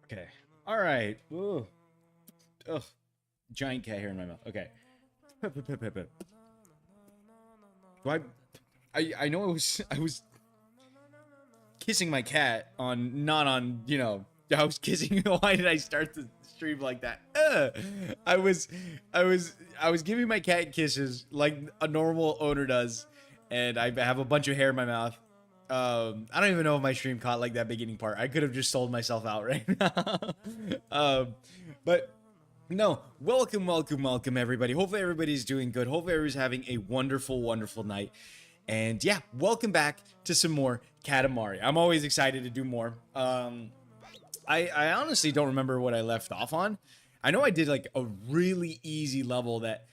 Okay. All right. Ooh. Ugh. Giant cat hair in my mouth. Okay. Do I know I was kissing my cat on not on, I was kissing why did I start the stream like that? I was I was giving my cat kisses like a normal owner does, and I have a bunch of hair in my mouth. I don't even know if my stream caught like that beginning part. I could have just sold myself out right now. But no, welcome everybody. Hopefully everybody's doing good. Hopefully everybody's having a wonderful night. And yeah, welcome back to some more Katamari. I'm always excited to do more. I honestly don't remember what I left off on. I know I did like a really easy level that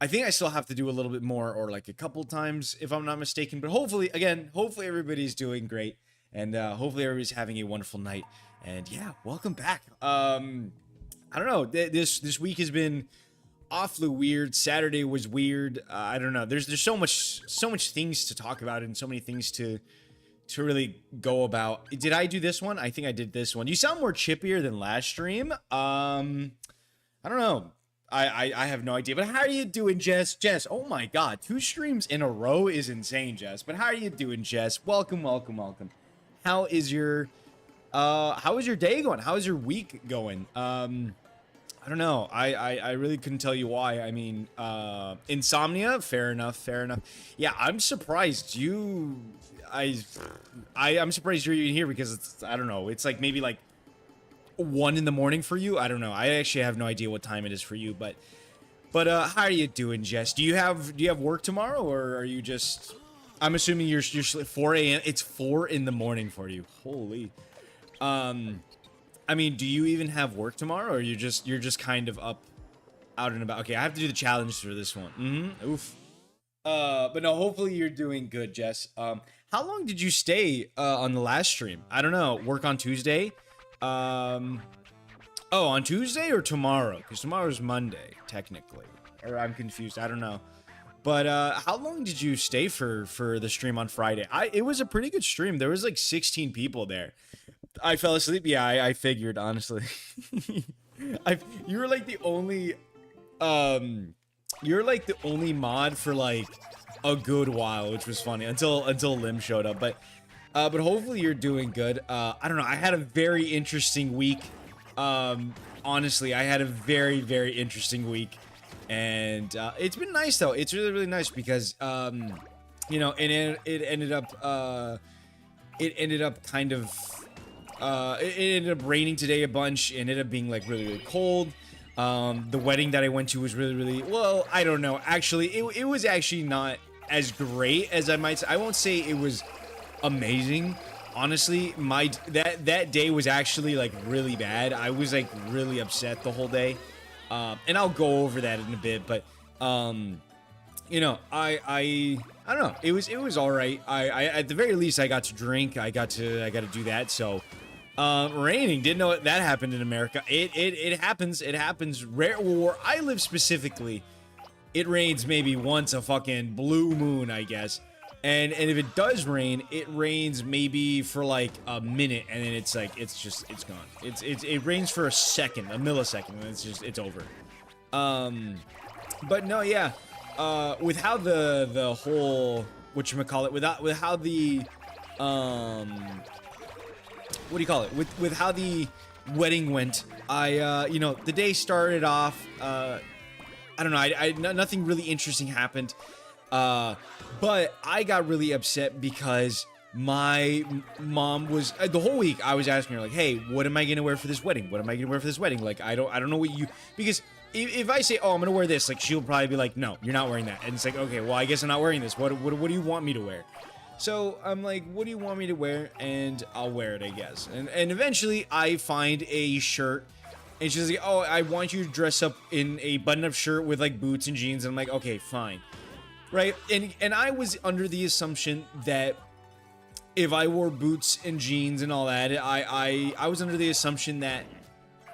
I think I still have to do a little bit more, or like a couple times if I'm not mistaken. But hopefully, again, hopefully everybody's doing great, and hopefully everybody's having a wonderful night. And yeah, welcome back. I don't know. This week has been awfully weird. Saturday was weird. I don't know. There's so much things to talk about and so many things to really go about. Did I do this one? I think I did this one. You sound more chippier than last stream. I don't know. I have no idea. But how are you doing, Jess? Jess, oh my god, 2 streams in a row is insane, Jess. But how are you doing, Jess? Welcome. How is your day going? How is your week going? I don't know. I really couldn't tell you why. I mean, insomnia, fair enough. Yeah, I'm surprised I'm surprised you're even here because it's, I don't know, it's like maybe like 1 in the morning for you. I don't know. I actually have no idea what time it is for you, but how are you doing, Jess? Do you have work tomorrow, or are you just, I'm assuming you're 4 a.m. It's 4 in the morning for you. Holy. I mean, do you even have work tomorrow, or you're just kind of up, out and about? Okay, I have to do the challenge for this one. Oof. But no, hopefully you're doing good, Jess. How long did you stay on the last stream? I don't know. Work on Tuesday. Oh, on Tuesday or tomorrow? Because tomorrow's Monday, technically. Or I'm confused. I don't know. But how long did you stay for the stream on Friday? It was a pretty good stream. There was like 16 people there. I fell asleep. Yeah, I figured, honestly. You were like the only mod for like a good while, which was funny until Lim showed up. But hopefully you're doing good. I don't know. I had a very interesting week. Honestly, I had a very interesting week, and it's been nice though. It's really nice because it ended up kind of it ended up raining today a bunch, and ended up being like really cold. The wedding that I went to was really well, I don't know. Actually, it was actually not as great as I might say. I won't say it was amazing. Honestly, that day was actually like really bad. I was like really upset the whole day. And I'll go over that in a bit, but I don't know. It was all right. I at the very least I got to drink. I got to do that. So raining, didn't know that happened in America. It happens rare. Where I live specifically, it rains maybe once a fucking blue moon, I guess. And if it does rain, it rains maybe for like a minute, and then it's like it's gone. It rains for a second, a millisecond, and it's over. But no, yeah. With how the whole whatchamacallit, with how the what do you call it? With how the wedding went, the day started off, I don't know, nothing really interesting happened. But I got really upset because my mom was the whole week I was asking her like, hey, what am I gonna wear for this wedding? What am I gonna wear for this wedding? Like, I don't know what you, because if I say, oh, I'm gonna wear this, like, she'll probably be like, no, you're not wearing that. And it's like, okay, well, I guess I'm not wearing this. What do you want me to wear? So I'm like, what do you want me to wear? And I'll wear it, I guess. And eventually I find a shirt, and she's like, oh, I want you to dress up in a button-up shirt with like boots and jeans. And I'm like, okay, fine. Right? And I was under the assumption that if I wore boots and jeans and all that, I was under the assumption that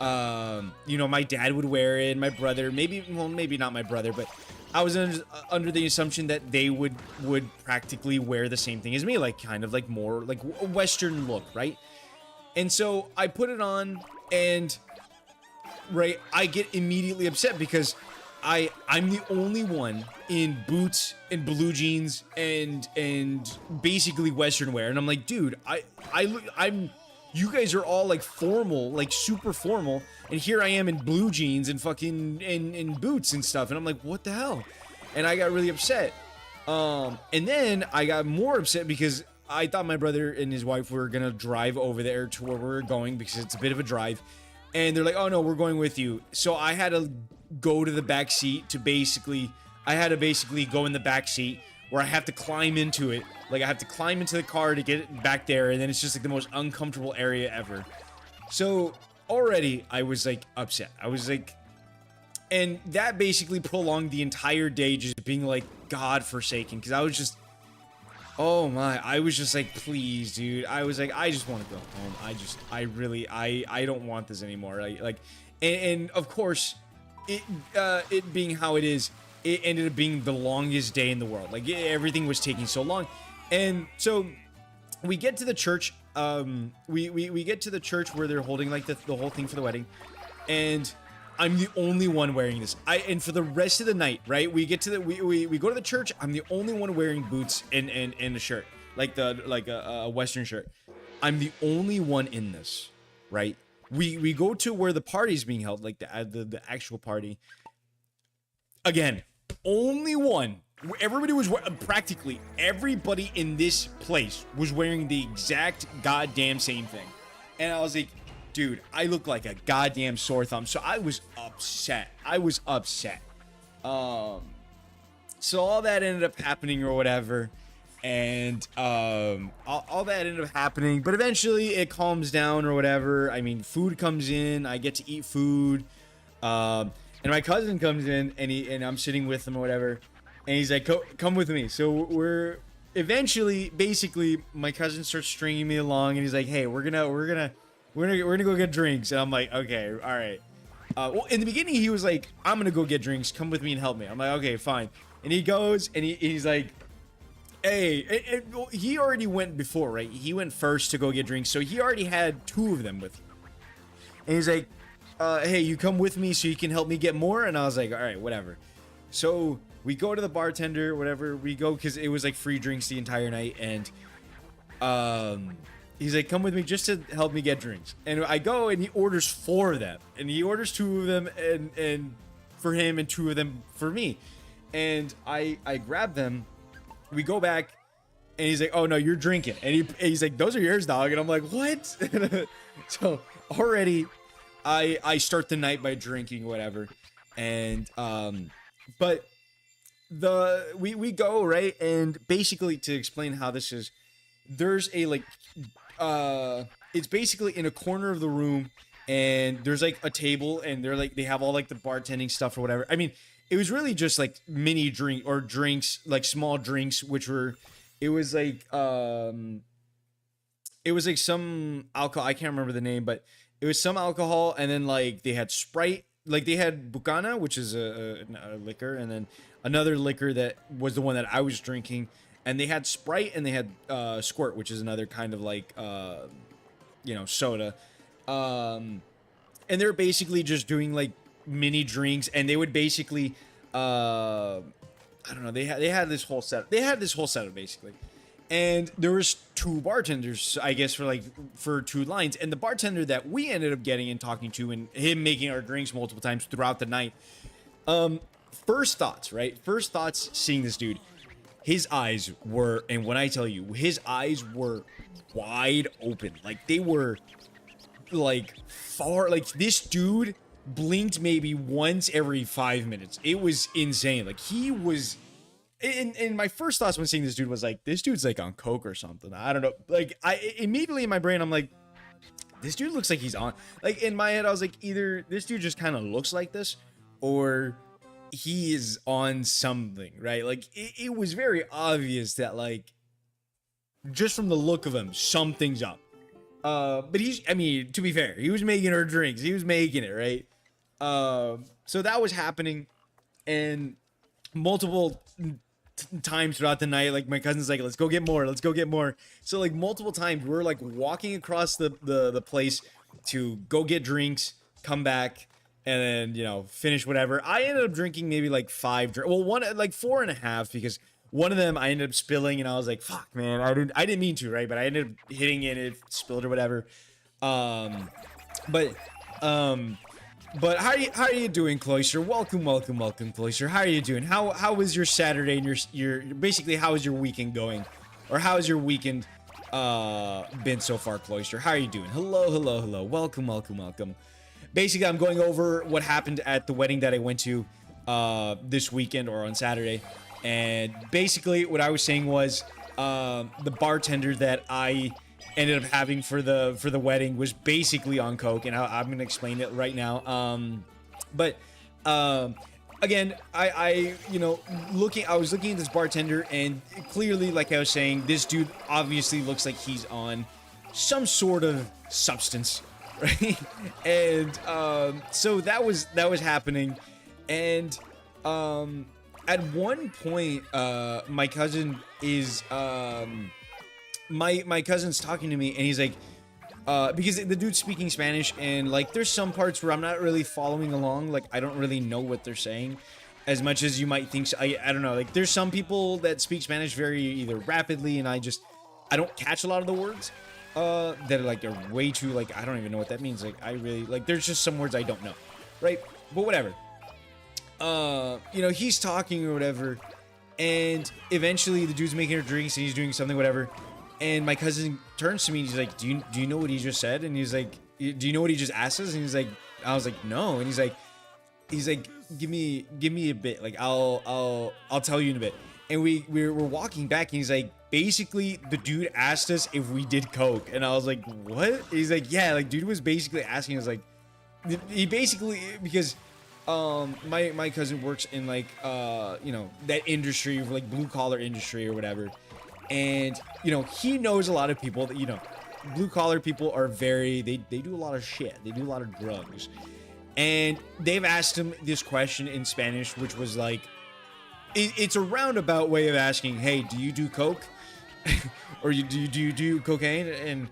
my dad would wear it, my brother, maybe not my brother, but I was under the assumption that they would practically wear the same thing as me, like kind of like more like a Western look, right? And so I put it on, and right, I get immediately upset because I'm the only one in boots and blue jeans and basically Western wear, and I'm like, dude, I'm you guys are all like formal, like super formal, and here I am in blue jeans and fucking in boots and stuff, and I'm like, what the hell? And I got really upset. And then I got more upset because I thought my brother and his wife were gonna drive over there to where we were going because it's a bit of a drive. And they're like, oh no, we're going with you. So I had to go to the back seat to basically go in the back seat where I have to climb into it. Like I have to climb into the car to get it back there. And then it's just like the most uncomfortable area ever. So already I was like upset. I was like, and that basically prolonged the entire day just being like God-forsaken. Cause I was just, oh my, I was just like, please, dude. I was like, I just want to go home. I don't want this anymore. And of course, it being how it is, it ended up being the longest day in the world. Like everything was taking so long. And so we get to the church. We get to the church where they're holding like the whole thing for the wedding. And I'm the only one wearing this. And for the rest of the night, right? We get to the we go to the church. I'm the only one wearing boots and a shirt, like a Western shirt. I'm the only one in this, right? We go to where the party's being held, like the actual party. Again, only one. Everybody was practically everybody in this place was wearing the exact goddamn same thing, and I was like, dude, I look like a goddamn sore thumb. So I was upset. So all that ended up happening or whatever. And all that ended up happening. But eventually it calms down or whatever. I mean, food comes in. I get to eat food. And my cousin comes in and I'm sitting with him or whatever. And he's like, come with me. So we're eventually, basically, my cousin starts stringing me along. And he's like, hey, we're gonna go get drinks. And I'm like, okay, all right. Well, in the beginning, he was like, I'm gonna go get drinks. Come with me and help me. I'm like, okay, fine. And he goes and he's like, hey, well, he already went before, right? He went first to go get drinks. So he already had 2 of them with him. And he's like, hey, you come with me so you can help me get more? And I was like, all right, whatever. So we go to the bartender, whatever. We go because it was like free drinks the entire night. And he's like, come with me just to help me get drinks. And I go and he orders 4 of them. And he orders 2 of them and for him and 2 of them for me. And I grab them. We go back and he's like, oh no, you're drinking. And he's like, those are yours, dog. And I'm like, what? So already I start the night by drinking whatever. And but we go, right? And basically, to explain how this is, there's a like it's basically in a corner of the room, and there's like a table, and they have all like the bartending stuff or whatever. I mean, it was really just like mini drinks, like small drinks, it was like some alcohol. I can't remember the name, but it was some alcohol, and then like they had Sprite, like they had Bucana, which is a liquor, and then another liquor that was the one that I was drinking, and they had Sprite, and they had Squirt, which is another kind of like soda, and they're basically just doing like mini drinks, and they would basically I don't know, they had this whole setup basically. And there was 2 bartenders, I guess, for 2 lines. And the bartender that we ended up getting and talking to, and him making our drinks multiple times throughout the night. First thoughts, right? First thoughts seeing this dude. His eyes were, and when I tell you, his eyes were wide open. Like they were like far, like this dude blinked maybe once every 5 minutes. It was insane. Like he was, and my first thoughts when seeing this dude was like, this dude's like on coke or something. I don't know. Like I immediately in my brain, I'm like, this dude looks like he's on. Like in my head, I was like, either this dude just kind of looks like this, or he is on something, right? Like it was very obvious that like, just from the look of him, something's up. But I mean, to be fair, he was making her drinks. He was making it, right? So that was happening, and multiple times throughout the night. Like my cousin's like, let's go get more, let's go get more. So like multiple times we're like walking across the place to go get drinks, come back, and then finish whatever. I ended up drinking maybe like well, one like four and a half, because one of them I ended up spilling, and I was like, fuck man, I didn't mean to, right? But I ended up hitting it, it spilled or whatever. Um but um but how are you doing, Cloister? Welcome, Cloister. How are you doing? How was your Saturday and your basically how is your weekend going, or how has your weekend been so far, Cloister? How are you doing? Hello. Welcome. Basically, I'm going over what happened at the wedding that I went to this weekend, or on Saturday, and basically what I was saying was the bartender that I ended up having for the wedding was basically on coke, and I'm gonna explain it right now. But again, I was looking at this bartender, and clearly, like I was saying, this dude obviously looks like he's on some sort of substance, right? And so that was happening, and at one point, my cousin is my cousin's talking to me, and he's like, because the dude's speaking Spanish, and like there's some parts where I'm not really following along, like I don't really know what they're saying as much as you might think. So I don't know, like there's some people that speak Spanish very either rapidly, and I don't catch a lot of the words that are like they're way too, like I don't even know what that means. Like I really, like there's just some words I don't know, right? But whatever. He's talking or whatever, and eventually the dude's making her drinks, and he's doing something, whatever. And my cousin turns to me, and he's like, do you know what he just said? And he's like, do you know what he just asked us? And he's like, I was like, no. And he's like, give me a bit, like I'll tell you in a bit. And we're walking back, and he's like, basically the dude asked us if we did coke, and I was like, what? And he's like, yeah, like dude was basically asking us, like, he basically, because my cousin works in like that industry, like blue collar industry or whatever. And he knows a lot of people that blue collar people are very, they do a lot of shit, they do a lot of drugs, and they've asked him this question in Spanish, which was like, it's a roundabout way of asking, hey, do you do coke? Or do you do cocaine? And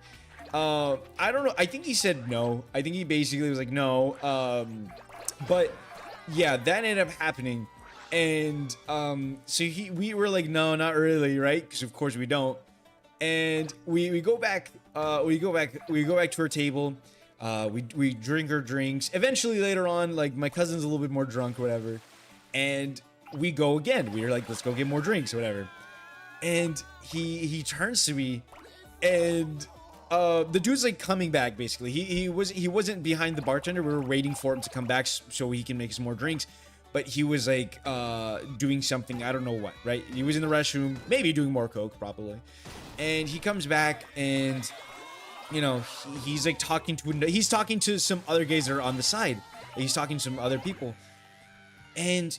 I don't know, I think he said no. I think he basically was like no. But yeah, that ended up happening. And so we were like, no, not really, right? Because of course we don't. And we go back to our table. We drink our drinks. Eventually later on, like my cousin's a little bit more drunk or whatever, and we go again. We were like, let's go get more drinks or whatever. And he turns to me, and the dude's like coming back. Basically, he wasn't behind the bartender. We were waiting for him to come back so he can make some more drinks. But he was like doing something, I don't know what, right? He was in the restroom, maybe doing more coke, probably. And he comes back, and he's like talking to some other guys that are on the side. He's talking to some other people, and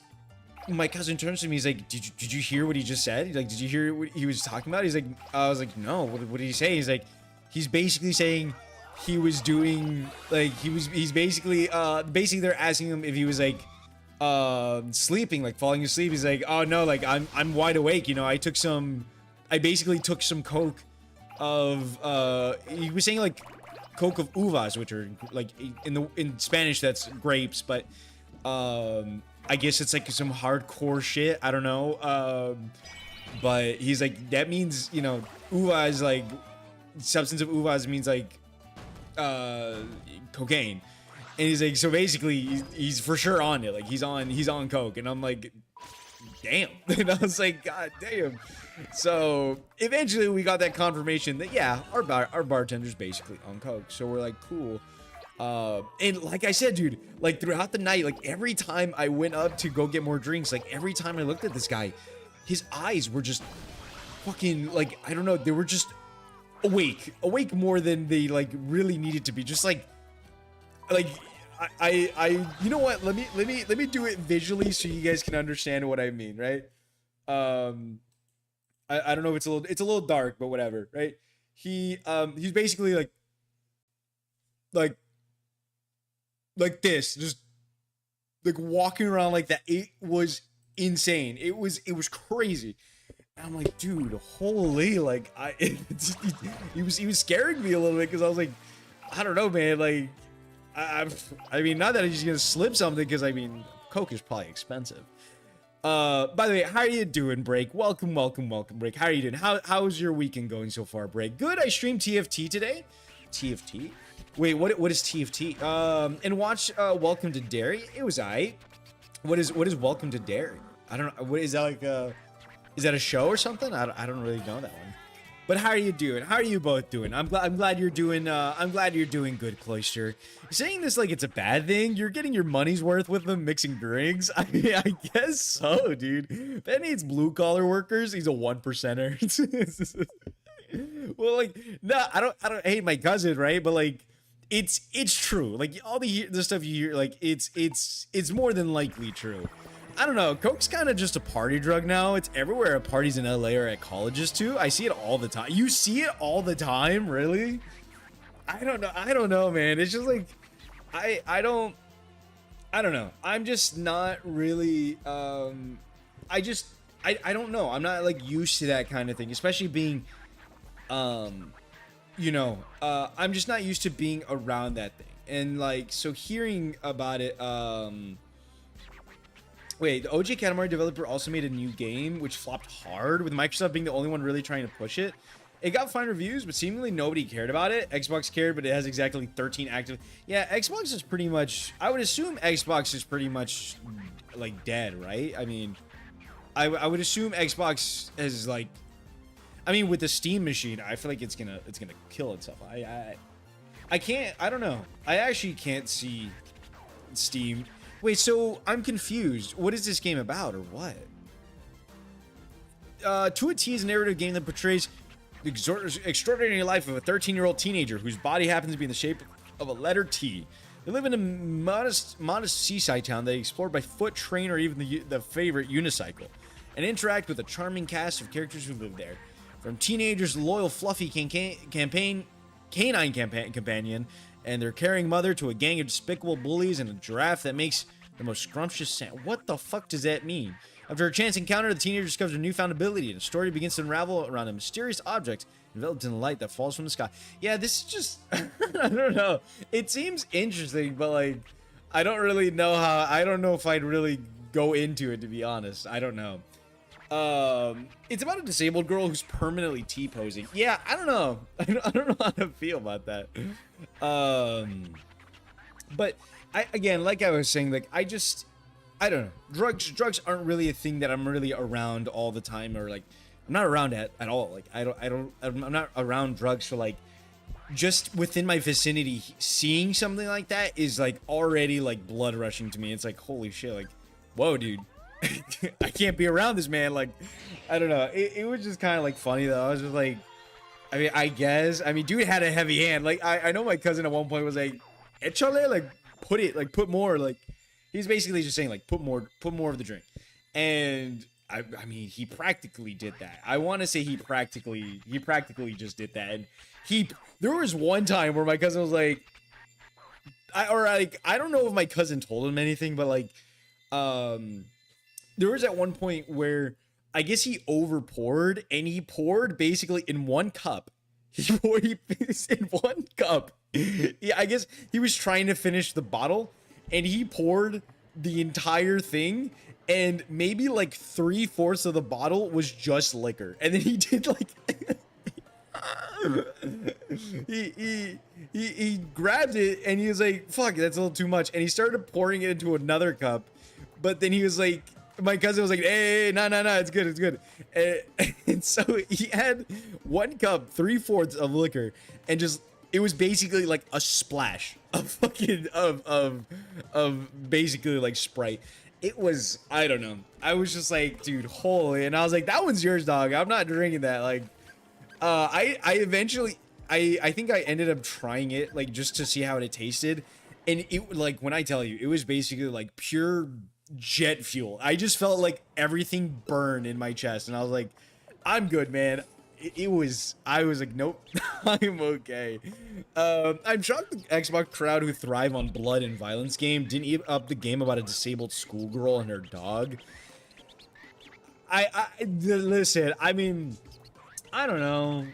my cousin turns to me. He's like, "Did you hear what he just said? He's like, did you hear what he was talking about?" He's like, I was like, "No. What did he say?" He's like, he's basically saying he was doing like he's basically they're asking him if he was like sleeping, like falling asleep. He's like, oh no, like I'm wide awake. I basically took some coke of he was saying like coke of uvas, which are like in Spanish that's grapes, but I guess it's like some hardcore shit, I don't know. But he's like, that means uvas, like substance of uvas means like cocaine. And he's like, so basically he's for sure on it, like he's on coke. And I'm like, damn. And I was like, god damn. So eventually we got that confirmation that yeah, our bartender's basically on coke. So we're like, cool. And like I said, dude, like throughout the night, like every time I went up to go get more drinks, like every time I looked at this guy, his eyes were just fucking, like, I don't know, they were just awake more than they like really needed to be. Just like I you know what, let me do it visually so you guys can understand what I mean, right? I don't know if it's a little dark, but whatever, right? He's basically like this, just like walking around like that. It was insane. It was crazy. And I'm like, dude, holy, like he was scaring me a little bit because I was like, I don't know, man, like I mean, not that he's gonna slip something because I mean, Coke is probably expensive. By the way, how are you doing, Break? Welcome, welcome, welcome, Break. How are you doing? How's your weekend going so far, Break? Good. I streamed TFT today. TFT? Wait, what is TFT? And watch Welcome to Dairy. It was aight. What is Welcome to Dairy? I don't know. What is that like? Is that a show or something? I don't really know that one. But how are you doing? How are you both doing? I'm glad you're doing. I'm glad you're doing good, Cloister. Saying this like it's a bad thing. You're getting your money's worth with them mixing drinks. I mean, I guess so, dude. Ben needs blue collar workers. He's a 1%er. Well, like, no, I don't hate my cousin, right? But like, it's true. Like all the stuff you hear, like it's more than likely true. I don't know. Coke's kind of just a party drug now. It's everywhere at parties in LA or at colleges too. I see it all the time. You see it all the time, really? I don't know. I don't know, man. It's just like I don't know. I'm just not really I don't know. I'm not like used to that kind of thing, especially being you know, I'm just not used to being around that thing. And like so hearing about it wait, the OG Katamari developer also made a new game which flopped hard, with Microsoft being the only one really trying to push it. It got fine reviews, but seemingly nobody cared about it. Xbox cared, but it has exactly 13 active. Yeah, Xbox is pretty much, I would assume Xbox is pretty much like dead, right? I mean, I would assume Xbox is like, I mean, with the Steam machine, I feel like it's gonna kill itself. I can't, I don't know. I actually can't see Steam. Wait, so I'm confused. What is this game about, or what? To a T is a narrative game that portrays the extraordinary life of a 13-year-old teenager whose body happens to be in the shape of a letter T. They live in a modest seaside town they explore by foot, train, or even the favorite unicycle, and interact with a charming cast of characters who live there. From teenagers' loyal fluffy canine companion and their caring mother to a gang of despicable bullies and a giraffe that makes the most scrumptious sound. What the fuck does that mean? After a chance encounter, the teenager discovers a newfound ability, and the story begins to unravel around a mysterious object enveloped in the light that falls from the sky. Yeah, this is just... I don't know. It seems interesting, but, like, I don't really know how... I don't know if I'd really go into it, to be honest. I don't know. It's about a disabled girl who's permanently T-posing. Yeah, I don't know. I don't know how to feel about that. But again, like I was saying, like I don't know. Drugs aren't really a thing that I'm really around all the time, or like I'm not around at all. Like I'm not around drugs for like just within my vicinity. Seeing something like that is like already like blood rushing to me. It's like holy shit, like whoa, dude. I can't be around this man. Like, I don't know. It was just kind of like funny though. I was just like, I mean, I guess. I mean, dude had a heavy hand. Like, I know my cousin at one point was like, "Échale, like, put more." Like, he's basically just saying like, put more of the drink. And I mean, he practically did that. I want to say he practically just did that. And there was one time where my cousin was like, I don't know if my cousin told him anything, but like, there was at one point where I guess he over poured, and he poured basically in one cup. He poured in one cup. Yeah, I guess he was trying to finish the bottle, and he poured the entire thing, and maybe like 3/4 of the bottle was just liquor. And then he did like he grabbed it and he was like, fuck, that's a little too much. And he started pouring it into another cup, but then he was like, my cousin was like, hey, no, it's good. And so he had one cup, 3/4 of liquor, and just, it was basically like a splash of fucking, of basically like Sprite. It was, I don't know. I was just like, dude, holy. And I was like, that one's yours, dog. I'm not drinking that. Like, I eventually, I think I ended up trying it, like, just to see how it tasted. And it, like, when I tell you, it was basically like pure jet fuel. I just felt like everything burned in my chest, and I was like, I'm good, man. I was like, nope, I'm okay. I'm shocked the Xbox crowd who thrive on blood and violence game didn't eat up the game about a disabled schoolgirl and her dog. Listen, I mean, I don't know.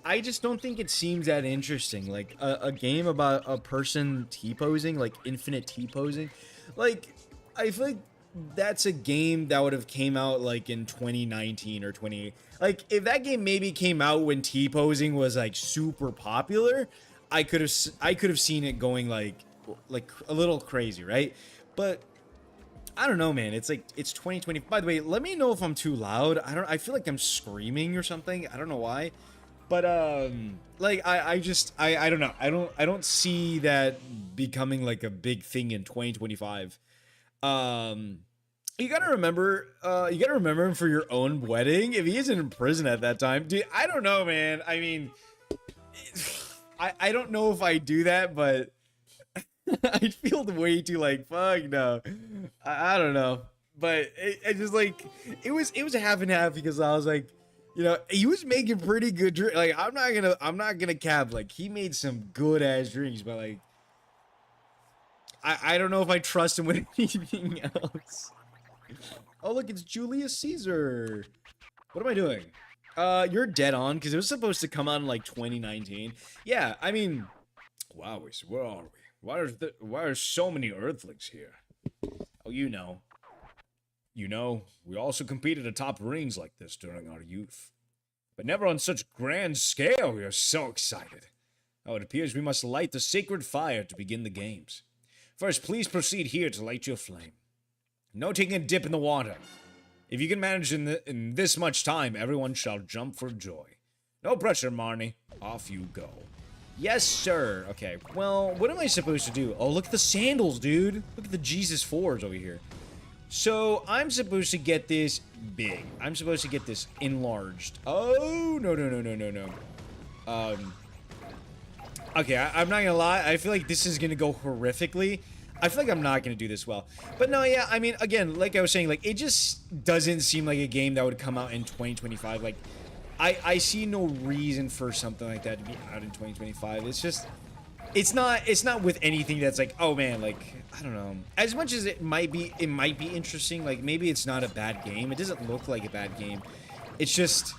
I just don't think it seems that interesting. Like a game about a person T-posing, like infinite T-posing. Like, I feel like that's a game that would have came out like in 2019 or 20. Like, if that game maybe came out when T-posing was like super popular, I could have seen it going like a little crazy, right? But I don't know, man. It's like it's 2020. By the way, let me know if I'm too loud. I feel like I'm screaming or something. I don't know why. But like I don't know. I don't see that becoming like a big thing in 2025. Um you gotta remember him for your own wedding. If he isn't in prison at that time, dude, I don't know, man. I mean, I don't know if I do that, but I'd feel way too like fuck no. I don't know, but it just like it was a half and half because I was like, you know, he was making pretty good drink. Like I'm not gonna cap. Like he made some good ass drinks, but like I don't know if I trust him with anything else. Oh look, it's Julius Caesar. What am I doing? You're dead on because it was supposed to come out in like 2019. Yeah, I mean, wow, where are we? Why are so many Earthlings here? Oh, you know, we also competed atop rings like this during our youth, but never on such grand scale. We are so excited. Oh, it appears we must light the sacred fire to begin the games. First, please proceed here to light your flame. No taking a dip in the water. If you can manage in this much time, everyone shall jump for joy. No pressure, Marnie. Off you go. Yes, sir. Okay, well, what am I supposed to do? Oh, look at the sandals, dude. Look at the Jesus 4s over here. So, I'm supposed to get this big. I'm supposed to get this enlarged. Oh, no. Okay, I'm not gonna lie. I feel like this is gonna go horrifically. I feel like I'm not gonna do this well. But no, yeah, I mean, again, like I was saying, like, it just doesn't seem like a game that would come out in 2025. Like, I see no reason for something like that to be out in 2025. It's just, it's not with anything that's like, oh man, like, I don't know. As much as it might be interesting, like, maybe it's not a bad game. It doesn't look like a bad game. It's just,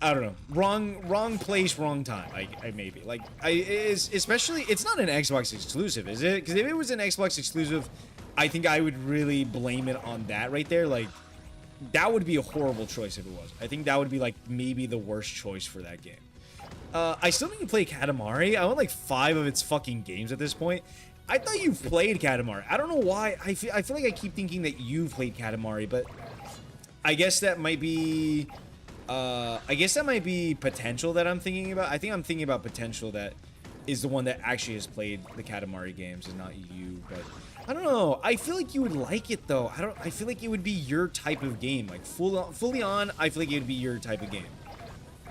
I don't know. Wrong place, wrong time. I maybe. Like, especially, it's not an Xbox exclusive, is it? Because if it was an Xbox exclusive, I think I would really blame it on that right there. Like, that would be a horrible choice if it was. I think that would be, like, maybe the worst choice for that game. I still need to play Katamari. I want, like, 5 of its fucking games at this point. I thought you've played Katamari. I don't know why. I feel like I keep thinking that you've played Katamari, but I guess that might be... Potential that I'm thinking about. I think I'm thinking about Potential that is the one that actually has played the Katamari games and not you, but I don't know. I feel like you would like it though. I feel like it would be your type of game. Like fully on, I feel like it would be your type of game.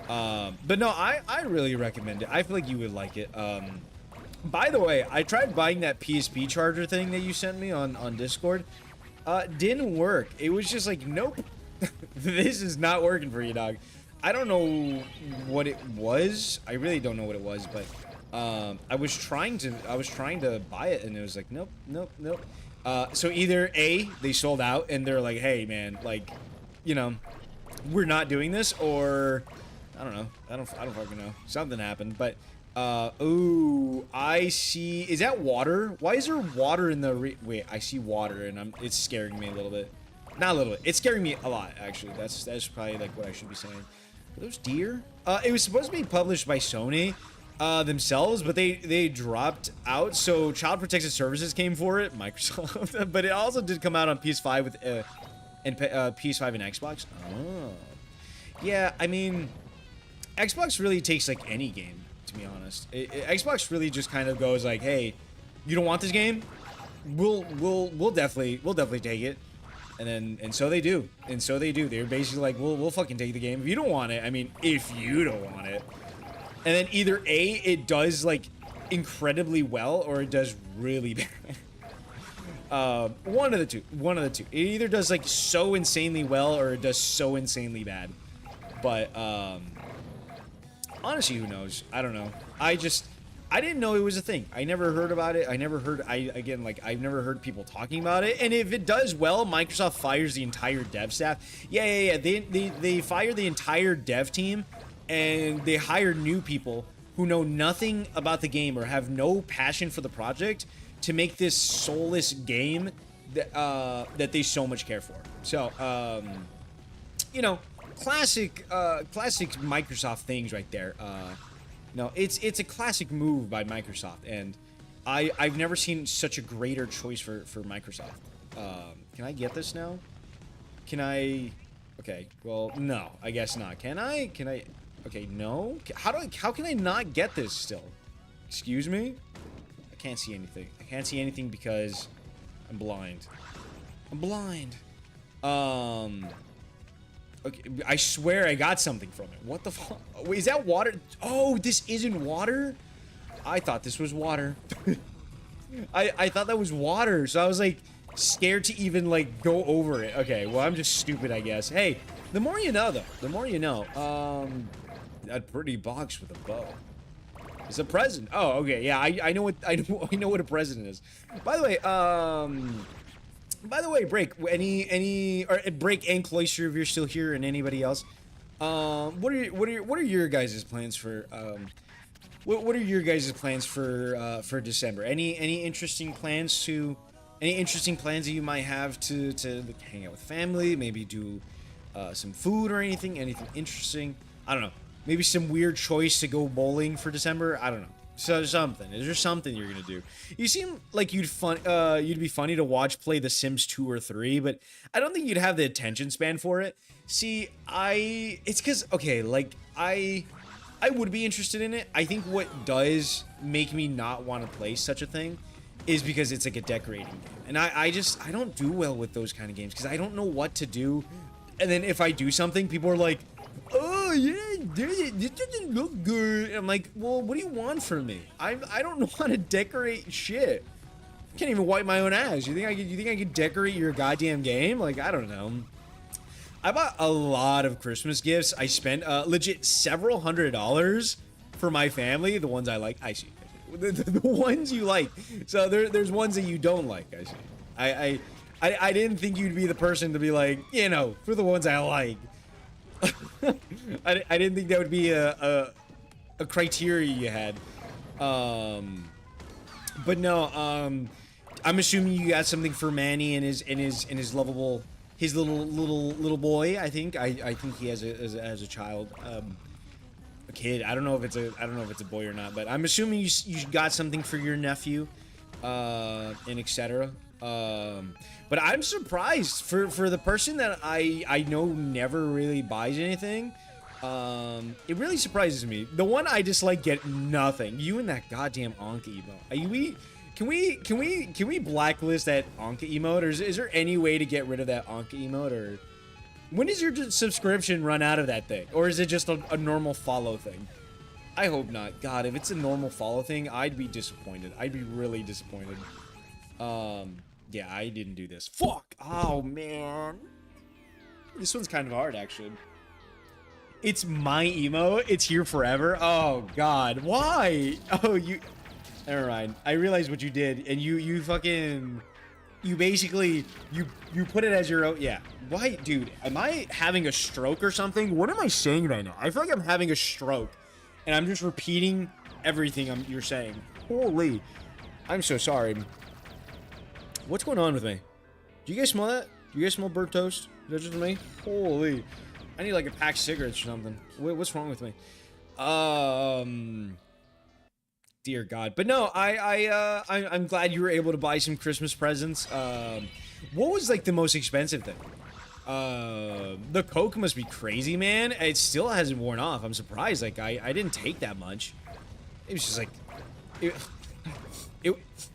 But no, I really recommend it. I feel like you would like it. By the way, I tried buying that PSP charger thing that you sent me on Discord. Didn't work. It was just like, nope. This is not working for you, dog. I don't know what it was. I really don't know what it was, but I was trying to buy it and it was like, nope. So either A, they sold out and they're like, hey man, like, you know, we're not doing this, or I don't know. I don't fucking know. Something happened, but ooh, I see. Is that water? Why is there water in the wait, I see water and it's scaring me a little bit. Not a little bit. It's scaring me a lot, actually. That's probably like what I should be saying. Are those deer? It was supposed to be published by Sony themselves, but they dropped out. So Child Protective Services came for it, Microsoft. But it also did come out on PS5 with PS5 and Xbox. Oh, yeah. I mean, Xbox really takes like any game, to be honest. Xbox really just kind of goes like, hey, you don't want this game? We'll definitely take it. And so they do. They're basically like, we'll fucking take the game. If you don't want it, I mean, if you don't want it. And then either A, it does, like, incredibly well, or it does really bad. One of the two. It either does, like, so insanely well, or it does so insanely bad. But, honestly, who knows? I don't know. I didn't know it was a thing. I never heard about it. I never heard. I've never heard people talking about it. And if it does well, Microsoft fires the entire dev staff. Yeah. They fire the entire dev team, and they hire new people who know nothing about the game or have no passion for the project to make this soulless game that they so much care for. So, you know, classic Microsoft things right there. No, it's a classic move by Microsoft, and I've never seen such a greater choice for Microsoft. Can I get this now? Can I? Okay, well, no, I guess not. Can I? Okay, no. How can I not get this still? Excuse me? I can't see anything. I can't see anything because I'm blind. I'm blind. Okay, I swear I got something from it. What the fuck? Wait, is that water? Oh, this isn't water? I thought this was water. I thought that was water, so I was like scared to even like go over it. Okay, well, I'm just stupid, I guess. Hey, the more you know, though. The more you know. That pretty box with a bow. It's a present. Oh, okay. Yeah, I know what I know what a present is. By the way, Break. Or Break and Cloister, if you're still here, and anybody else. What are your guys' plans for what are your guys' plans for December? Any interesting plans that you might have to like, hang out with family, maybe do some food or anything interesting? I don't know. Maybe some weird choice to go bowling for December. I don't know. So something. Is there something you're gonna do? You seem like you'd be funny to watch play The Sims 2 or 3, but I don't think you'd have the attention span for it. See, it's because okay, like I would be interested in it. I think what does make me not want to play such a thing is because it's like a decorating game, and I don't do well with those kind of games because I don't know what to do, and then if I do something, people are like, oh yeah, this doesn't look good. I'm like, well, what do you want from me? I don't know how to decorate shit. I can't even wipe my own ass. You think I could decorate your goddamn game? Like, I don't know. I bought a lot of Christmas gifts. I spent legit several $100s for my family. The ones I like. I see. The ones you like. So there's ones that you don't like. I see. I didn't think you'd be the person to be like, you know, for the ones I like. I didn't think that would be a criteria you had. But no, I'm assuming you got something for Manny and his lovable, his little boy. I think he has a child, a kid. I don't know if it's a boy or not, but I'm assuming you got something for your nephew, and etc. But I'm surprised for the person that I know never really buys anything. It really surprises me. The one I dislike get nothing. You and that goddamn Anka emote. Can we blacklist that Anka emote, or is there any way to get rid of that Anka emote, or when does your subscription run out of that thing, or is it just a normal follow thing? I hope not. God, if it's a normal follow thing, I'd be disappointed. I'd be really disappointed. Yeah, I didn't do this. Fuck! Oh, man. This one's kind of hard, actually. It's my emo. It's here forever. Oh, God. Why? Oh, you... Never mind. I realized what you did, and you fucking... You basically... You put it as your own... Yeah. Why? Dude, am I having a stroke or something? What am I saying right now? I feel like I'm having a stroke, and I'm just repeating everything you're saying. Holy. I'm so sorry. What's going on with me? Do you guys smell that? Do you guys smell burnt toast? Is that just me? Holy. I need like a pack of cigarettes or something. What's wrong with me? Dear God. But no, I'm glad you were able to buy some Christmas presents. What was like the most expensive thing? The Coke must be crazy, man. It still hasn't worn off. I'm surprised. Like I didn't take that much. It was just like...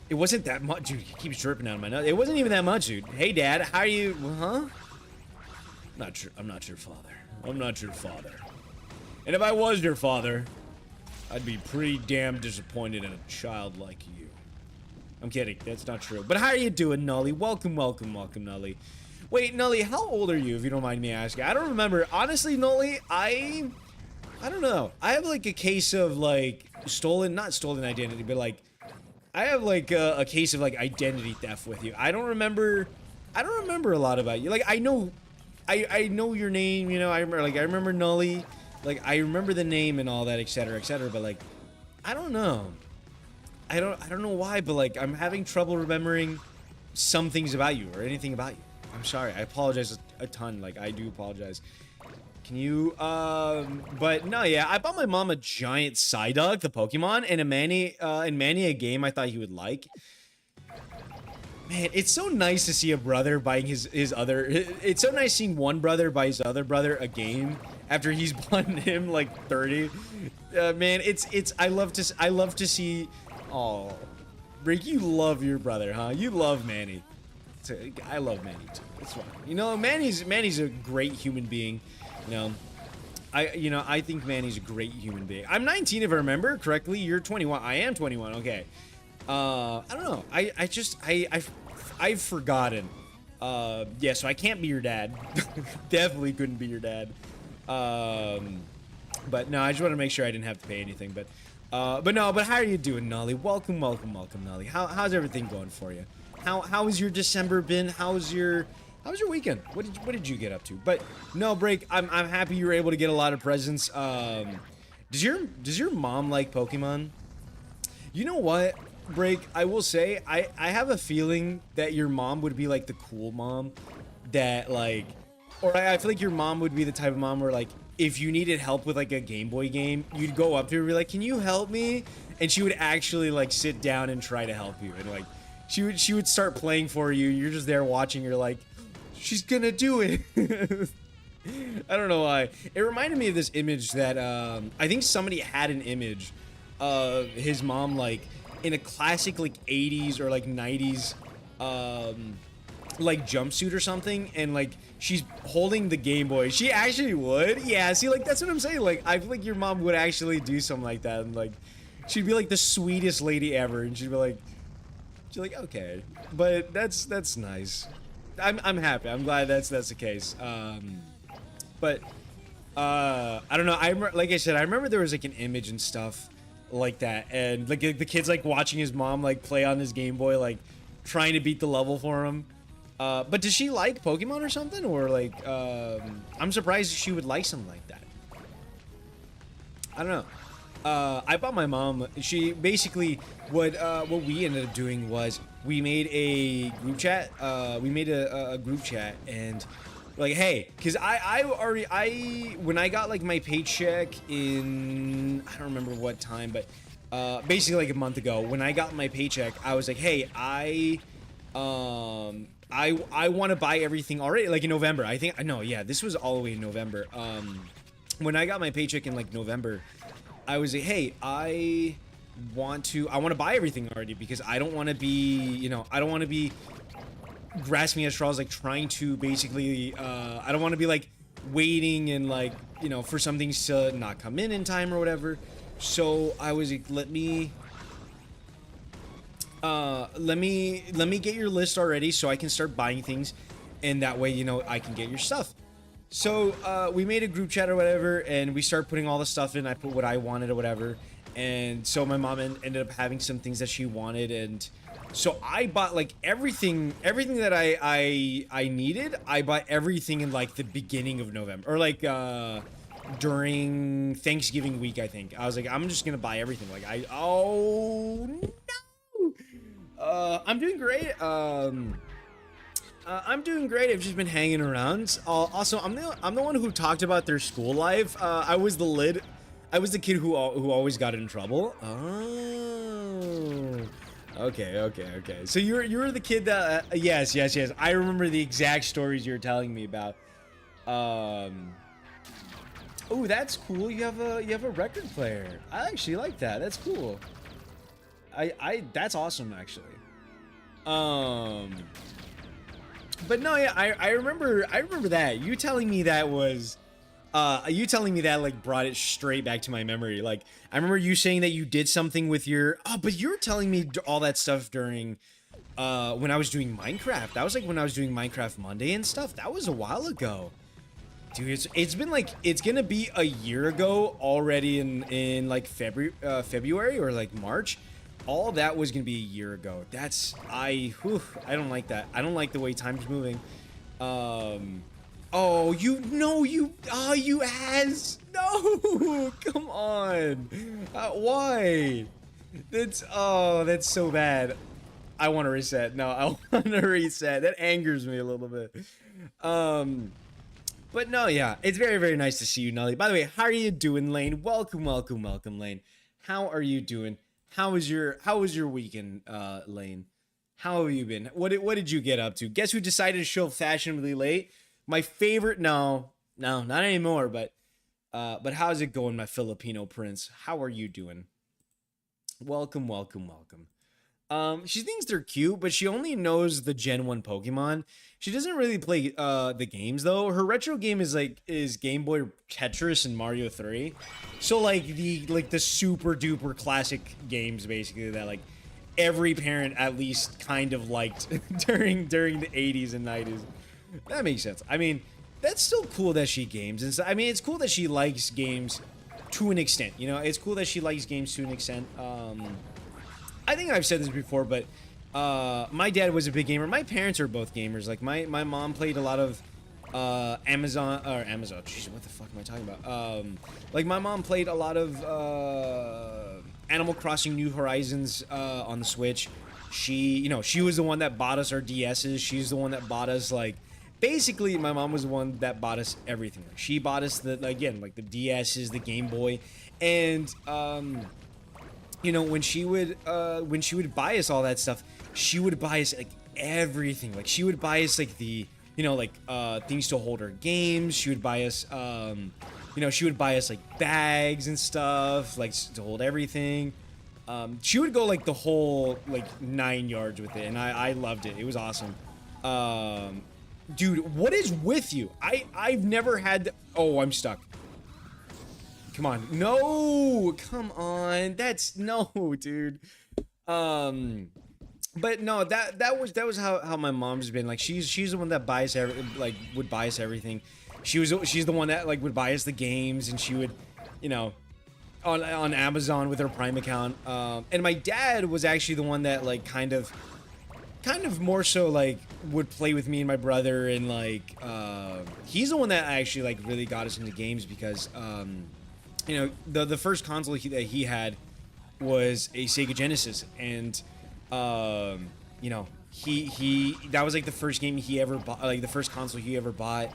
It wasn't that much, dude. It keeps dripping out of my nose. It wasn't even that much, dude. Hey, Dad, how are you? Huh? I'm not your father. I'm not your father. And if I was your father, I'd be pretty damn disappointed in a child like you. I'm kidding. That's not true. But how are you doing, Nully? Welcome, Nully. Wait, Nully, how old are you, if you don't mind me asking? I don't remember. Honestly, Nully, I don't know. I have like a case of like not stolen identity, but like I have like a case of like identity theft with you. I don't remember a lot about you. Like I know your name, you know, I remember Nully, like I remember the name and all that, etc., but like I don't know. I don't know why, but like I'm having trouble remembering some things about you or anything about you. I'm sorry. I apologize a ton. Like I do apologize. Can you but no, yeah, I bought my mom a giant Psyduck, the Pokemon, and Manny a game I thought he would like. Man, it's so nice to see a brother buying his other. It's so nice seeing one brother buy his other brother a game after he's bought him like 30. Man, it's I love to see. Oh, Rick, you love your brother, huh? You love Manny. I love Manny too. It's fine. You know, Manny's a great human being. I think Manny's a great human being. I'm 19 if I remember correctly. You're 21. I am 21. Okay. I don't know. I've forgotten. Yeah, so I can't be your dad. Definitely couldn't be your dad. But no, I just want to make sure I didn't have to pay anything. But how are you doing, Nolly? Welcome, Nolly. How's everything going for you? How has your December been? How's your weekend? What did you get up to? But no, Break. I'm happy you were able to get a lot of presents. Does your mom like Pokemon? You know what, Break? I will say I have a feeling that your mom would be like the cool mom that like, or I feel like your mom would be the type of mom where like if you needed help with like a Game Boy game, you'd go up to her and be like, "Can you help me?" And she would actually like sit down and try to help you, and like she would start playing for you. You're just there watching. You're like, she's gonna do it. I don't know why. It reminded me of this image that I think somebody had an image of his mom like in a classic like 80s or like 90s like jumpsuit or something, and like she's holding the Game Boy. She actually would. Yeah, see, like that's what I'm saying. Like I feel like your mom would actually do something like that, and like she'd be like the sweetest lady ever, and she's like, okay. But that's nice. I'm happy. I'm glad that's the case. But I don't know. Like I said, I remember there was like an image and stuff like that, and like the kid's like watching his mom like play on his Game Boy, like trying to beat the level for him. But does she like Pokemon or something, or like I'm surprised she would like something like that. I don't know. I bought my mom. She basically what we ended up doing was we made a group chat. We made a group chat and like, hey, because I when I got like my paycheck in I don't remember what time, but basically like a month ago when I got my paycheck, I was like, hey, I want to buy everything already, like in November. I think no, yeah, this was all the way in November. When I got my paycheck in like November, I was like, hey, I want to buy everything already because I don't want to be, I don't want to be grasping at straws, like trying to basically, I don't want to be like waiting and like, for some things to not come in time or whatever. So I was like, let me get your list already so I can start buying things, and that way, I can get your stuff. So we made a group chat or whatever, and we started putting all the stuff in. I put what I wanted or whatever, and so my mom ended up having some things that she wanted, and so I bought like everything that I needed. I bought everything in like the beginning of November, or like during Thanksgiving week. I think I was like, I'm just gonna buy everything. Like oh no, I'm doing great. I'm doing great. I've just been hanging around. Also, I'm the one who talked about their school life. I was the kid who always got in trouble. Oh, okay. So you're the kid that yes. I remember the exact stories you were telling me about. Oh, that's cool. You have a record player. I actually like that. That's cool. That's awesome actually. But no, yeah, I remember that. You telling me that like brought it straight back to my memory. Like I remember you saying that you did something with your but you're telling me all that stuff during when I was doing Minecraft. That was like when I was doing Minecraft Monday and stuff. That was a while ago. Dude, it's been like it's gonna be a year ago already in like February or like March. All that was gonna be a year ago. I don't like that. I don't like the way time's moving. Oh, you ass. No, come on. Why? That's so bad. I want to reset. No, I want to reset. That angers me a little bit. But no, yeah, it's very, very nice to see you, Nully. By the way, how are you doing, Lane? Welcome, welcome, welcome, Lane. How are you doing? How was your weekend, Lane? How have you been? What did you get up to? Guess who decided to show fashionably late? My favorite. No, not anymore. But how's it going, my Filipino prince? How are you doing? Welcome, welcome, welcome. She thinks they're cute, but she only knows the Gen 1 Pokemon. She doesn't really play the games though. Her retro game is Game Boy Tetris and Mario 3. So like the super duper classic games basically that like every parent at least kind of liked during the 80s and 90s. That makes sense. I mean, that's still cool that she games. And so, I mean, it's cool that she likes games to an extent. You know, it's cool that she likes games to an extent. I think I've said this before, but my dad was a big gamer. My parents are both gamers. Like my mom played a lot of Amazon. Jeez, what the fuck am I talking about? Like my mom played a lot of Animal Crossing New Horizons on the Switch. She was the one that bought us our DSs. She's the one that bought us like. Basically, my mom was the one that bought us everything. Like, she bought us the the DSs, the Game Boy, and when she would buy us all that stuff, she would buy us like everything. Like she would buy us like the things to hold our games. She would buy us she would buy us like bags and stuff like to hold everything. She would go like the whole like 9 yards with it, and I loved it. It was awesome. Dude, what is with you? I've never had. Oh, I'm stuck. Come on. No, come on. That's no, dude. But no, that was how my mom's been. Like she's the one that buys would buy us everything. She's the one that like would buy us the games, and she would, on Amazon with her Prime account. And my dad was actually the one that like kind of more so like would play with me and my brother, and like he's the one that actually like really got us into games because the first console that he had was a Sega Genesis, and he that was like the first game he ever bought, like the first console he ever bought.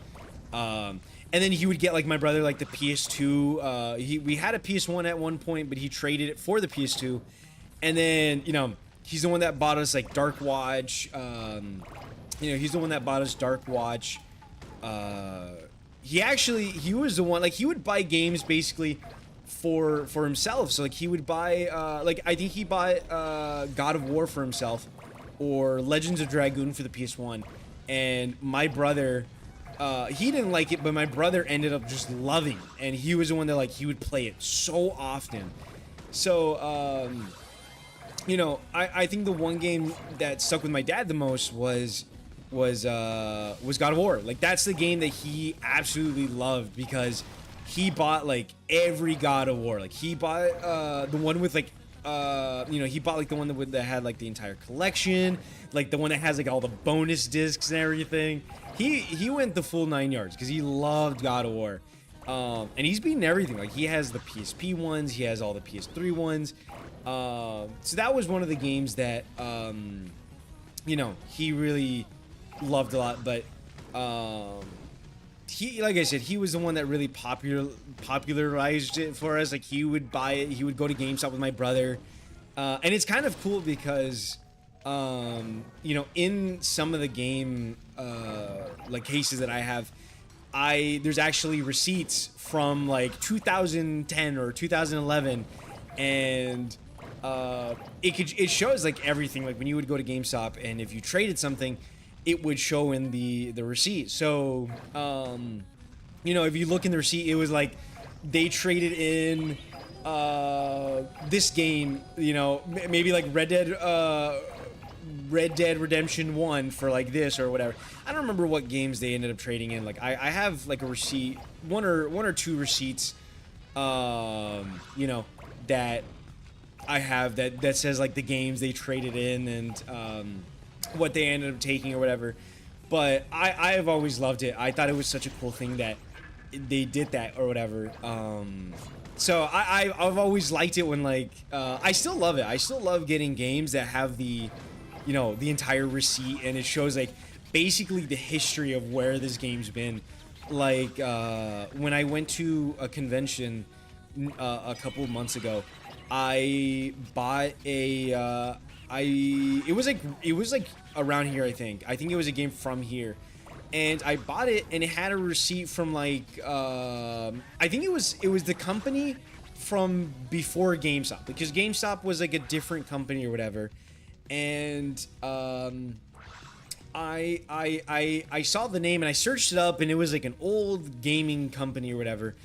And then he would get like my brother like the PS2. We had a PS1 at one point, but he traded it for the PS2, and then he's the one that bought us like Dark Watch. He's the one that bought us Dark Watch. He was the one, like he would buy games basically for himself. So like he would buy I think he bought God of War for himself, or Legends of Dragoon for the PS1. And my brother, he didn't like it, but my brother ended up just loving it. And he was the one that like he would play it so often. So I think the one game that stuck with my dad the most was God of War. Like that's the game that he absolutely loved because he bought like every God of War. Like he bought the one with like he bought like the one that had like the entire collection, like the one that has like all the bonus discs and everything. He went the full 9 yards because he loved God of War. And he's beaten everything. Like he has the PSP ones, he has all the PS3 ones. So that was one of the games that he really loved a lot. But he, like I said, he was the one that really popularized it for us. Like he would buy it, he would go to GameStop with my brother, and it's kind of cool because in some of the game like cases that I have, there's actually receipts from like 2010 or 2011, and it shows like everything. Like when you would go to GameStop, and if you traded something, it would show in the receipt. So if you look in the receipt, it was like they traded in this game, maybe like Red Dead Red Dead Redemption 1 for like this or whatever. I don't remember what games they ended up trading in. Like I have like a receipt, one or two receipts, you know, that I have that says like the games they traded in and what they ended up taking or whatever. But I have always loved it. I thought it was such a cool thing that they did that or whatever. So I've always liked it when like I still love it. I still love getting games that have the, you know, the entire receipt and it shows like basically the history of where this game's been. Like when I went to a convention a couple of months ago, I bought a it was like around here. I think it was a game from here, and I bought it and it had a receipt from like I think it was the company from before GameStop, because GameStop was like a different company or whatever, and I saw the name and I searched it up and it was like an old gaming company or whatever,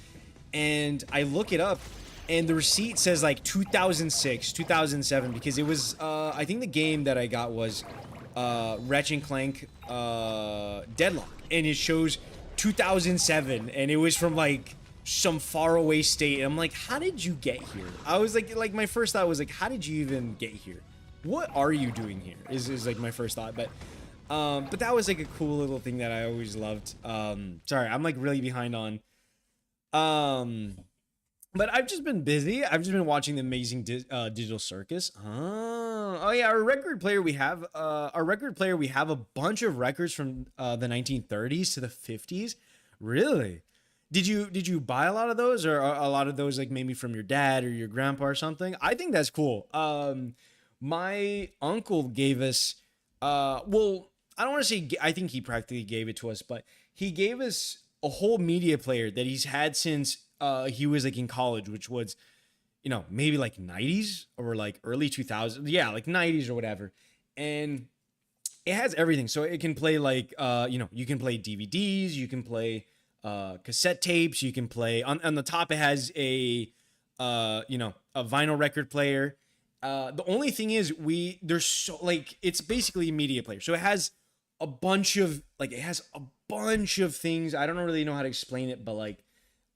and I look it up and the receipt says like 2006, 2007, because it was I think the game that I got was Ratchet and Clank Deadlock, and it shows 2007 and it was from like some faraway state, and I'm like, how did you get here? I was like my first thought was like, how did you even get here? What are you doing here is like my first thought. But that was like a cool little thing that I always loved. Sorry, I'm like really behind on but I've just been busy. I've just been watching the amazing Digital Circus. Oh yeah, our record player we have a bunch of records from the 1930s to the 50s. Really? Did you buy a lot of those, or a lot of those like maybe from your dad or your grandpa or something? I think that's cool. My uncle gave us well, I don't want to say, I think he practically gave it to us, but he gave us a whole media player that he's had since he was like in college, which was, you know, maybe like 90s or like early 2000s. Yeah, like 90s or whatever. And it has everything. So it can play like, you know, you can play DVDs, you can play cassette tapes, you can play on the top. It has a, you know, a vinyl record player. The only thing is there's so like, it's basically a media player. So it has a bunch of things. I don't really know how to explain it, but like,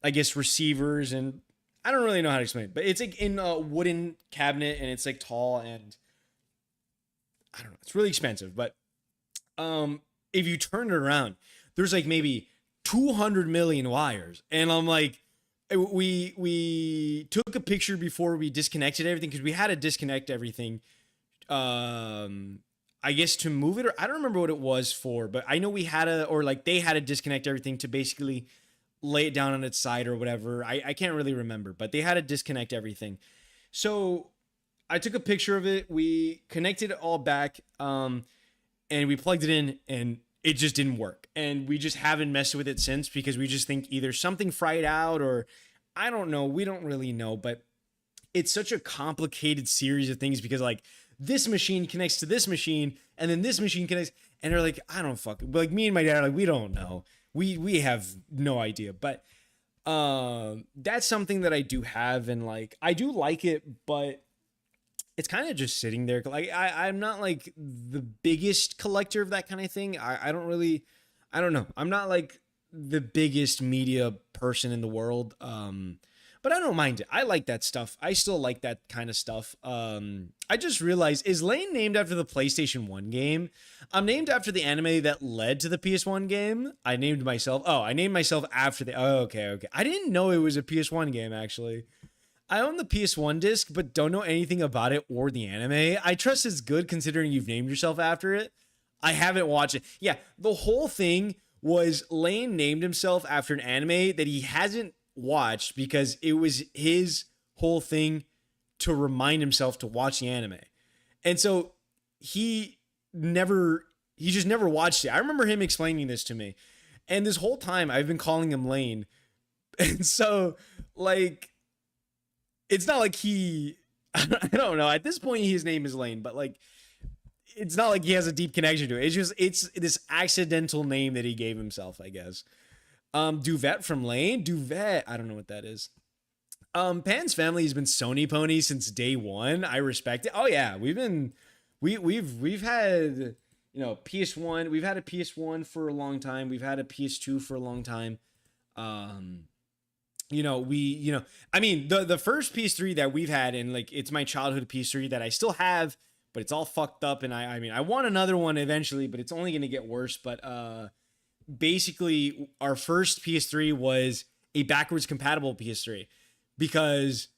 I guess receivers, and I don't really know how to explain it, but it's like in a wooden cabinet and it's like tall, and I don't know, it's really expensive. But if you turn it around, there's like maybe 200 million wires, and I'm like, we took a picture before we disconnected everything, because we had to disconnect everything, I guess to move it, or I don't remember what it was for, but I know we had they had to disconnect everything to basically lay it down on its side or whatever. I can't really remember, but they had to disconnect everything. So I took a picture of it. We connected it all back, and we plugged it in, and it just didn't work. And we just haven't messed with it since, because we just think either something fried out, or I don't know. We don't really know, but it's such a complicated series of things, because like this machine connects to this machine, and then this machine connects, and they're like, I don't fucking, like me and my dad are like, we don't know. We have no idea. But that's something that I do have, and like I do like it, but it's kind of just sitting there. Like I'm not like the biggest collector of that kind of thing. I don't really, I don't know. I'm not like the biggest media person in the world. But I don't mind it. I like that stuff. I still like that kind of stuff. I just realized, is Lane named after the PlayStation 1 game? I'm named after the anime that led to the PS1 game. I named myself after the, oh, okay. I didn't know it was a PS1 game, actually. I own the PS1 disc, but don't know anything about it or the anime. I trust it's good considering you've named yourself after it. I haven't watched it. Yeah, the whole thing was Lane named himself after an anime that he hasn't watched, because it was his whole thing to remind himself to watch the anime. And so he just never watched it. I remember him explaining this to me. And this whole time I've been calling him Lane. And so like, it's not like I don't know. At this point, his name is Lane, but like, it's not like he has a deep connection to it. It's this accidental name that he gave himself, I guess. Duvet from Lane. Duvet. I don't know what that is. Pan's family has been Sony pony since day one. I respect it. Oh yeah, we've been We've had, PS1. We've had a PS1 for a long time. We've had a PS2 for a long time. Um, I mean, the first PS3 that we've had, and like it's my childhood PS3 that I still have, but it's all fucked up, and I mean I want another one eventually, but it's only gonna get worse. But basically our first PS3 was a backwards compatible PS3 because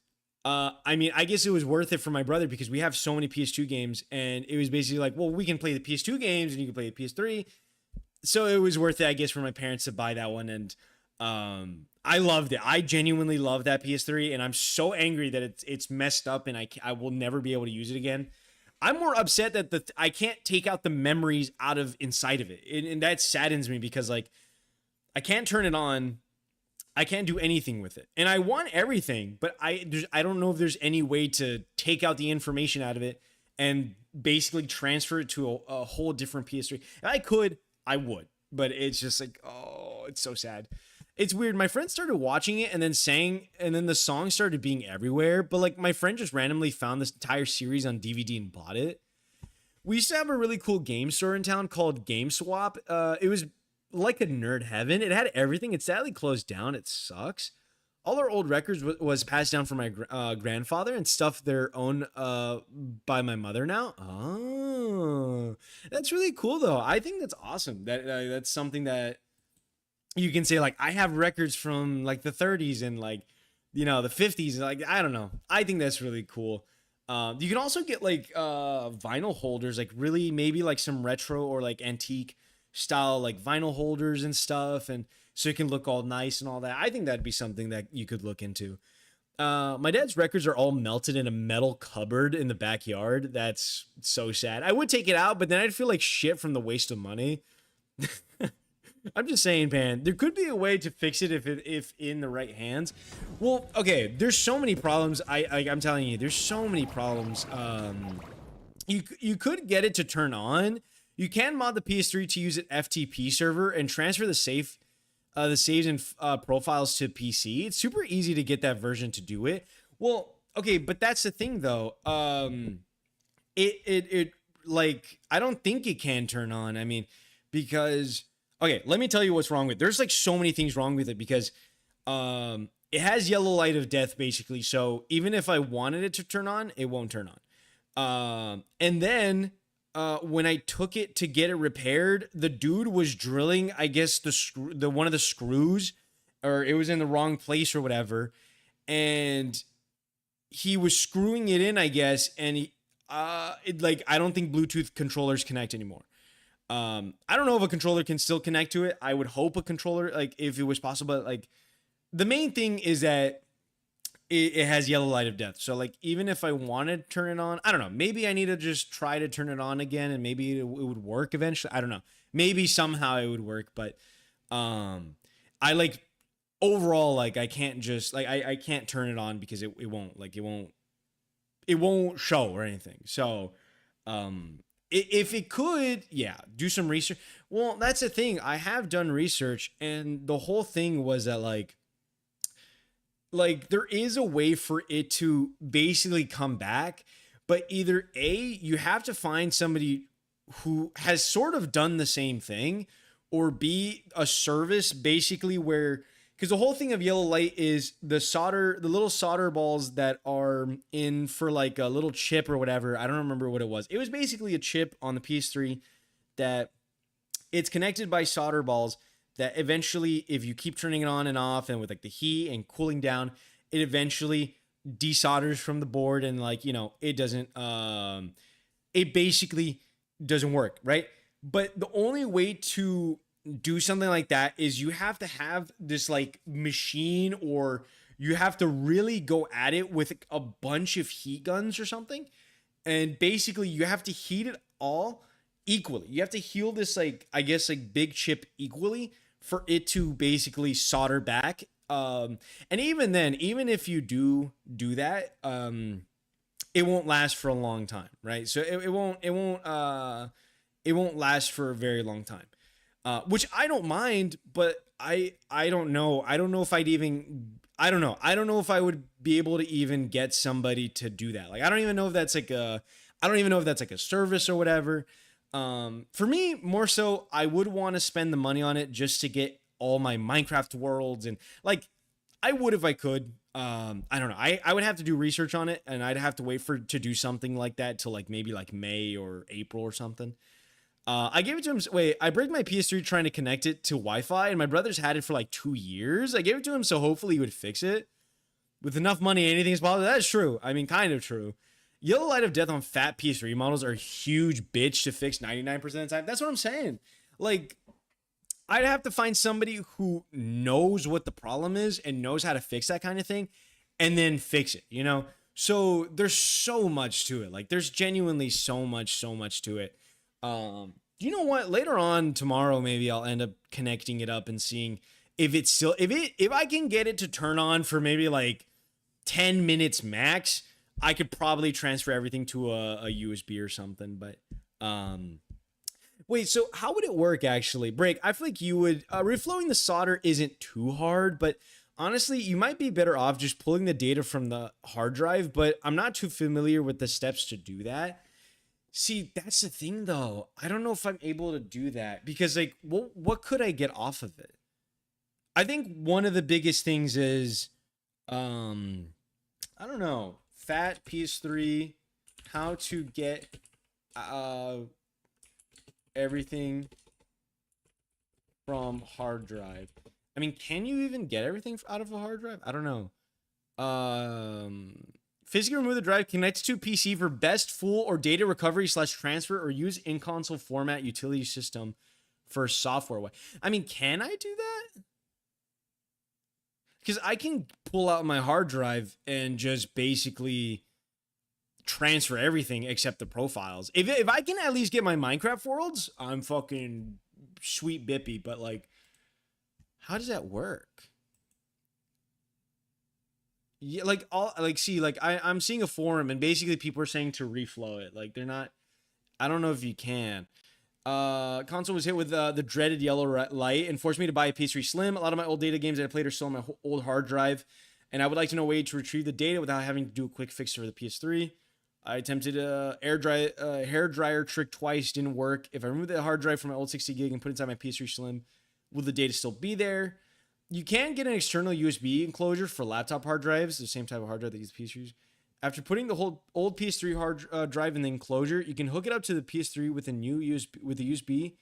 I mean, I guess it was worth it for my brother because we have so many PS2 games, and it was basically like, well, we can play the PS2 games and you can play the PS3. So it was worth it, I guess, for my parents to buy that one. And I loved it. I genuinely love that PS3, and I'm so angry that it's messed up and I will never be able to use it again. I'm more upset that I can't take out the memories out of inside of it, and that saddens me because like I can't turn it on. I can't do anything with it, and I want everything, but I don't know if there's any way to take out the information out of it and basically transfer it to a whole different PS3. If I could, I would, but it's just like, oh, it's so sad. It's weird. My friend started watching it and then sang, and then the song started being everywhere. But like my friend just randomly found this entire series on DVD and bought it. We used to have a really cool game store in town called GameSwap. It was like a nerd heaven. It had everything. It sadly closed down. It sucks. All our old records was passed down from my grandfather and stuff they're owned by my mother now. Oh, that's really cool though. I think that's awesome. That's something that you can say like I have records from like the 30s and like the 50s. Like I don't know. I think that's really cool. You can also get like vinyl holders, like really maybe like some retro or like antique style like vinyl holders and stuff, and so it can look all nice and all that. I think that'd be something that you could look into. My dad's records are all melted in a metal cupboard in the backyard. That's so sad. I would take it out, but then I'd feel like shit from the waste of money. I'm just saying, man, there could be a way to fix it if in the right hands. Well, okay, there's so many problems. I'm telling you, there's so many problems. You could get it to turn on. You can mod the PS3 to use an FTP server and transfer the saves and profiles to PC. It's super easy to get that version to do it. Well, okay, but that's the thing though. It like I don't think it can turn on. I mean, because okay, let me tell you what's wrong with it. There's like so many things wrong with it because it has yellow light of death basically. So even if I wanted it to turn on, it won't turn on. And then when I took it to get it repaired, the dude was drilling, I guess the one of the screws, or it was in the wrong place or whatever, and he was screwing it in, I guess, and like I don't think Bluetooth controllers connect anymore. I don't know if a controller can still connect to it. I would hope a controller, like if it was possible, but like the main thing is that it has yellow light of death. So like even if I wanted to turn it on, I don't know. Maybe I need to just try to turn it on again, and maybe it would work eventually. I don't know. Maybe somehow it would work, but I like overall like I can't just like I can't turn it on because it won't like it won't show or anything. So if it could, yeah, do some research. Well, that's the thing. I have done research, and the whole thing was that like there is a way for it to basically come back, but either A, you have to find somebody who has sort of done the same thing, or B, a service basically where, because the whole thing of yellow light is the little solder balls that are in for like a little chip or whatever. I don't remember what it was. It was basically a chip on the PS3 that it's connected by solder balls that eventually, if you keep turning it on and off and with like the heat and cooling down, it eventually desolders from the board, and like, it doesn't, it basically doesn't work, right? But the only way to do something like that is you have to have this like machine, or you have to really go at it with a bunch of heat guns or something. And basically you have to heat it all equally. You have to heal this, like, I guess, like big chip equally for it to basically solder back. And even then, even if you do that, it won't last for a long time, right? So it won't last for a very long time. Which I don't mind, but I don't know. I don't know if I'd even, I don't know. I don't know if I would be able to even get somebody to do that. Like, I don't even know if that's like I don't even know if that's like a service or whatever. For me, more so, I would want to spend the money on it just to get all my Minecraft worlds and like I would if I could. I don't know. I would have to do research on it, and I'd have to wait for to do something like that till like maybe like May or April or something. I gave it to him. Wait, I break my PS3 trying to connect it to Wi-Fi, and my brother's had it for like 2 years. I gave it to him so hopefully he would fix it. With enough money, anything's possible. That's true. I mean, kind of true. Yellow Light of Death on fat PS3 models are a huge bitch to fix 99% of the time. That's what I'm saying. Like, I'd have to find somebody who knows what the problem is and knows how to fix that kind of thing and then fix it, you know? So there's so much to it. Like, there's genuinely so much to it. You know what? Later on tomorrow, maybe I'll end up connecting it up and seeing if it's still, if I can get it to turn on for maybe like 10 minutes max, I could probably transfer everything to a USB or something. But wait, so how would it work actually? Break, I feel like you would reflowing the solder isn't too hard, but honestly, you might be better off just pulling the data from the hard drive, but I'm not too familiar with the steps to do that. See, that's the thing though. I don't know if I'm able to do that because like what could I get off of it? I think one of the biggest things is um I don't know, fat PS3, how to get uh everything from hard drive. I mean, can you even get everything out of a hard drive? I don't know. Physically remove the drive, connect to PC for best full or data recovery slash transfer, or use in console format utility system for software way. I mean, can I do that? Because I can pull out my hard drive and just basically transfer everything except the profiles. If I can at least get my Minecraft worlds, I'm fucking sweet bippy. But like, how does that work? Yeah, like all like see like I'm seeing a forum and basically people are saying to reflow it. Like they're not. I don't know if you can. Console was hit with the dreaded yellow light and forced me to buy a PS3 Slim. A lot of my old data games that I played are still on my old hard drive, and I would like to know a way to retrieve the data without having to do a quick fix for the PS3. I attempted a hair dryer trick twice, didn't work. If I remove the hard drive from my old 60 gig and put it inside my PS3 Slim, will the data still be there? You can get an external USB enclosure for laptop hard drives, the same type of hard drive that these PS3s. After putting the whole old PS3 hard drive in the enclosure, you can hook it up to the PS3 with a new USB. With the USB,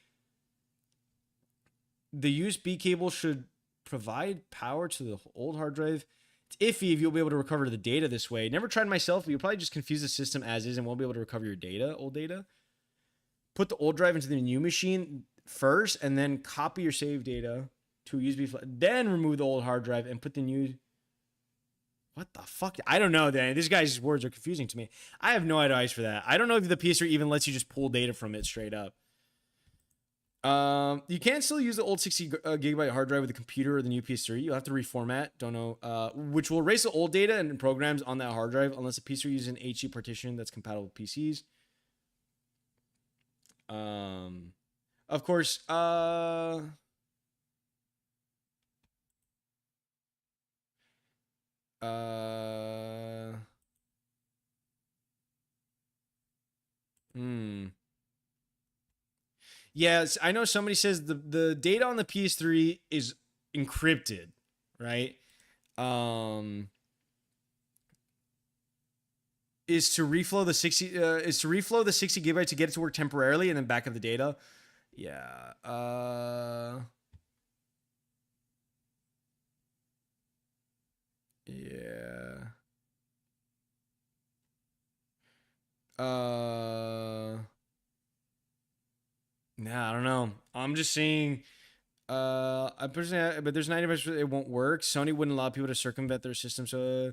the USB cable should provide power to the old hard drive. It's iffy if you'll be able to recover the data this way. Never tried myself, but you'll probably just confuse the system as is and won't be able to recover your data, old data. Put the old drive into the new machine first, and then copy your save data to a USB flash. Then remove the old hard drive and put the new. What the fuck? I don't know, Dan. This guy's words are confusing to me. I have no advice for that. I don't know if the PS3 even lets you just pull data from it straight up. You can still use the old 60 gigabyte hard drive with the computer or the new PS3. You'll have to reformat. Don't know. Which will erase the old data and programs on that hard drive unless the PS3 uses an HD partition that's compatible with PCs. Of course. Hmm. Yes, I know somebody says the data on the PS3 is encrypted, right? Um is to reflow the 60 gigabyte to get it to work temporarily and then back up the data. Yeah. Yeah. Nah, I don't know. I'm just saying I personally, but there's 90% it won't work. Sony wouldn't allow people to circumvent their system. So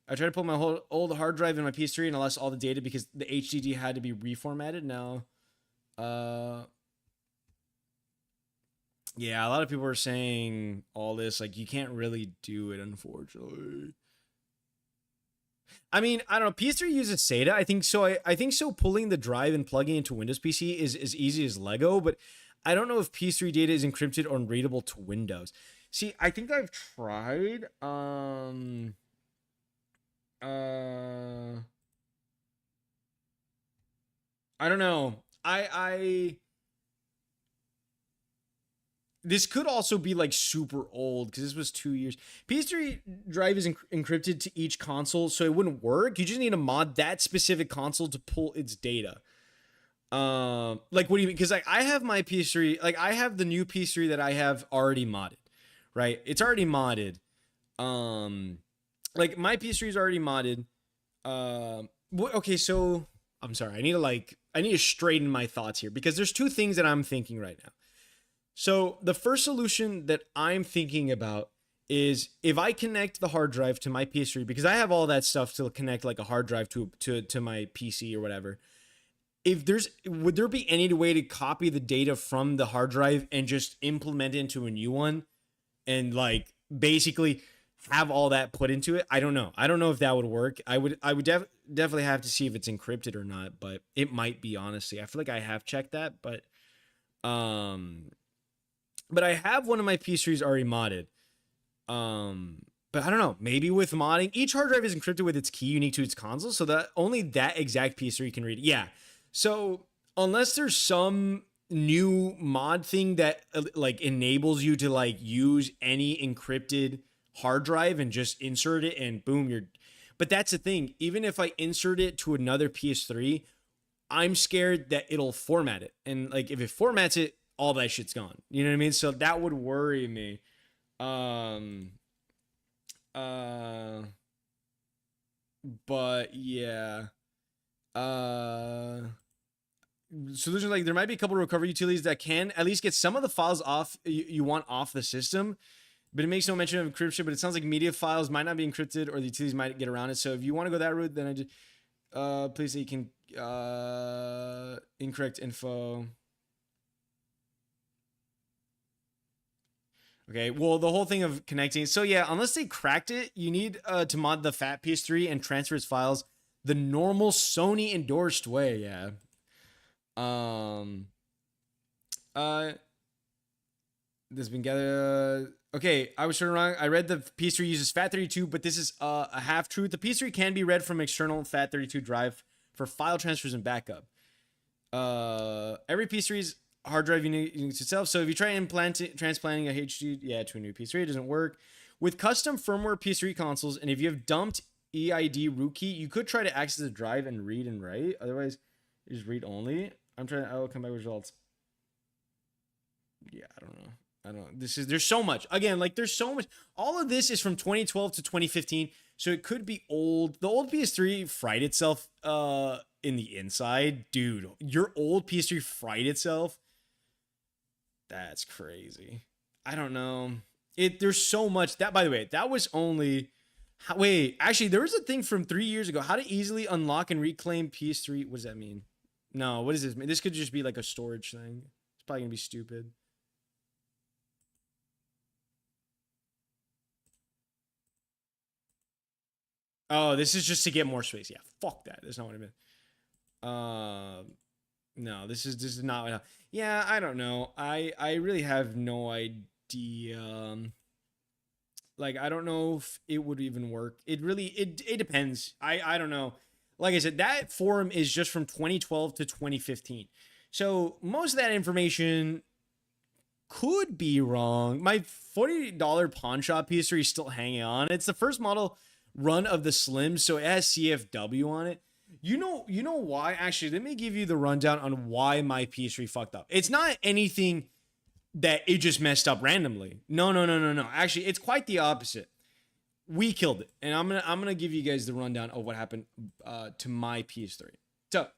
I tried to pull my whole old hard drive in my PS3 and I lost all the data because the HDD had to be reformatted. Now, uh, yeah, a lot of people are saying all this. Like, you can't really do it, unfortunately. I mean, I don't know. PS3 uses SATA. I think so. I think so. Pulling the drive and plugging into Windows PC is as easy as Lego, but I don't know if PS3 data is encrypted or readable to Windows. See, I think I've tried. Uh, I don't know. I this could also be like super old because this was 2 years. PS3 drive is encrypted to each console, so it wouldn't work. You just need to mod that specific console to pull its data. Like what do you mean? Because like I have my PS3, like I have the new PS3 that I have already modded, right? It's already modded. Like my PS3 is already modded. Okay, so I'm sorry. I need to straighten my thoughts here because there's two things that I'm thinking right now. So the first solution that I'm thinking about is if I connect the hard drive to my PS3, because I have all that stuff to connect like a hard drive to my PC or whatever. Would there be any way to copy the data from the hard drive and just implement it into a new one and like basically have all that put into it? I don't know. I don't know if that would work. I would definitely have to see if it's encrypted or not, but it might be, honestly. I feel like I have checked that, but I have one of my PS3s already modded. But I don't know. Maybe with modding, each hard drive is encrypted with its key unique to its console, so that only that exact PS3 can read it. Yeah. So unless there's some new mod thing that like enables you to like use any encrypted hard drive and just insert it and boom, you're. But that's the thing. Even if I insert it to another PS3, I'm scared that it'll format it, and like if it formats it, all that shit's gone. You know what I mean? So that would worry me. But yeah. Solutions like there might be a couple of recovery utilities that can at least get some of the files off you want off the system, but it makes no mention of encryption. But it sounds like media files might not be encrypted or the utilities might get around it. So if you want to go that route, then I just please say you can incorrect info. Okay, well, the whole thing of connecting. So yeah, unless they cracked it, you need to mod the fat PS3 and transfer its files the normal Sony endorsed way. Yeah. This has been gathered. Okay, I was sort of wrong. I read the PS3 uses FAT32, but this is a half truth. The PS3 can be read from external FAT32 drive for file transfers and backup. Every PS3's hard drive unites itself. So if you try transplanting a HD to a new PS3, it doesn't work. With custom firmware PS3 consoles, and if you have dumped EID rootkey, you could try to access the drive and read and write. Otherwise, you just read only. I will come back with results. Yeah, I don't know. There's so much. Again, like there's so much. All of this is from 2012 to 2015. So it could be old. The old PS3 fried itself in the inside. Dude, your old PS3 fried itself. That's crazy. I don't know. There's so much. That, by the way, that was only. Wait, actually, there was a thing from 3 years ago. How to easily unlock and reclaim PS3. What does that mean? No, what does this mean? This could just be like a storage thing. It's probably gonna be stupid. Oh, this is just to get more space. Yeah, fuck that. That's not what I meant. No, this is not. Yeah, I don't know. I really have no idea. Like, I don't know if it would even work. It depends. I don't know. Like I said, that forum is just from 2012 to 2015. So most of that information could be wrong. My $40 pawn shop PS3 is still hanging on. It's the first model run of the Slim, so it has CFW on it. You know why? Actually, let me give you the rundown on why my PS3 fucked up. It's not anything that it just messed up randomly. No. Actually, it's quite the opposite. We killed it, and I'm gonna give you guys the rundown of what happened to my PS3. So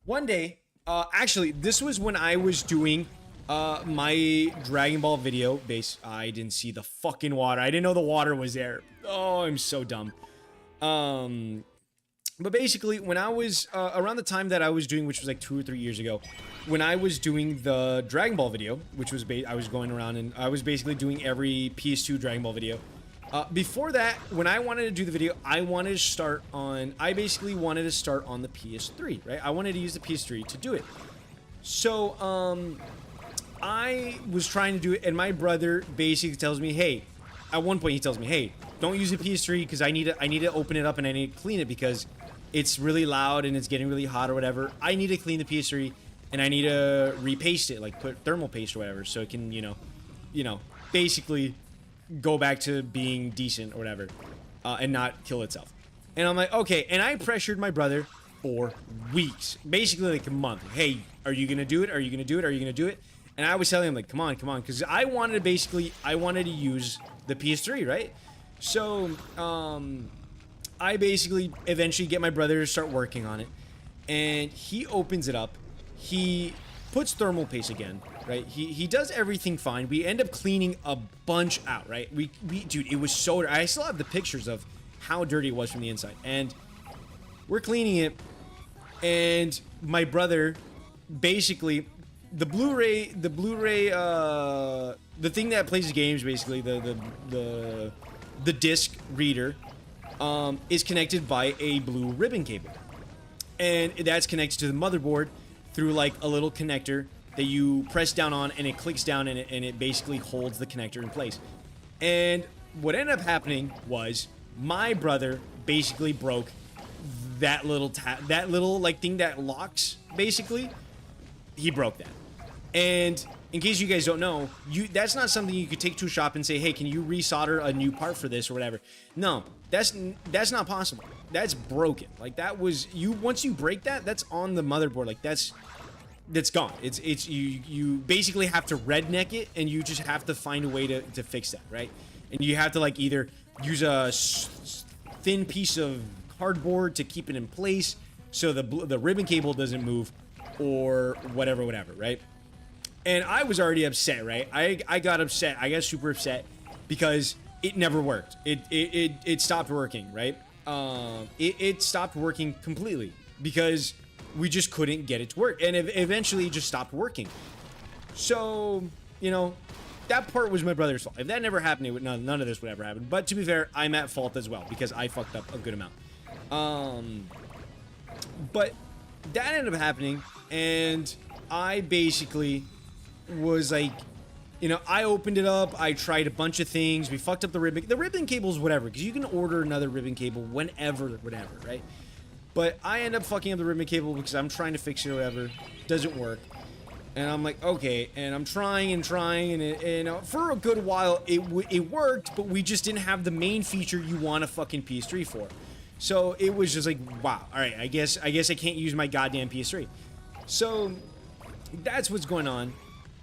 one day, actually, this was when I was doing my Dragon Ball video base. I didn't see the fucking water. I didn't know the water was there. Oh, I'm so dumb. But basically, when I was around the time that I was doing, which was like 2 or 3 years ago, when I was doing the Dragon Ball video, which was I was going around and I was basically doing every PS2 Dragon Ball video. Before that, when I wanted to do the video, I basically wanted to start on the PS3, right? I wanted to use the PS3 to do it. So, I was trying to do it, and my brother basically tells me, hey, at one point he tells me, hey, don't use the PS3 because I need to open it up and I need to clean it because it's really loud and it's getting really hot or whatever, I need to clean the PS3 and I need to repaste it, like put thermal paste or whatever, so it can, basically go back to being decent or whatever, and not kill itself. And I'm like, okay, and I pressured my brother for weeks, basically like a month. Hey, are you gonna do it? Are you gonna do it? Are you gonna do it? And I was telling him like, come on, because I wanted to use the PS3, right? So, I basically eventually get my brother to start working on it, and he opens it up. He puts thermal paste again, right? He does everything fine. We end up cleaning a bunch out, right? Dude, it was so dirty. I still have the pictures of how dirty it was from the inside, and we're cleaning it, and my brother basically the thing that plays the games, basically the disc reader, is connected by a blue ribbon cable, and that's connected to the motherboard through like a little connector that you press down on, and it clicks down in it, and it basically holds the connector in place. And what ended up happening was my brother basically broke that little like thing that locks, basically. He broke that. And in case you guys don't know, that's not something you could take to a shop and say, hey, can you resolder a new part for this or whatever. No, that's not possible. That's broken. Like, that was, once you break that, that's on the motherboard. Like, that's gone. It's you basically have to redneck it, and you just have to find a way to fix that, right? And you have to like either use a thin piece of cardboard to keep it in place so the ribbon cable doesn't move, or whatever, right? And I was already upset, right? I got upset. I got super upset because it never worked. It stopped working, right? It stopped working completely because we just couldn't get it to work, and eventually it just stopped working. So, that part was my brother's fault. If that never happened, none of this would ever happen. But to be fair, I'm at fault as well because I fucked up a good amount. But that ended up happening, and I basically was like, I opened it up, I tried a bunch of things, we fucked up the ribbon cables, whatever, because you can order another ribbon cable whenever, whatever, right? But I end up fucking up the ribbon cable because I'm trying to fix it or whatever, doesn't work, and I'm like, okay, and I'm trying, and for a good while, it worked, but we just didn't have the main feature you want a fucking PS3 for. So it was just like, wow, all right, I guess I can't use my goddamn PS3. So that's what's going on.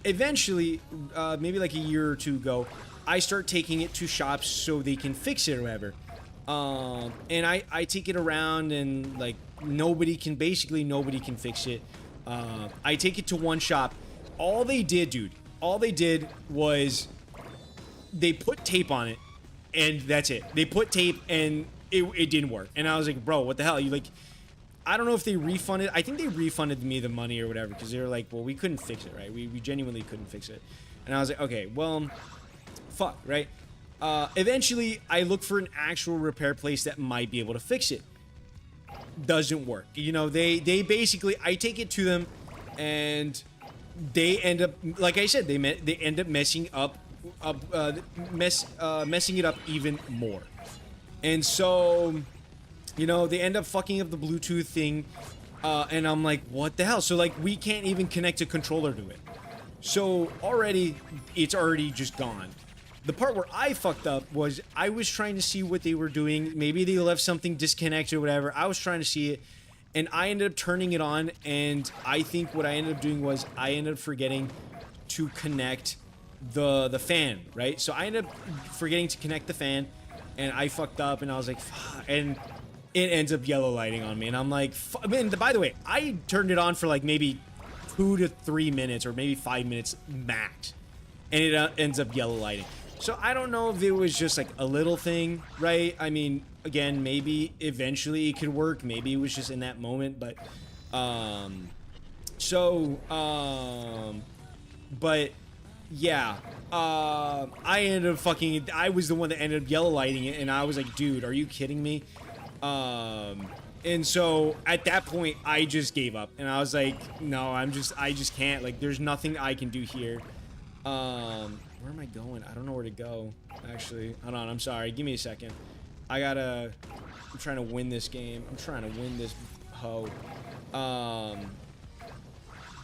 Eventually, maybe like a year or two ago, I start taking it to shops so they can fix it or whatever. And I take it around, and like nobody can fix it. I take it to one shop. All they did was they put tape on it, and that's it. They put tape, and it didn't work. And I was like, bro, what the hell? I don't know if they refunded. I think they refunded me the money or whatever, because they were like, well, we couldn't fix it, right? We genuinely couldn't fix it. And I was like, okay, well, fuck, right? Eventually, I look for an actual repair place that might be able to fix it. Doesn't work. They basically, I take it to them, and they end up, like I said, they end up messing it up even more. And so, they end up fucking up the Bluetooth thing, and I'm like, what the hell? So, like, we can't even connect a controller to it. So, it's already just gone. The part where I fucked up was I was trying to see what they were doing. Maybe they left something disconnected or whatever. I was trying to see it, and I ended up turning it on, and I think what I ended up doing was I ended up forgetting to connect the fan, right? So, I ended up forgetting to connect the fan, and I fucked up, and I was like, fuck, and it ends up yellow lighting on me, and I'm like, and by the way, I turned it on for like maybe 2 to 3 minutes, or maybe 5 minutes max, and it ends up yellow lighting. So I don't know if it was just like a little thing, right? I mean, again, maybe eventually it could work, maybe it was just in that moment, but but yeah, I ended up I was the one that ended up yellow lighting it, and I was like, dude, are you kidding me? And so at that point, I just gave up, and I was like, no, I just can't, like, there's nothing I can do here. Where am I going? I don't know where to go, actually. Hold on, I'm sorry, give me a second. I gotta I'm trying to win this game. I'm trying to win this hoe.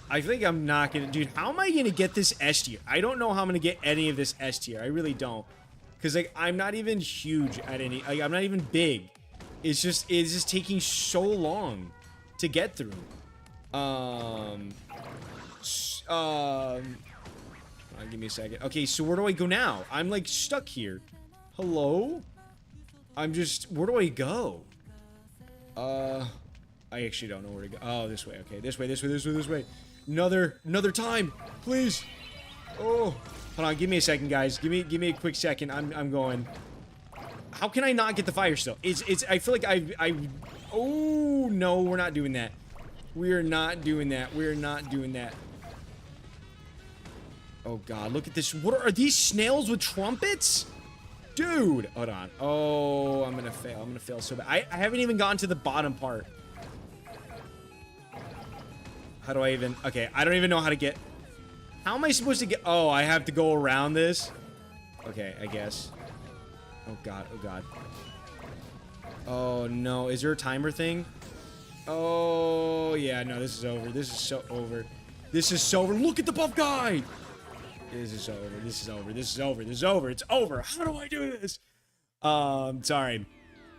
I think I'm not gonna, dude. How am I gonna get this S tier? I don't know how I'm gonna get any of this S tier. I really don't, because like I'm not even huge at any. Like, I'm not even big. It's just taking so long to get through. Give me a second. Okay, so where do I go now? I'm like stuck here. Hello? I'm just, where do I go? I actually don't know where to go. Oh, this way. Okay, this way, this way, this way, this way. Another time, please. Oh, hold on. Give me a second, guys. Give me a quick second. I'm going. How can I not get the fire still? I feel like oh no, we're not doing that. We are not doing that. We're not doing that. Oh god, look at this. What are these snails with trumpets? Dude, hold on. Oh, I'm gonna fail. I'm gonna fail so bad. I haven't even gotten to the bottom part. How do I even... Okay, I don't even know how to get... How am I supposed to get... Oh, I have to go around this? Okay, I guess. Oh god, oh god. Oh no, is there a timer thing? Oh, yeah, no, this is over. This is so over. This is so over. Look at the buff guy! This is over. This is over. This is over. This is over. It's over. How do I do this? Sorry.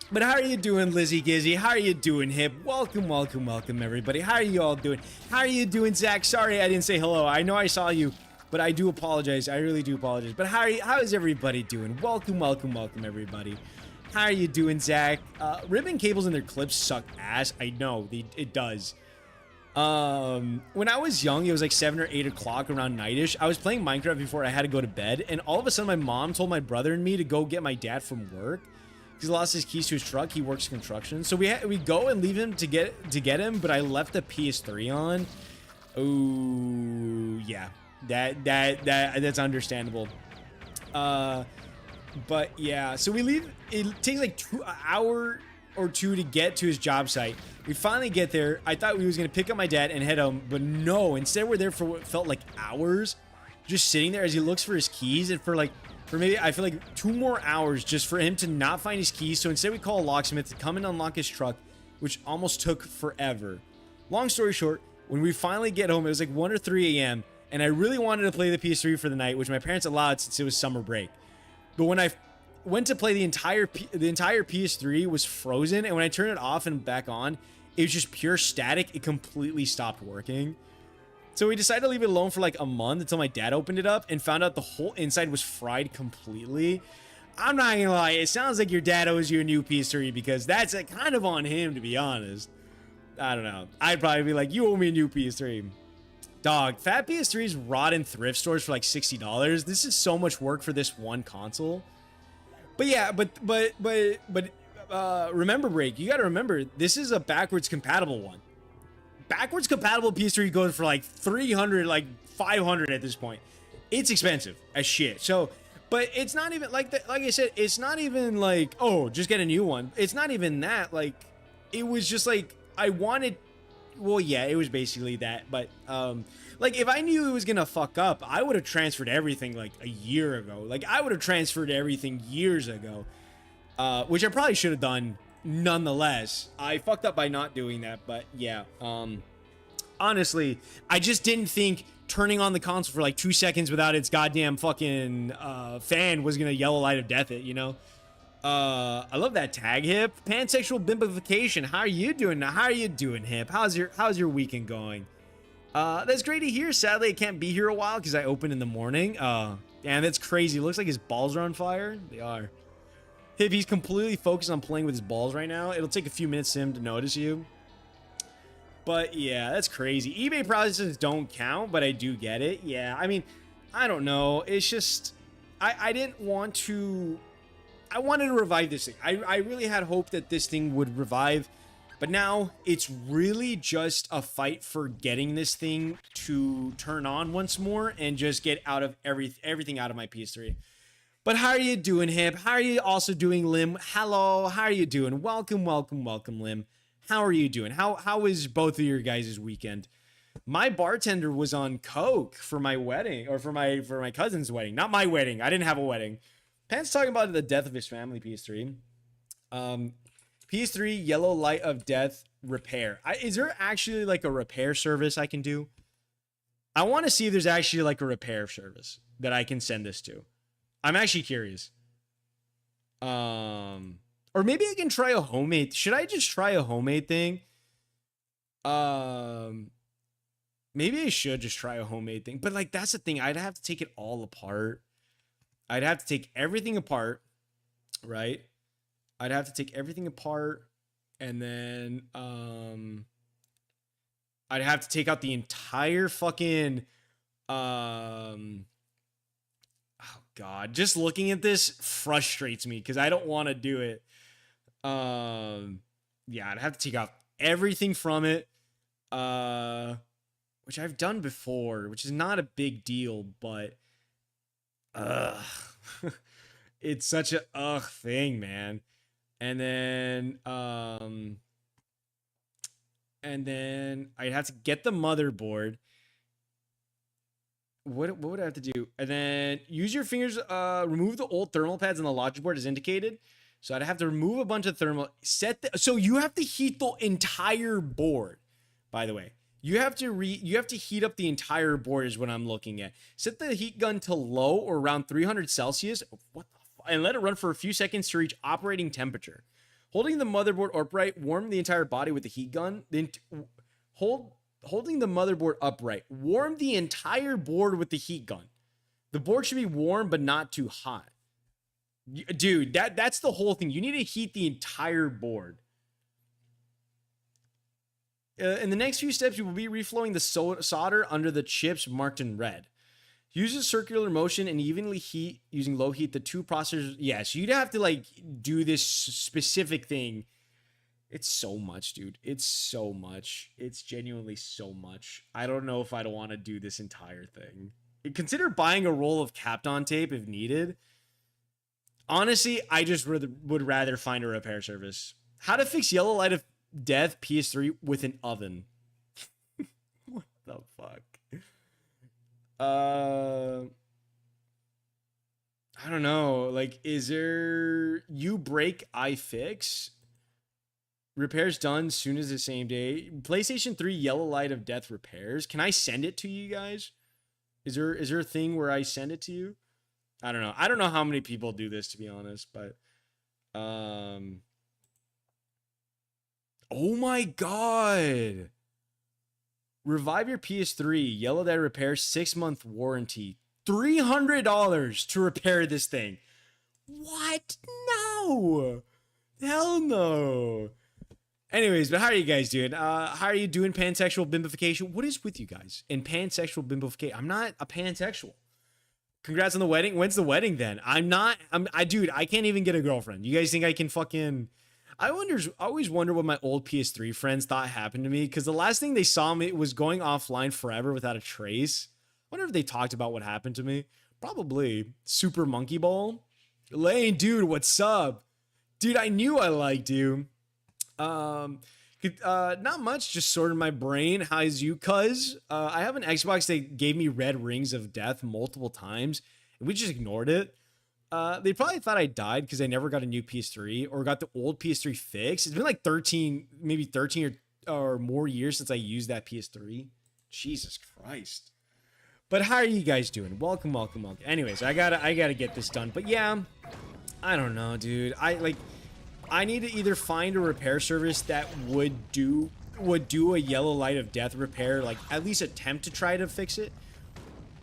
But how are you doing, Lizzie Gizzy? How are you doing, Hip? Welcome, welcome, welcome, everybody. How are you all doing? How are you doing, Zach? Sorry I didn't say hello. I know I saw you, but I do apologize. I really do apologize. But how is everybody doing? Welcome, welcome, welcome, everybody. How are you doing, Zach? Ribbon cables in their clips suck ass. I know, it does. When I was young, it was like 7 or 8 o'clock around nightish. I was playing Minecraft before I had to go to bed, and all of a sudden my mom told my brother and me to go get my dad from work. He lost his keys to his truck. He works construction, so we go and leave him to get him. But I left the PS3 on. Oh yeah, that's understandable. But yeah, so we leave. It takes like an hour or two to get to his job site. We finally get there. I thought we was gonna pick up my dad and head home, but no. Instead, we're there for what felt like hours, just sitting there as he looks for his keys, and for maybe, I feel like 2 more hours just for him to not find his keys. So instead we call a locksmith to come and unlock his truck, which almost took forever. Long story short, when we finally get home, it was like 1 or 3 a.m. and I really wanted to play the PS3 for the night, which my parents allowed since it was summer break. But when I went to play the entire PS3 was frozen, and when I turned it off and back on, it was just pure static. It completely stopped working. So we decided to leave it alone for like a month until my dad opened it up and found out the whole inside was fried completely. I'm not gonna lie, it sounds like your dad owes you a new PS3, because that's kind of on him, to be honest. I don't know. I'd probably be like, you owe me a new PS3. Dog, fat PS3s rot in thrift stores for like $60. This is so much work for this one console. But yeah, but remember, Break, you gotta remember, this is a backwards compatible one. Backwards compatible PS3 goes for like 300, like 500 at this point. It's expensive as shit. So, but it's not even like that. Like I said, it's not even like, oh, just get a new one. It's not even that. Like, it was just like, I wanted, well, yeah, it was basically that. But, like, if I knew it was gonna fuck up, I would have transferred everything like a year ago. Like, I would have transferred everything years ago, which I probably should have done. Nonetheless, I fucked up by not doing that, but yeah, honestly, I just didn't think turning on the console for like 2 seconds without its goddamn fucking fan was gonna yellow light of death it, you know? I love that tag, Hip. Pansexual bimbification. How are you doing now? How are you doing, Hip? How's your weekend going? That's great to hear. Sadly, I can't be here a while because I open in the morning. Damn, that's crazy. It looks like his balls are on fire. They are. If he's completely focused on playing with his balls right now, it'll take a few minutes for him to notice you. But yeah, that's crazy. eBay processes don't count, but I do get it. Yeah, I mean, I don't know. It's just, I didn't want to, I wanted to revive this thing. I really had hope that this thing would revive, but now it's really just a fight for getting this thing to turn on once more and just get out of everything out of my PS3. But how are you doing, Hip? How are you also doing, Lim? Hello, how are you doing? Welcome, welcome, welcome, Lim. How are you doing? How was both of your guys' weekend? My bartender was on coke for my wedding, or for my cousin's wedding. Not my wedding. I didn't have a wedding. Pan's talking about the death of his family, PS3. PS3 yellow light of death repair. Is there actually like a repair service I can do? I want to see if there's actually like a repair service that I can send this to. I'm actually curious. Or maybe I can try a homemade. Should I just try a homemade thing? Maybe I should just try a homemade thing. But like that's the thing. I'd have to take it all apart. I'd have to take everything apart, right? I'd have to take everything apart, and then I'd have to take out the entire fucking oh god, just looking at this frustrates me because I don't want to do it. Yeah, I'd have to take out everything from it, which I've done before, which is not a big deal, but it's such a thing, man. And then I'd have to get the motherboard. What would I have to do? And then use your fingers, remove the old thermal pads on the logic board as indicated. So I'd have to remove a bunch of thermal, so you have to heat the entire board, by the way. You have to heat up the entire board is what I'm looking at. Set the heat gun to low or around 300 Celsius. What the fuck? And let it run for a few seconds to reach operating temperature. Holding the motherboard upright, warm the entire body with the heat gun. Then holding the motherboard upright, warm the entire board with the heat gun. The board should be warm but not too hot. Dude, that's the whole thing. You need to heat the entire board. In the next few steps, you will be reflowing the solder under the chips marked in red. Use a circular motion and evenly heat using low heat the two processors. Yeah, so you'd have to like do this specific thing. It's so much, dude. It's so much. It's genuinely so much. I don't know if I'd want to do this entire thing. Consider buying a roll of Kapton tape if needed. Honestly, I just would rather find a repair service. How to fix yellow light of death PS3 with an oven. What the fuck? I don't know. Like, is there you break, I fix? Repairs done soon as the same day. PlayStation 3 yellow light of death repairs. Can I send it to you guys? Is there a thing where I send it to you? I don't know. I don't know how many people do this, to be honest, but oh my god. Revive your PS3 yellow light repair 6-month warranty. $300 to repair this thing. What? No. Hell no. Anyways, but how are you guys doing? How are you doing, pansexual bimbification? What is with you guys in pansexual bimbification? I'm not a pansexual. Congrats on the wedding. When's the wedding then? Dude, I can't even get a girlfriend. You guys think I can fucking... I always wonder what my old PS3 friends thought happened to me, because the last thing they saw me was going offline forever without a trace. I wonder if they talked about what happened to me. Probably. Super Monkey Ball. Lane, dude, what's up? Dude, I knew I liked you. Not much, just sort of my brain. How's you, cuz? I have an Xbox that gave me red rings of death multiple times, and we just ignored it. They probably thought I died because I never got a new PS3 or got the old PS3 fixed. It's been like 13 or more years since I used that PS3. Jesus Christ. But how are you guys doing? Welcome. Anyways, I gotta get this done. But yeah, I don't know, dude. I need to either find a repair service that would do a yellow light of death repair, like at least attempt to try to fix it.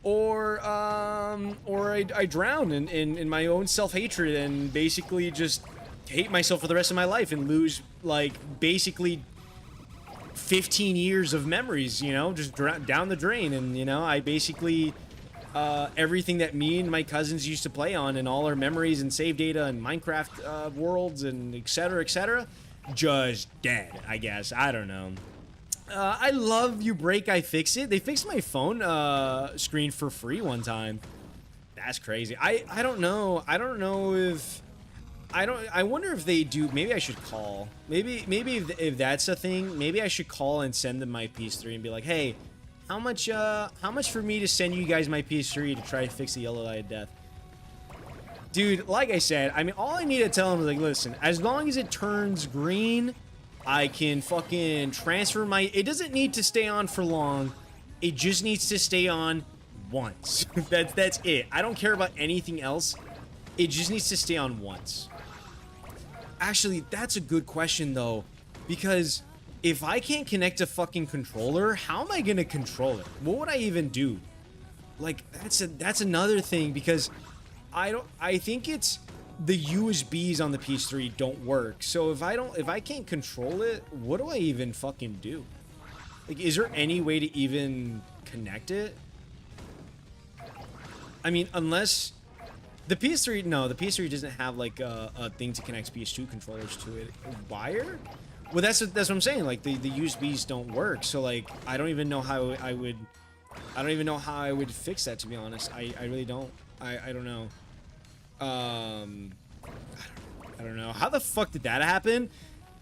Or I drown in my own self-hatred and basically just hate myself for the rest of my life and lose, like, basically 15 years of memories, you know, just down the drain. And, you know, I basically, everything that me and my cousins used to play on and all our memories and save data and Minecraft worlds and etc., just dead, I guess. I don't know. I love You Break, I Fix It. They fixed my phone screen for free one time. That's crazy. I don't know. I don't know if... I wonder if they do... Maybe I should call. Maybe if that's a thing, maybe I should call and send them my PS3 and be like, hey, how much for me to send you guys my PS3 to try to fix the yellow light of death? Dude, like I said, I mean, all I need to tell him is like, listen, as long as it turns green, I can fucking transfer my... It doesn't need to stay on for long. It just needs to stay on once. That's it. I don't care about anything else. It just needs to stay on once. Actually, that's a good question, though. Because if I can't connect a fucking controller, how am I going to control it? What would I even do? Like, that's another thing, because I think it's the USBs on the PS3 don't work. So if I can't control it, what do I even fucking do? Like, is there any way to even connect it? I mean, unless the PS3, no, the PS3 doesn't have like a thing to connect PS2 controllers to it. A wire? Well, that's what I'm saying. Like the USBs don't work. So like, I don't even know how I would fix that, to be honest. I really don't. I don't know. I don't know. How the fuck did that happen?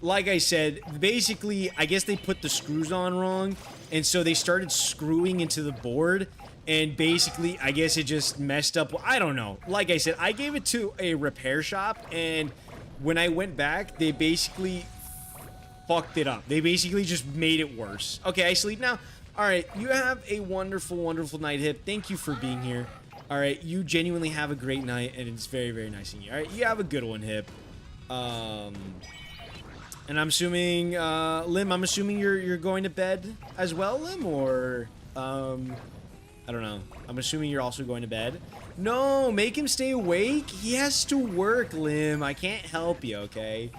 Like I said, basically, I guess they put the screws on wrong, and so they started screwing into the board, and basically, I guess it just messed up. I don't know. Like I said, I gave it to a repair shop, and when I went back, they basically fucked it up. They basically just made it worse. Okay, I sleep now. All right, you have a wonderful, wonderful night, Hip. Thank you for being here. All right, you genuinely have a great night, and it's very, very nice seeing you. All right, you have a good one, Hip. And I'm assuming, Lim, I'm assuming you're going to bed as well, Lim, or, I don't know. I'm assuming you're also going to bed. No, make him stay awake. He has to work, Lim. I can't help you, okay?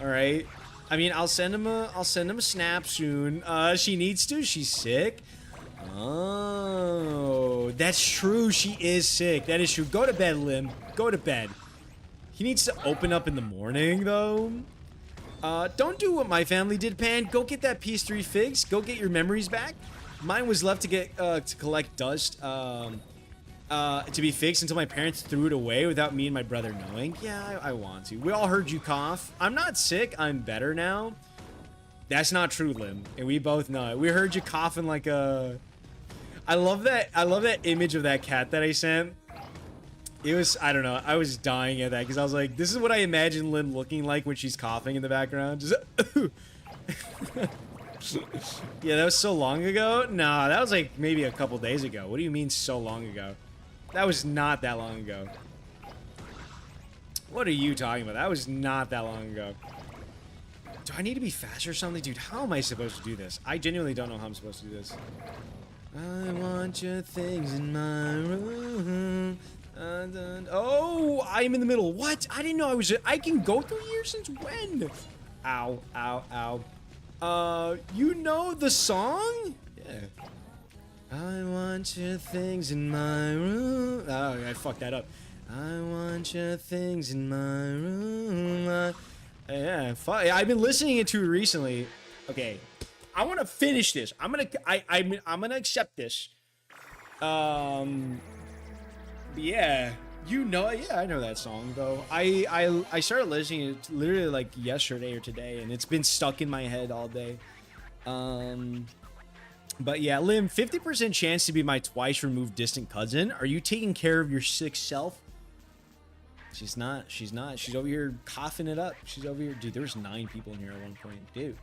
All right. I mean, I'll send him a snap soon. She needs to. She's sick. Oh, that's true. She is sick. That is true. Go to bed, Lim. Go to bed. He needs to open up in the morning, though. Don't do what my family did, Pan. Go get that PS3 fixed. Go get your memories back. Mine was left to get to collect dust to be fixed until my parents threw it away without me and my brother knowing. Yeah, I want to. We all heard you cough. I'm not sick. I'm better now. That's not true, Lim, and we both know it. We heard you coughing like a... I love that image of that cat that I sent. It was, I don't know, I was dying at that because I was like, this is what I imagine Lim looking like when she's coughing in the background. Just yeah, that was so long ago. Nah, that was like maybe a couple days ago. What do you mean so long ago? That was not that long ago. What are you talking about? That was not that long ago. Do I need to be faster or something? Dude, how am I supposed to do this? I genuinely don't know how I'm supposed to do this. I want your things in my room. Oh, I'm in the middle. What? I didn't know I can go through here since when? Ow, ow, ow. You know the song? Yeah. I want your things in my room. Oh, I fucked that up. I want your things in my room. Yeah, I've been listening to it recently. Okay, I want to finish this. I'm gonna accept this. Yeah, you know, yeah, I know that song though. I started listening to it literally like yesterday or today, and it's been stuck in my head all day. But yeah, Lim, 50% chance to be my twice removed distant cousin. Are you taking care of your sick self? She's not. She's over here coughing it up. She's over here. Dude, there was 9 people in here at one point. Dude,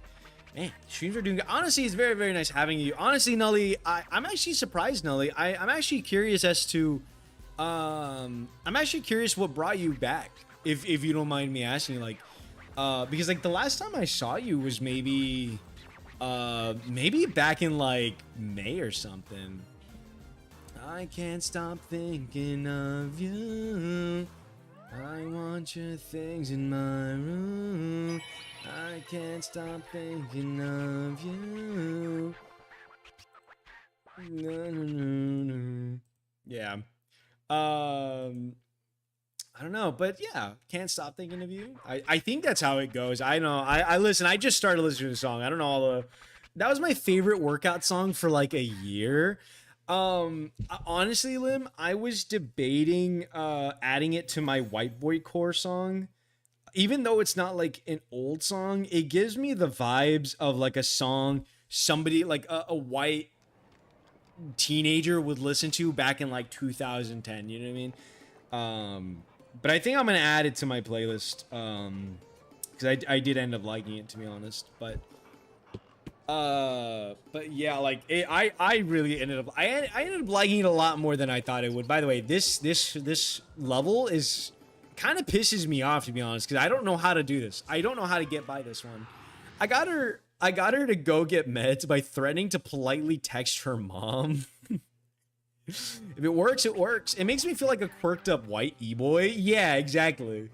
man, streams are doing good. Honestly, it's very, very nice having you. Honestly, Nully, I'm actually surprised, Nully. I'm actually curious as to, I'm actually curious what brought you back, if you don't mind me asking, like, because like the last time I saw you was maybe back in like May or something. I can't stop thinking of you. I want your things in my room. I can't stop thinking of you. No, no, no, no. Yeah. I don't know, but yeah, can't stop thinking of you. I think that's how it goes. I know. I listen. I just started listening to the song. I don't know all the. That was my favorite workout song for like a year. Honestly, Lim, I was debating adding it to my White Boy Core song. Even though it's not like an old song, it gives me the vibes of like a song somebody like a white teenager would listen to back in like 2010. You know what I mean? But I think I'm gonna add it to my playlist. Because I did end up liking it, to be honest. But yeah, like I really ended up I ended up liking it a lot more than I thought it would. By the way, this level is kind of pisses me off, to be honest, because I don't know how to do this. I don't know how to get by this one. I got her to go get meds by threatening to politely text her mom. If it works, it works. It makes me feel like a quirked up white e-boy. Yeah, exactly.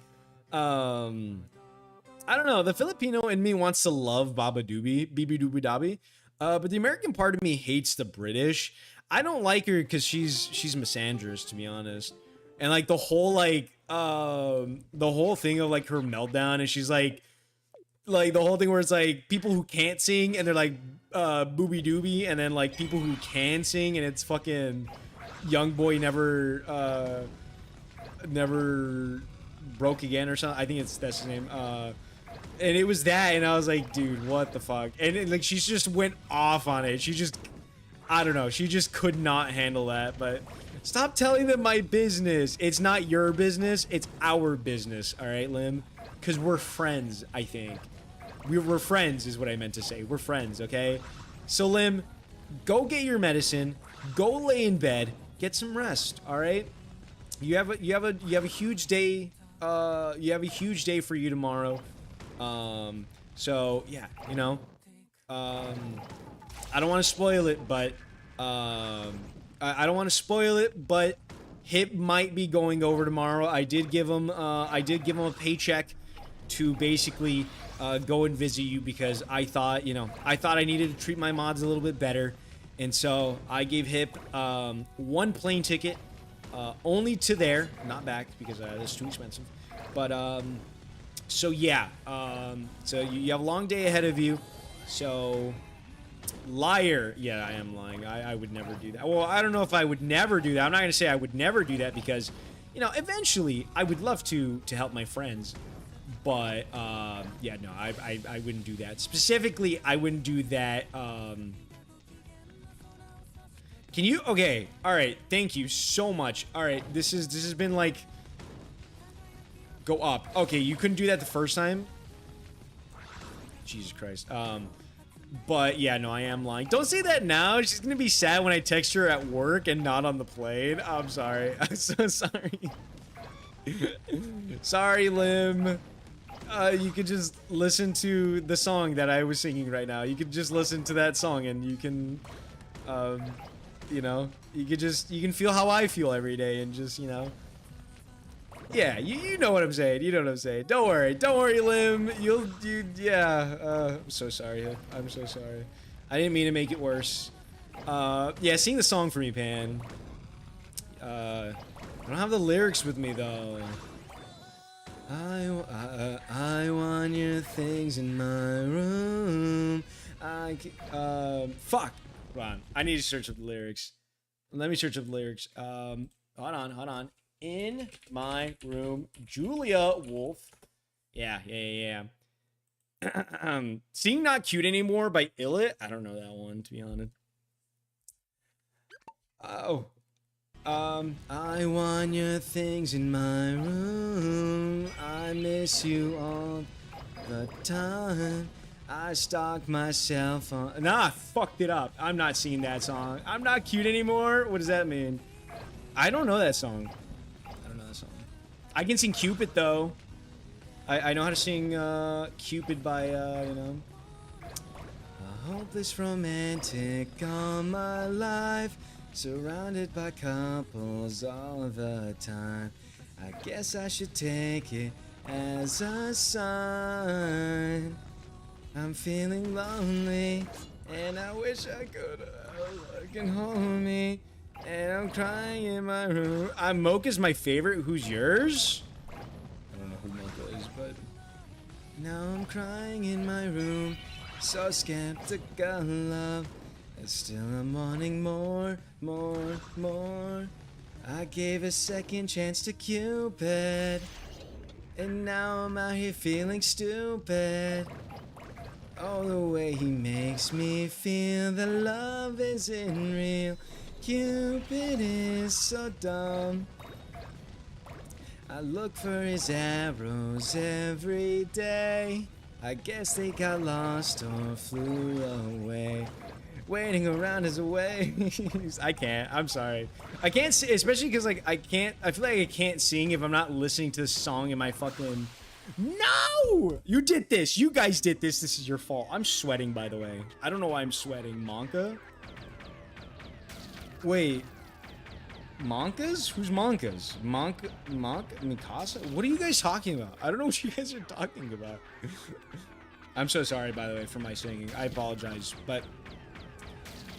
I don't know. The Filipino in me wants to love Baba Doobie, Bibi Doobie Dobby. But the American part of me hates the British. I don't like her because she's misandrous, to be honest. And like the whole thing of like her meltdown, and she's like the whole thing where it's like people who can't sing and they're like booby doobie, and then like people who can sing and it's fucking young boy never broke again or something. I think that's his name. And it was that, and I was like, dude, what the fuck? And like she just went off on it. She just, I don't know, she just could not handle that. But stop telling them my business. It's not your business, it's our business, all right, Lim? Because we're friends, I think. We're friends is what I meant to say. We're friends, okay? So Lim, go get your medicine, go lay in bed, get some rest, all right? You have a huge day. You have a huge day for you tomorrow. So yeah, you know, I don't want to spoil it, but I don't want to spoil it, but Hip might be going over tomorrow. I did give him a paycheck to basically go and visit you because I thought, you know, I needed to treat my mods a little bit better, and so I gave Hip one plane ticket, only to there, not back because that's too expensive, but so yeah, so you have a long day ahead of you. So, liar. Yeah, I am lying. I would never do that. Well, I don't know if I would never do that. I'm not going to say I would never do that because, you know, eventually I would love to help my friends. But, yeah, no, I wouldn't do that. Specifically, I wouldn't do that. Can you? Okay. All right. Thank you so much. All right. This has been like... Go up. Okay, you couldn't do that the first time? Jesus Christ. But yeah, no, I am lying. Don't say that now. She's gonna be sad when I text her at work and not on the plane. I'm sorry. I'm so sorry. Sorry, Lim. You could just listen to the song that I was singing right now. You could just listen to that song and you can, you know, you can feel how I feel every day and just, you know. Yeah, you know what I'm saying. You know what I'm saying. Don't worry, Lim. Yeah. I'm so sorry. I'm so sorry. I didn't mean to make it worse. Yeah, sing the song for me, Pan. I don't have the lyrics with me though. I want your things in my room. Fuck. Hold on. I need to search up the lyrics. Let me search up the lyrics. Hold on. In my room, Julia Wolf. Yeah. Seeing Not Cute Anymore by Illit. I don't know that one, to be honest. Oh. I want your things in my room. I miss you all the time. I stalk myself on... Nah, I fucked it up. I'm not singing that song. I'm not cute anymore? What does that mean? I don't know that song. I can sing Cupid, though. I know how to sing Cupid by, you know... A hopeless romantic all my life, surrounded by couples all the time. I guess I should take it as a sign. I'm feeling lonely, and I wish I could can hold me. And I'm crying in my room. Mocha's my favorite. Who's yours? I don't know who Mocha is, but... Now I'm crying in my room, so skeptical of love. And still I'm wanting more. I gave a second chance to Cupid, and now I'm out here feeling stupid. Oh, the way he makes me feel, the love isn't real. Cupid is so dumb. I look for his arrows every day. I guess they got lost or flew away. Waiting around his way. I can't. I'm sorry. I can't sing, especially because like I can't. I feel like I can't sing if I'm not listening to this song in my fucking. No! You did this. You guys did this. This is your fault. I'm sweating, by the way. I don't know why I'm sweating. Monka? Wait. Monkas? Who's Monkas? Mikasa? What are you guys talking about? I don't know what you guys are talking about. I'm so sorry, by the way, for my singing. I apologize, but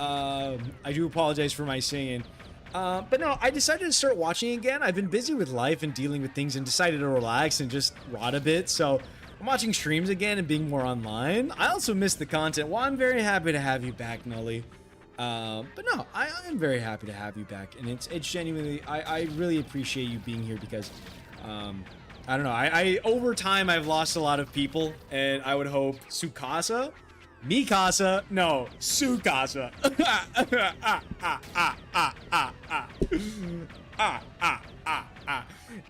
I do apologize for my singing. But no, I decided to start watching again. I've been busy with life and dealing with things and decided to relax and just rot a bit. So I'm watching streams again and being more online. I also missed the content. Well, I'm very happy to have you back, Nully. But no, I'm very happy to have you back, and it's genuinely, I really appreciate you being here because, I don't know, I over time I've lost a lot of people, and I would hope Mikasa, no, Sukasa.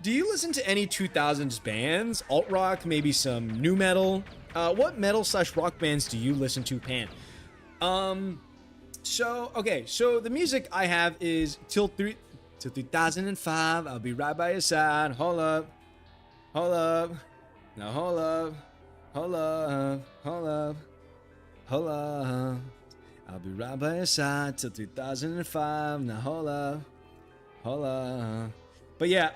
Do you listen to any 2000s bands? Alt rock, maybe some new metal? What metal / rock bands do you listen to, Pan? So the music I have is till 2005. I'll be right by your side. Hold up, now hold up. I'll be right by your side till 2005. Now hold up. But yeah,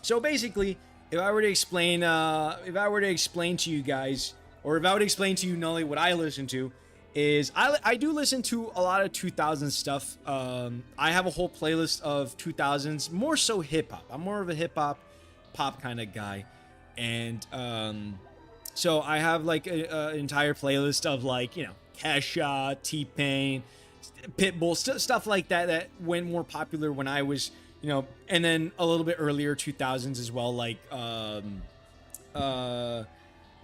so basically, if I were to explain to you guys, or if I would explain to you, Nully, what I listen to, is I do listen to a lot of 2000s stuff. I have a whole playlist of 2000s, more so hip hop. I'm more of a hip hop pop kind of guy, and so I have like an entire playlist of like, you know, Kesha, T-Pain, Pitbull, stuff like that that went more popular when I was, you know, and then a little bit earlier 2000s as well, like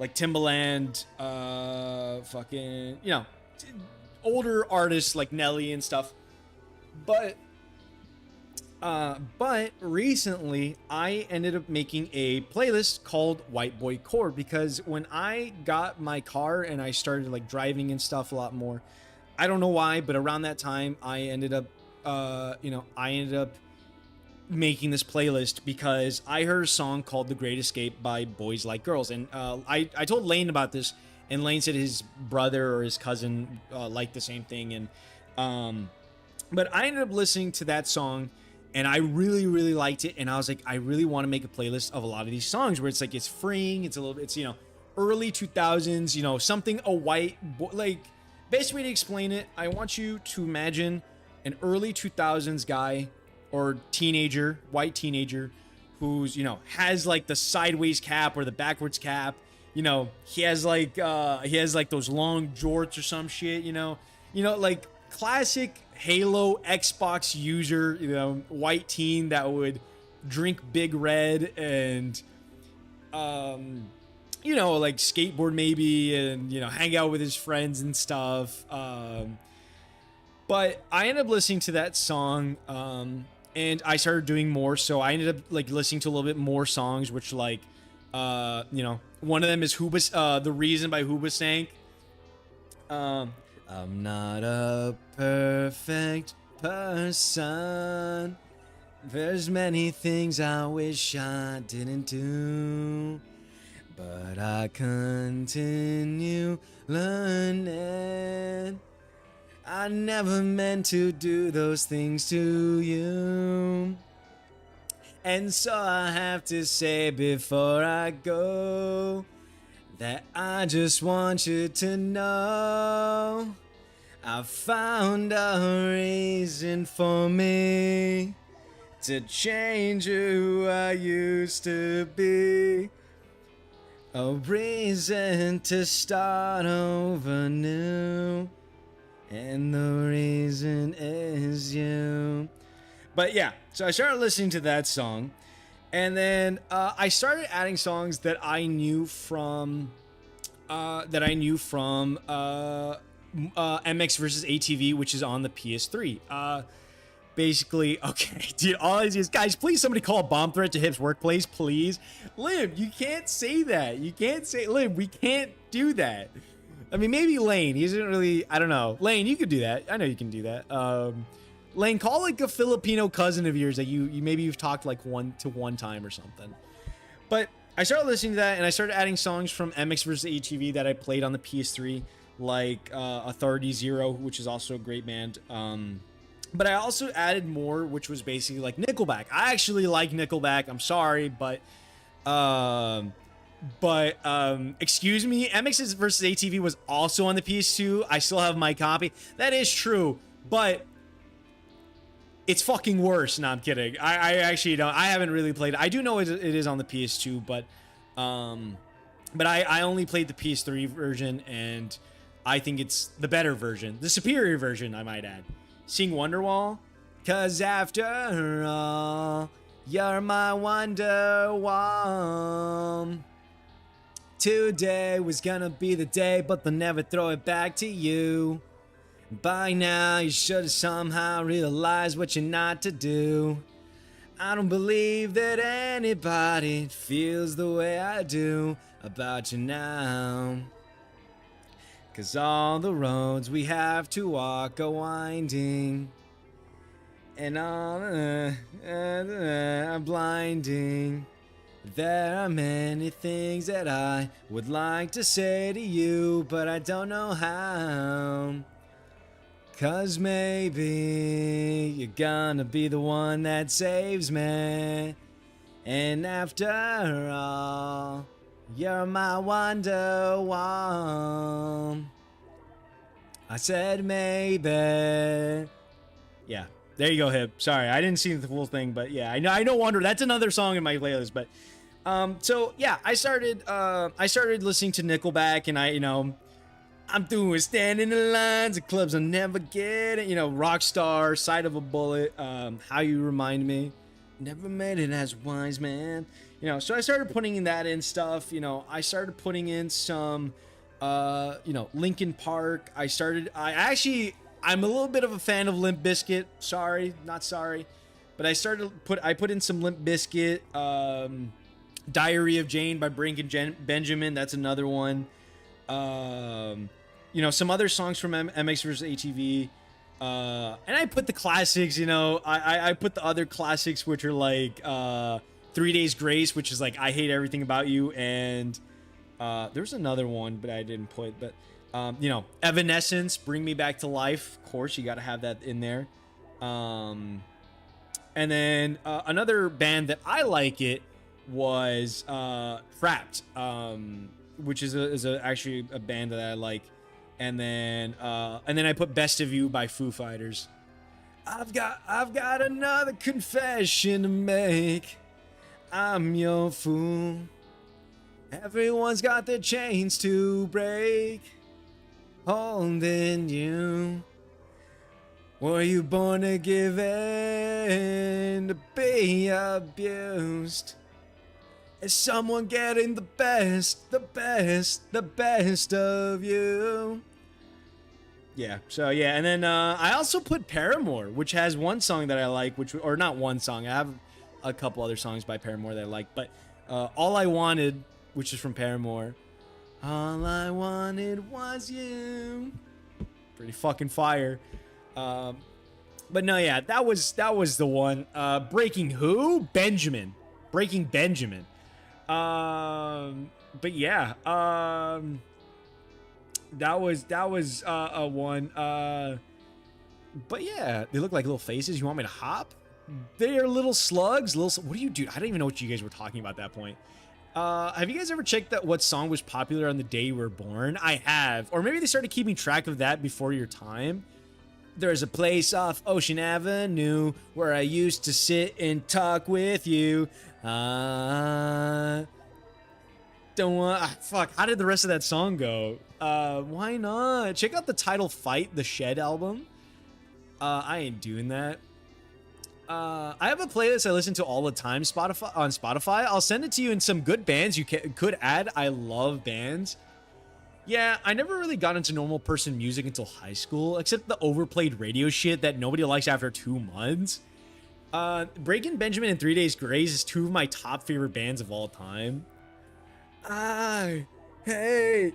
Timbaland, fucking, you know, older artists like Nelly and stuff. But recently I ended up making a playlist called White Boy Core, because when I got my car and I started like driving and stuff a lot more, I don't know why, but around that time I ended up making this playlist because I heard a song called The Great Escape by Boys Like Girls, and I told Lane about this, and Lane said his brother or his cousin liked the same thing, and but I ended up listening to that song and I really liked it, and I was like, I really want to make a playlist of a lot of these songs where it's like, it's freeing, it's a little bit, it's, you know, early 2000s, you know, something a white like, best way to explain it, I want you to imagine an early 2000s guy or teenager, white teenager, who's, you know, has like the sideways cap or the backwards cap, you know, he has like those long jorts or some shit, you know, like classic Halo Xbox user, you know, white teen that would drink Big Red and you know, like skateboard maybe, and, you know, hang out with his friends and stuff. But I ended up listening to that song, and I started doing more, so I ended up like listening to a little bit more songs, which like, you know, one of them is The Reason by Hoobastank. I'm not a perfect person. There's many things I wish I didn't do, but I continue learning. I never meant to do those things to you. And so I have to say before I go that I just want you to know I found a reason for me to change who I used to be. A reason to start over new. And the reason is you. But yeah, so I started listening to that song, and then I started adding songs that I knew from MX versus ATV, which is on the PS3. basically, okay, dude, all these is, guys, please somebody call a bomb threat to Hip's workplace, please. Lim, you can't say that. You can't say, Lim, we can't do that. I mean, maybe Lane, he isn't really, I don't know. Lane, you could do that. I know you can do that. Lane, call like a Filipino cousin of yours that you maybe you've talked like one time or something. But I started listening to that, and I started adding songs from MX vs. ATV that I played on the PS3, like Authority Zero, which is also a great band. But I also added more, which was basically like Nickelback. I actually like Nickelback. I'm sorry, but excuse me, MX vs. ATV was also on the PS2. I still have my copy. That is true, but it's fucking worse. No, I'm kidding. I actually don't. I haven't really played it. I do know it is on the PS2, but I only played the PS3 version, and I think it's the better version, the superior version, I might add. Sing Wonderwall, 'cause after all, you're my Wonderwall. Today was gonna be the day, but they'll never throw it back to you. By now, you should have somehow realized what you're not to do. I don't believe that anybody feels the way I do about you now. 'Cause all the roads we have to walk are winding, and all are blinding. There are many things that I would like to say to you, but I don't know how. 'Cause maybe you're gonna be the one that saves me. And after all, you're my Wonderwall. I said maybe. Yeah, there you go, Hip. Sorry, I didn't see the full thing, but yeah, I know Wonder. That's another song in my playlist, but so yeah, I started listening to Nickelback, and I'm doing standing in lines of clubs I'll never get it. Rockstar, Side of a Bullet, How You Remind Me, never made it as wise man. So I started putting in that in stuff. I started putting in some, Linkin Park. I'm a little bit of a fan of Limp Bizkit. Sorry, not sorry, but I put in some Limp Bizkit. Diary of Jane by Brink and Benjamin. That's another one. Some other songs from MX vs. ATV. And I put the classics, I put the other classics, which are like 3 Days Grace, which is like I Hate Everything About You, and there's another one, but I didn't put, but Evanescence, Bring Me Back to Life. Of course, you got to have that in there. And then another band that I like it was Trapped, which is actually a band that I like. And then I put Best of You by Foo Fighters. I've got another confession to make. I'm your fool. Everyone's got their chains to break. Holding you. Were you born to give in, to be abused? Is someone getting the best of you? Yeah, so yeah, and then I also put Paramore, which has one song that I like, or not one song, I have a couple other songs by Paramore that I like, but All I Wanted, which is from Paramore. All I wanted was you. Pretty fucking fire. But no, yeah, that was the one. Breaking Benjamin. But yeah, that was a one. But yeah, they look like little faces. You want me to hop? They are little slugs. What do you do? I don't even know what you guys were talking about at that point. Have you guys ever checked what song was popular on the day you were born? I have. Or maybe they started keeping track of that before your time. There's a place off Ocean Avenue where I used to sit and talk with you. Don't want. Fuck. How did the rest of that song go? Why not? Check out the title Fight, the Shed album. I ain't doing that. I have a playlist I listen to all the time on Spotify. I'll send it to you in some good bands you could add. I love bands. Yeah, I never really got into normal person music until high school, except the overplayed radio shit that nobody likes after 2 months. Breaking Benjamin and 3 Days Grace is two of my top favorite bands of all time. I hate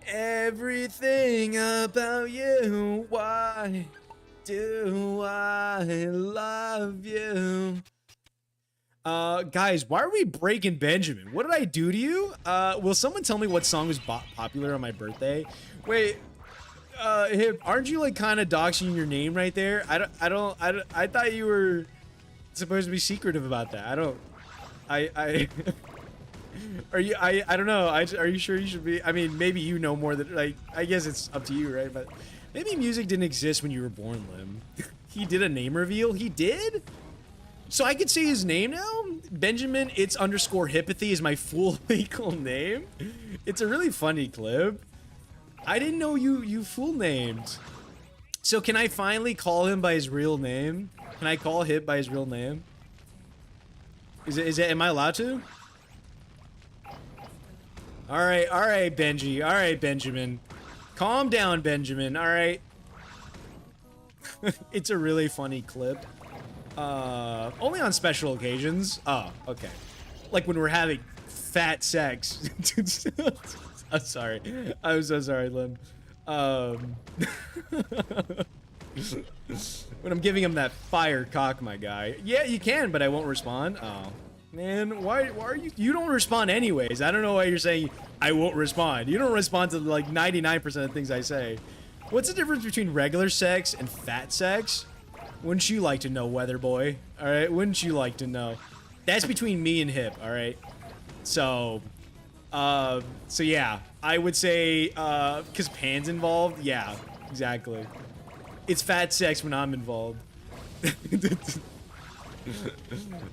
everything about you. Why do I love you? Guys, why are we breaking Benjamin? What did I do to you? Will someone tell me what song was popular on my birthday? Wait, Hip, aren't you like kind of doxing your name right there? I thought you were supposed to be secretive about that. I I don't know. Are you sure you should be? I mean, maybe you know more than, like, I guess it's up to you, right? But maybe music didn't exist when you were born, Lim. He did a name reveal. He did? So I could say his name now? Benjamin, it's underscore Hippathy is my full legal name. It's a really funny clip. I didn't know you full named. So can I finally call him by his real name? Can I call Hip by his real name? Am I allowed to? Alright, Benji. Alright, Benjamin. Calm down, Benjamin, alright? It's a really funny clip. Only on special occasions. Oh, okay. Like when we're having fat sex. I'm sorry. I'm so sorry, Lim. When I'm giving him that fire cock, my guy. Yeah, you can, but I won't respond. Oh. Man, why are you don't respond anyways. I don't know why you're saying I won't respond. You don't respond to like 99% of things I say. What's the difference between regular sex and fat sex? Wouldn't you like to know, weather boy? All right, wouldn't you like to know? That's between me and Hip, all right? So yeah, I would say, because Pan's involved, yeah, exactly. It's fat sex when I'm involved.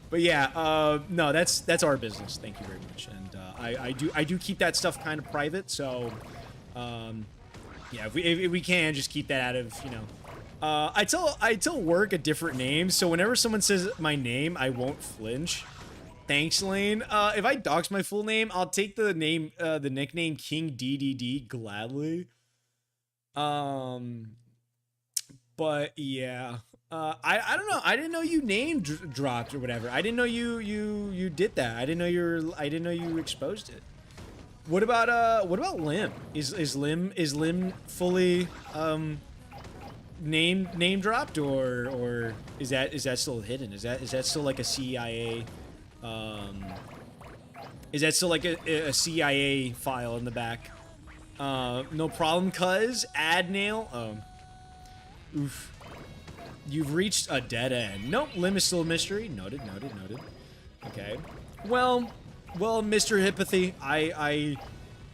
But yeah, no, that's our business. Thank you very much, and I do keep that stuff kind of private. So, yeah, if we can just keep that out of, you know. I tell work a different name, so whenever someone says my name, I won't flinch. Thanks, Lane. If I dox my full name, I'll take the name, the nickname King DDD gladly. But yeah, I don't know. I didn't know you name dropped or whatever. I didn't know you did that. I didn't know you exposed it. What about Lim? Is Lim fully name dropped, or is that still hidden? Is that still like a CIA? Is that still like a CIA file in the back? No problem, cuz add nail. Oof. You've reached a dead end. Nope, Lim is still a mystery. Noted. Okay. Well, Mr. Hippathy, I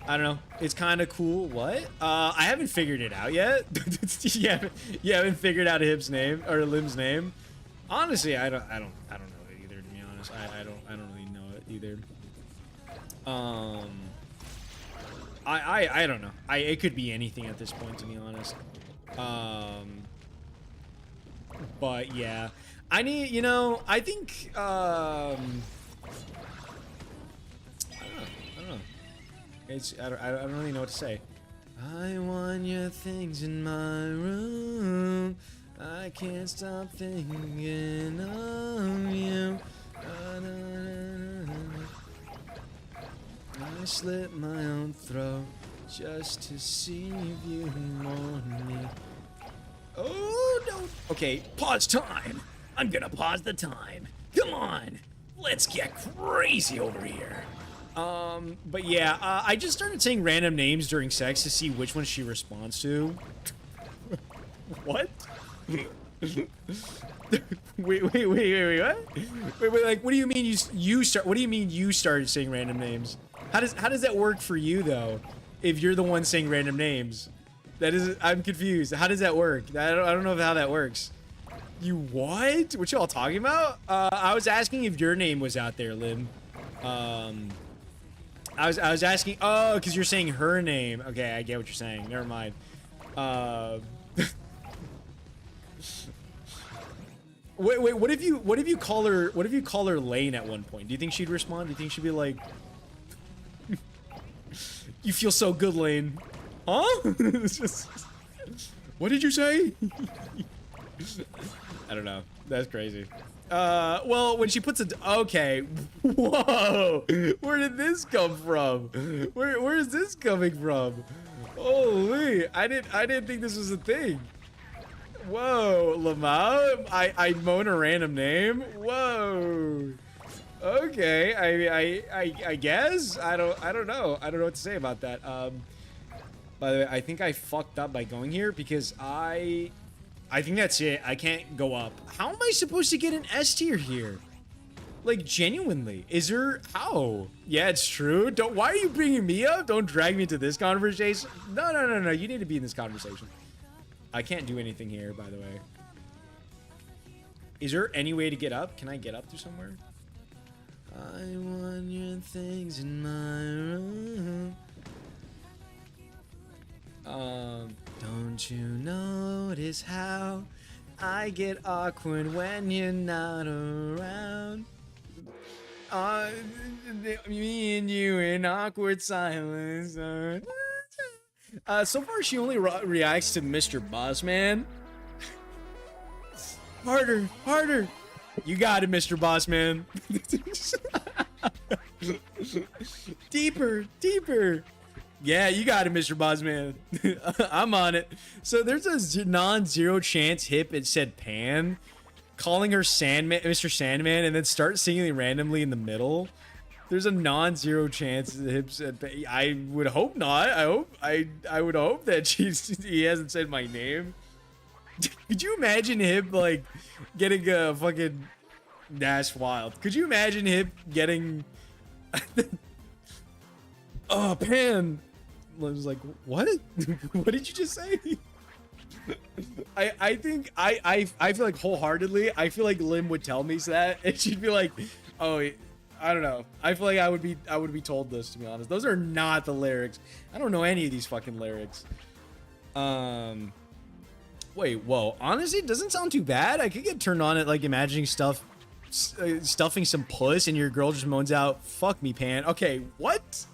don't know. It's kind of cool. What? I haven't figured it out yet. you haven't figured out Hip's name or Lim's name. Honestly, I don't know it either. To be honest, I don't really know it either. I don't know. It could be anything at this point, to be honest. But yeah, I need, you know, I think, I don't know. I don't really know what to say. I want your things in my room. I can't stop thinking of you. I slit my own throat just to see if you want me. Oh, no. Okay, pause time. I'm gonna pause the time. Come on. Let's get crazy over here. But yeah, I just started saying random names during sex to see which one she responds to. What? wait, what? Wait, like, what do you mean what do you mean you started saying random names? How does that work for you, though, if you're the one saying random names? I'm confused. How does that work? I don't know how that works. You what? What y'all talking about? I was asking if your name was out there, Lim. I was asking. Oh, because you're saying her name. Okay, I get what you're saying. Never mind. Wait. What if you call her Lane at one point? Do you think she'd respond? Do you think she'd be like, "You feel so good, Lane"? Huh? It's just, what did you say? I don't know. That's crazy. Well, when she puts it, okay. Whoa, where did this come from? Where is this coming from? Holy, I didn't think this was a thing. Whoa, Lamau, I moan a random name. Whoa. Okay, I guess I don't know. I don't know what to say about that. By the way, I think I fucked up by going here because I think that's it. I can't go up. How am I supposed to get an S tier here? Like, genuinely, is there, how? Yeah, it's true. Why are you bringing me up? Don't drag me into this conversation. No. You need to be in this conversation. I can't do anything here, by the way. Is there any way to get up? Can I get up to somewhere? I want your things in my room. Don't you notice how I get awkward when you're not around? Me and you in awkward silence. So far she only reacts to Mr. Bossman. Harder. You got it, Mr. Bossman. Deeper. Yeah, you got it, Mr. Bossman. I'm on it. So there's a non-zero chance Hip it said Pan, calling her Sandman, Mr. Sandman, and then start singing randomly in the middle. There's a non-zero chance that Hip said Pan. I would hope not. I would hope that he hasn't said my name. Could you imagine Hip like getting a fucking, that's wild. Could you imagine Hip getting oh, Pan. I was like, what? What did you just say? I think I feel like wholeheartedly, I feel like Lim would tell me that, and she'd be like, oh, I don't know. I feel like I would be told this, to be honest. Those are not the lyrics. I don't know any of these fucking lyrics. Wait, whoa. Honestly, it doesn't sound too bad. I could get turned on at like imagining stuffing some puss, and your girl just moans out, "Fuck me, Pan." Okay, what?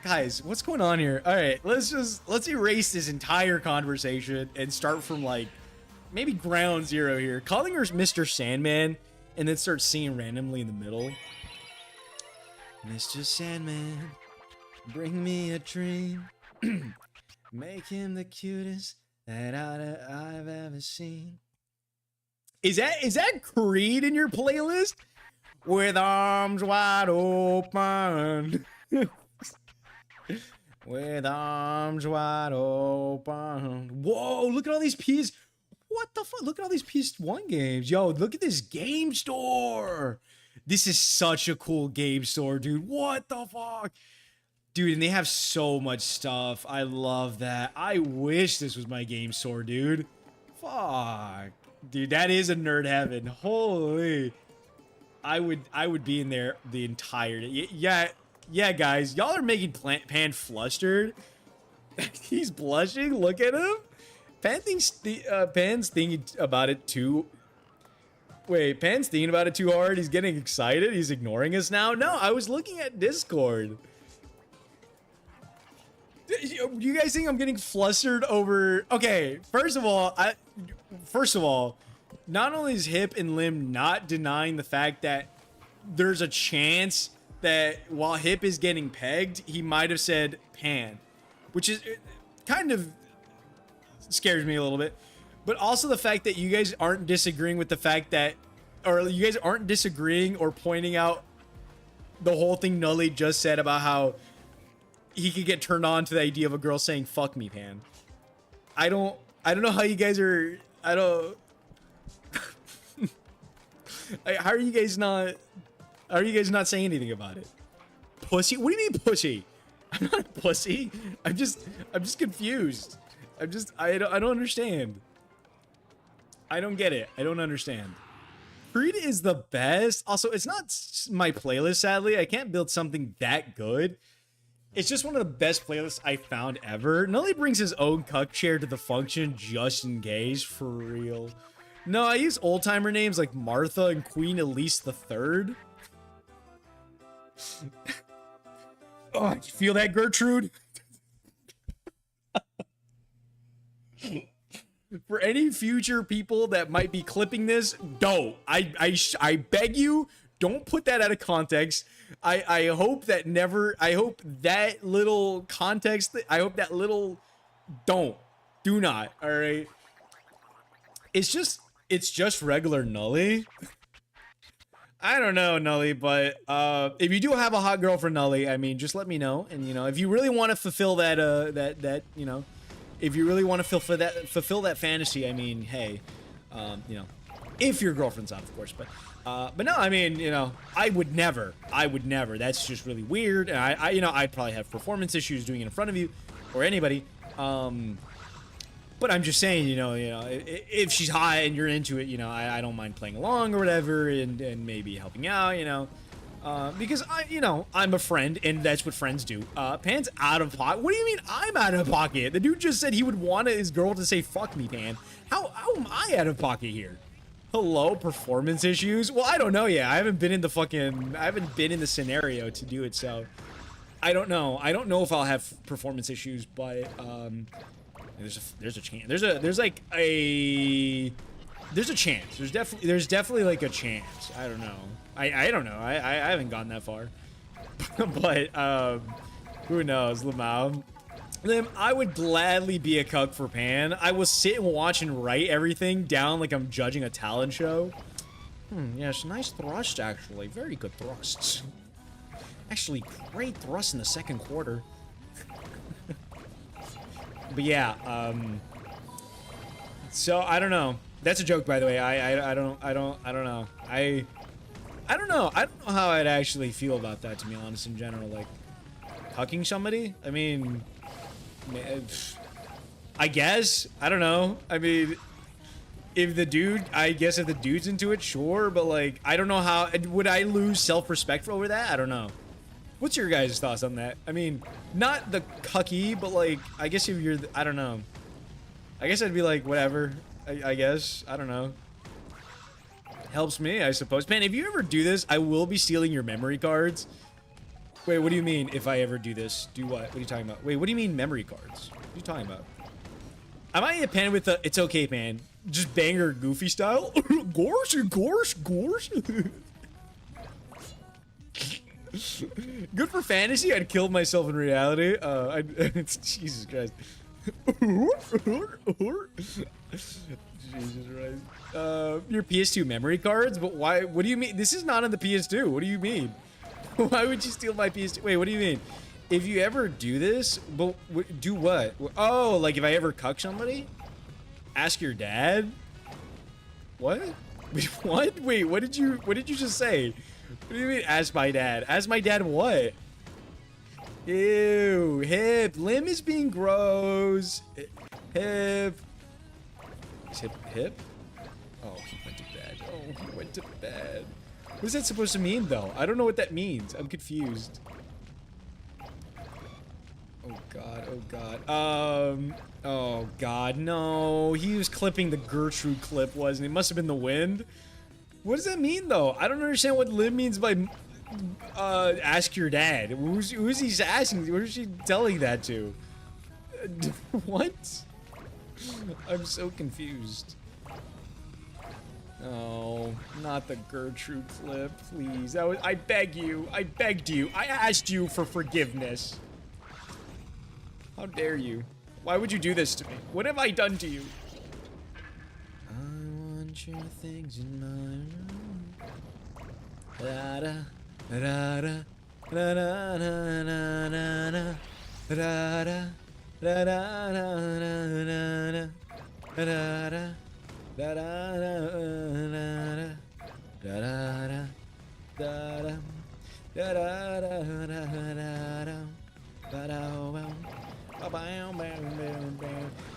Guys, what's going on here? All right, let's erase this entire conversation and start from like maybe ground zero here. Calling her Mr. Sandman and then start singing randomly in the middle. Mr. Sandman, bring me a dream. Make him the cutest that I've ever seen. Is that Creed in your playlist? With arms wide open. With arms wide open. Whoa, look at all these PS. What the fuck? Look at all these PS1 games. Yo, look at this game store. This is such a cool game store, dude. What the fuck? Dude, and they have so much stuff. I love that. I wish this was my game store, dude. Fuck. Dude, that is a nerd heaven. Holy. I would be in there the entire day. Yeah, guys, y'all are making Pan flustered. He's blushing. Look at him. Pan's thinking about it too. Wait, Pan's thinking about it too hard. He's getting excited. He's ignoring us now. No, I was looking at Discord. You guys think I'm getting flustered over? Okay, first of all, not only is Hip and Lim not denying the fact that there's a chance that while Hip is getting pegged, he might have said Pan, which is kind of scares me a little bit. But also the fact that you guys aren't disagreeing with the fact that, or you guys aren't disagreeing or pointing out the whole thing Nully just said about how he could get turned on to the idea of a girl saying "fuck me, Pan." I don't know how you guys are. I don't. How are you guys not? How are you guys not saying anything about it? Pussy? What do you mean pussy? I'm not a pussy. I'm just confused. I don't understand. I don't get it. I don't understand. Creed is the best. Also, it's not my playlist, sadly. I can't build something that good. It's just one of the best playlists I found ever. Nully brings his own cuck chair to the function just in case, for real. No, I use old-timer names like Martha and Queen Elise III. Oh, you feel that, Gertrude? For any future people that might be clipping this, don't. I beg you, don't put that out of context. I hope that never. I hope that little context. I hope that little. Don't. Do not. All right. It's just regular Nully. I don't know, Nully, but if you do have a hot girlfriend, Nully, I mean, just let me know. And you know, if you really want to fulfill that, you know, if you really want to fulfill that fantasy, I mean, hey, you know, if your girlfriend's out, of course, but no, I mean, you know, I would never. That's just really weird. And I you know, I'd probably have performance issues doing it in front of you or anybody. But I'm just saying, you know, if she's hot and you're into it, you know, I don't mind playing along or whatever, and maybe helping out, you know, because you know, I'm a friend, and that's what friends do. Pan's out of pocket. What do you mean I'm out of pocket? The dude just said he would want his girl to say "fuck me," Pan. How am I out of pocket here? Hello, performance issues? Well, I don't know yet. I haven't been in the scenario to do it, so I don't know. I don't know if I'll have performance issues, but there's a chance. There's a chance. There's definitely like a chance. I don't know. I don't know. I haven't gone that far. But who knows, Limau. Lim, I would gladly be a cuck for Pan. I will sit and watch and write everything down like I'm judging a talent show. Yes, nice thrust actually. Very good thrusts. Actually, great thrust in the second quarter. But yeah, so I don't know. That's a joke, by the way. I don't know. I don't know. I don't know how I'd actually feel about that, to be honest, in general. Like, hucking somebody? I mean, I guess. I don't know. I mean, if the dude's into it, sure. But like, I don't know how. Would I lose self-respect over that? I don't know. What's your guys' thoughts on that? I mean, not the cucky, but like, I guess if you're, I don't know. I guess I'd be like, whatever. I guess. I don't know. Helps me, I suppose. Man, if you ever do this, I will be stealing your memory cards. Wait, what do you mean if I ever do this? Do what? What are you talking about? Wait, what do you mean memory cards? What are you talking about? I might hit Pan with the, it's okay, man. Just banger goofy style. Gorsh. Good for fantasy. I'd kill myself in reality. Jesus Christ. Jesus Christ. Your PS2 memory cards? But why? What do you mean? This is not on the PS2. What do you mean? Why would you steal my PS2? Wait, what do you mean? If you ever do this, but do what? Oh, like if I ever cuck somebody? Ask your dad? What? Wait, what? Wait, what did you just say? What do you mean, ask my dad? Ask my dad what? Ew, hip. Lim is being gross. Hip. Is hip? Oh, he went to bed. Oh, he went to bed. What is that supposed to mean, though? I don't know what that means. I'm confused. Oh, God. Oh, God. Oh, God. No. He was clipping the Gertrude clip, wasn't he? It must have been the wind. What does that mean, though? I don't understand what Lim means by ask your dad. Who's he asking? What is she telling that to? What? I'm so confused. Oh, not the Gertrude clip, please. I beg you. I begged you. I asked you for forgiveness. How dare you? Why would you do this to me? What have I done to you? I want your things in my room. Da da da da da da da da da da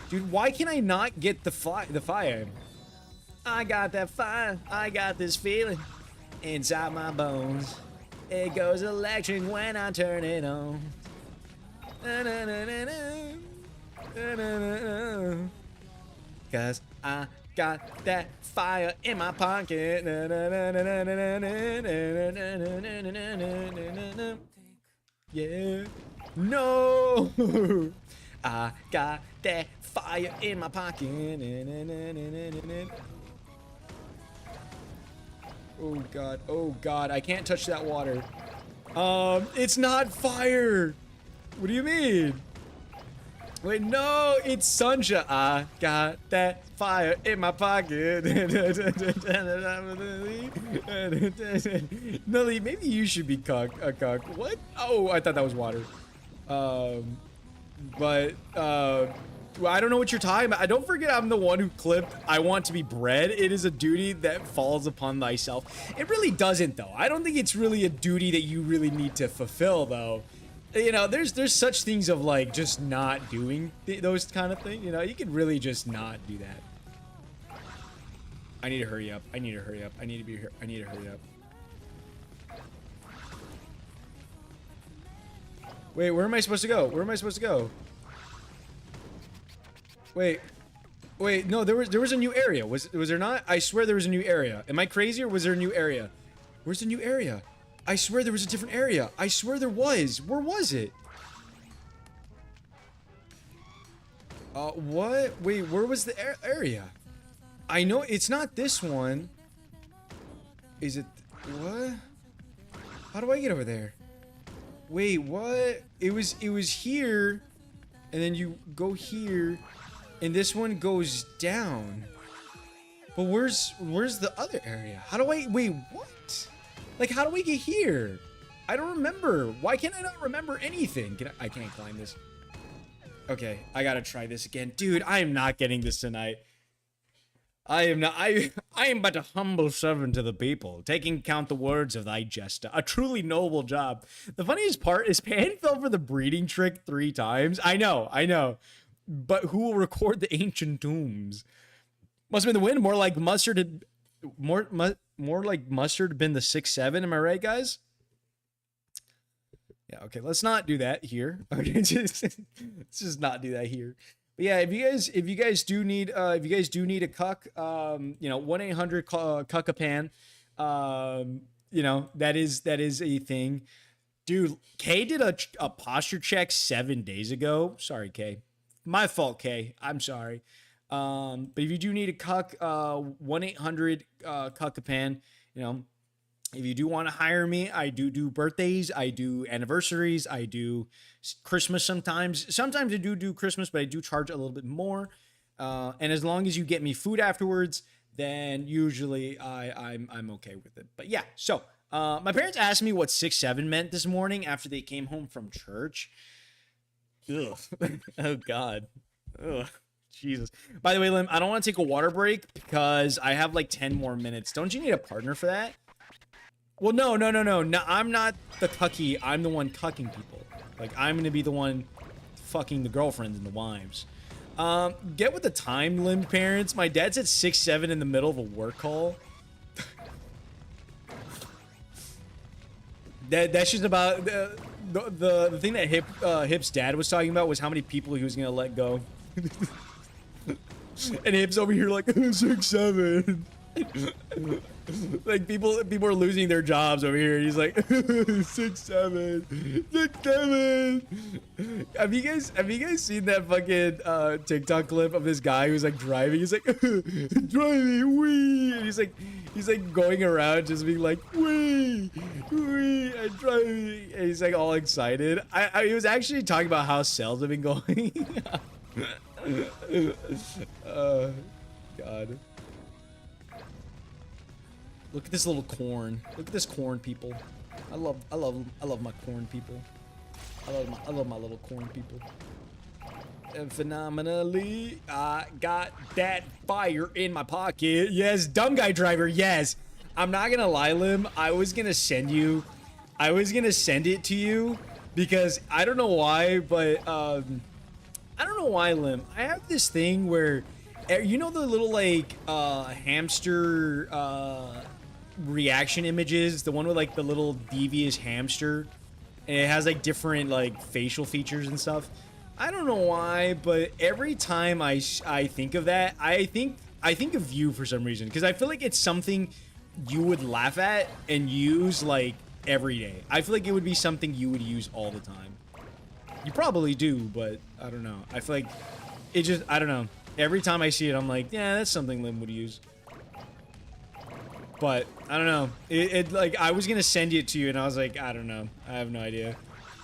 Dude, why can I not get the fire? I got that fire. I got this feeling inside my bones. It goes electric when I turn it on. Cause I got that fire in my pocket. Yeah. No. I got that fire in my pocket. Oh god. Oh god. I can't touch that water. It's not fire. What do you mean? Wait, no, it's sunshine. I got that fire in my pocket. Nelly, maybe you should be a cuck. What? Oh, I thought that was water. I don't know what you're talking about. I don't forget I'm the one who clipped I want to be bred. It is a duty that falls upon thyself. It really doesn't, though. I don't think it's really a duty that you really need to fulfill, though. You know, there's such things of like just not doing those kind of things. You know, you could really just not do that. I need to hurry up. I need to hurry up. I need to be here. I need to hurry up. Wait, where am I supposed to go? Where am I supposed to go? Wait, no, there was a new area. Was there not? I swear there was a new area. Am I crazy or was there a new area? Where's the new area? I swear there was a different area. I swear there was. Where was it? What? Wait, where was the area? I know it's not this one. Is it? What? How do I get over there? Wait, what? It was here, and then you go here, and this one goes down. But where's the other area? How do I? Wait, what? Like, how do we get here? I don't remember. Why can't I not remember anything? I can't climb this. Okay, I gotta try this again. Dude, I am not getting this tonight. I am not. I am but a humble servant to the people, taking count the words of thy jester. A truly noble job. The funniest part is Pan fell for the breeding trick 3 times. I know. But who will record the ancient tombs? Must have been the wind. More like mustard. More like mustard been the 6-7. Am I right, guys? Yeah. Okay. Let's not do that here. Okay. let's just not do that here. But yeah. If you guys do need a cuck, you know, 1-800-cuck-a-pan. You know, that is a thing. Dude, Kay did a posture check 7 days ago. Sorry, Kay. My fault, Kay. I'm sorry. But if you do need a cuck, 1-800-cuck-a-pan, you know, if you do want to hire me, I do birthdays, I do anniversaries, I do Christmas sometimes. Sometimes I do Christmas, but I do charge a little bit more. And as long as you get me food afterwards, then usually I'm okay with it. But yeah, so my parents asked me what 6-7 meant this morning after they came home from church. Ugh. Oh God. Ugh. Jesus. By the way, Lim, I don't want to take a water break because I have like 10 more minutes. Don't you need a partner for that? Well, no, I'm not the cucky. I'm the one cucking people. Like, I'm going to be the one fucking the girlfriends and the wives. Get with the time, Lim parents. My dad said 6-7 in the middle of a work call. That's just about the thing that Hip's dad was talking about was how many people he was going to let go. And Hip's over here like 6-7. Like people are losing their jobs over here. He's like 6-7. Have you guys seen that fucking TikTok clip of this guy who's like driving? He's like driving wee, and he's like going around just being like wee, I'm driving, and he's like all excited. He was actually talking about how sales have been going. God. Look at this little corn. Look at this corn, people. I love my corn people. I love my little corn people. And phenomenally, I got that fire in my pocket. Yes, dumb guy driver. Yes. I'm not gonna lie, Lim. I was gonna send it to you because I don't know why, but I don't know why, Lim. I have this thing where, you know, the little like hamster reaction images, the one with like the little devious hamster, and it has like different like facial features and stuff. I don't know why, but every time I think of that, I think of you for some reason, because I feel like it's something you would laugh at and use like every day. I feel like it would be something you would use all the time. You probably do, but I don't know. I feel like it just, I don't know. Every time I see it, I'm like, yeah, that's something Lim would use. But I don't know. It like, I was gonna send it to you, and I was like, I don't know. I have no idea.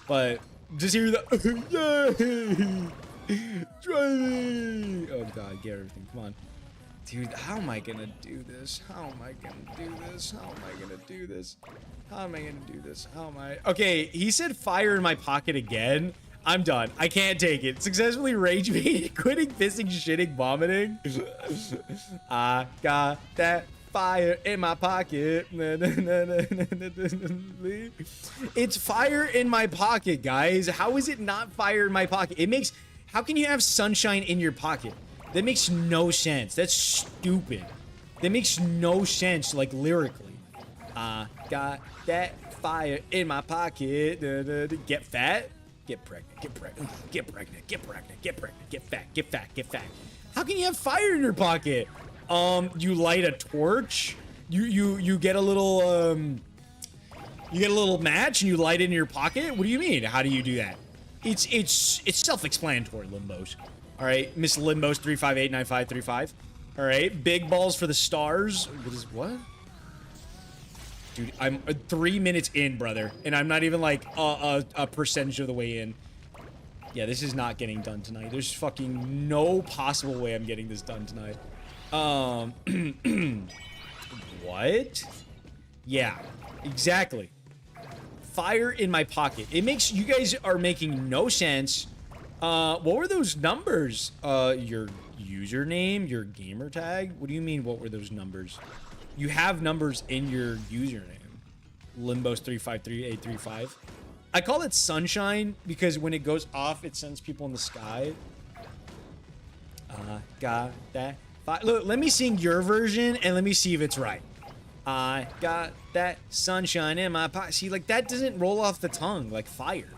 But just hear the yay, try me. Oh god, get everything. Come on, dude. How am I gonna do this? How am I gonna do this? How am I gonna do this? How am I gonna do this? How am I? Okay, he said fire in my pocket again. I'm done. I can't take it. Successfully rage baited, quitting, pissing, shitting, vomiting. I got that fire in my pocket. It's fire in my pocket, guys. How is it not fire in my pocket? It makes... How can you have sunshine in your pocket? That makes no sense. That's stupid. That makes no sense, like, lyrically. I got that fire in my pocket. Get fat? Get pregnant, get pregnant, get pregnant, get pregnant, get pregnant, get fat, get fat, get fat. How can you have fire in your pocket? You light a torch. You get a little you get a little match and you light it in your pocket. What do you mean? How do you do that? It's self-explanatory, Limbos. All right, Miss Limbos 3589535. All right, big balls for the stars. What is what? Dude, I'm 3 minutes in, brother, and I'm not even like a percentage of the way in. Yeah, this is not getting done tonight. There's fucking no possible way I'm getting this done tonight. What? Yeah, exactly. Fire in my pocket. It makes, you guys are making no sense. What were those numbers? Your username, your gamer tag? What do you mean, what were those numbers? You have numbers in your username. Limbos353835. I call it sunshine because when it goes off, it sends people in the sky. Got that. Look, let me sing your version and let me see if it's right. I got that sunshine in my pocket. See, like, that doesn't roll off the tongue like fire.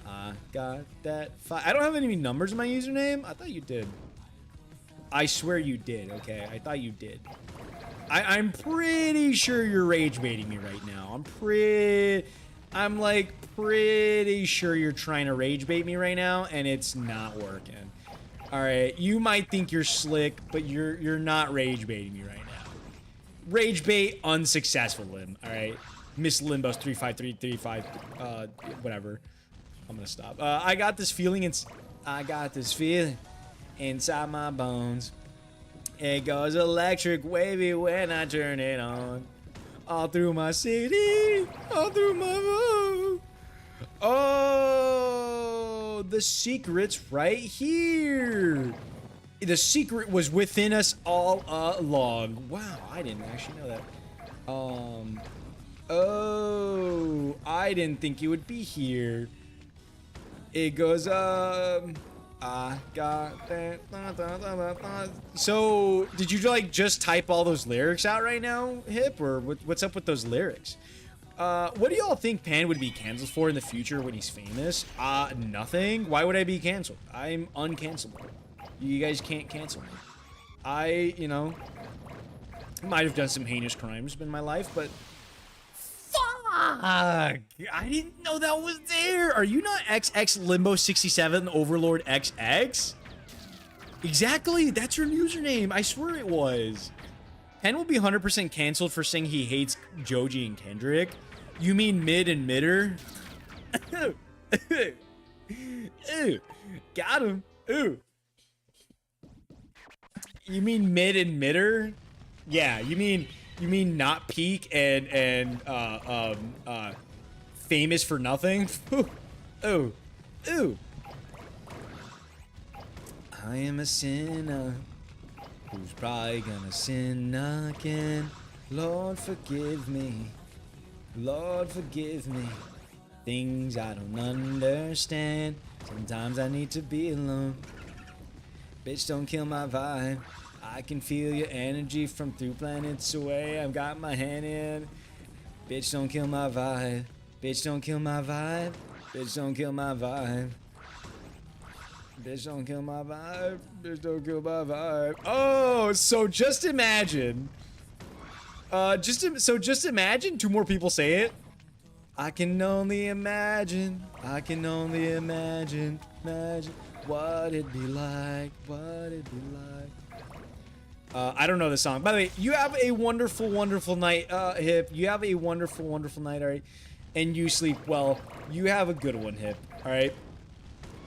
I got that fire. I don't have any numbers in my username. I thought you did. I swear you did, okay? I thought you did. I'm pretty sure you're rage baiting me right now. I'm like pretty sure you're trying to rage bait me right now, and it's not working. All right, you might think you're slick, but you're not rage baiting me right now. Rage bait unsuccessful, Lim. All right, Miss Limbos 35335. Whatever. I'm gonna stop. I got this feeling inside my bones. It goes electric wavy when I turn it on. All through my city, all through my phone. Oh, the secret's right here. The secret was within us all along. Wow, I didn't actually know that. Oh, I didn't think it would be here. It goes, I got that. So, did you like just type all those lyrics out right now, Hip, or what's up with those lyrics? What do y'all think Pan would be canceled for in the future when he's famous? Nothing. Why would I be canceled? I'm uncancelable. You guys can't cancel me. You know, might have done some heinous crimes in my life, but fuck! I didn't know that was there. Are you not XX Limbo 67 Overlord XX? Exactly. That's your username. I swear it was. Pen will be 100% canceled for saying he hates Joji and Kendrick. You mean mid and midder? Ooh, got him. Ooh. You mean mid and midder? Yeah, you mean not peak and famous for nothing? Ooh. Ooh. I am a sinner who's probably gonna sin again. Lord, forgive me. Lord, forgive me. Things I don't understand. Sometimes I need to be alone. Bitch, don't kill my vibe. I can feel your energy from through planets away. I've got my hand in. Bitch, don't kill my vibe. Bitch, don't kill my vibe. Bitch, don't kill my vibe. Bitch, don't kill my vibe. Bitch, don't kill my vibe. Oh, so just imagine. Just imagine 2 more people say it. I can only imagine. I can only imagine. Imagine what it'd be like. What it'd be like. I don't know the song. By the way, you have a wonderful, wonderful night, Hip. You have a wonderful, wonderful night, alright? And you sleep well. You have a good one, Hip, alright?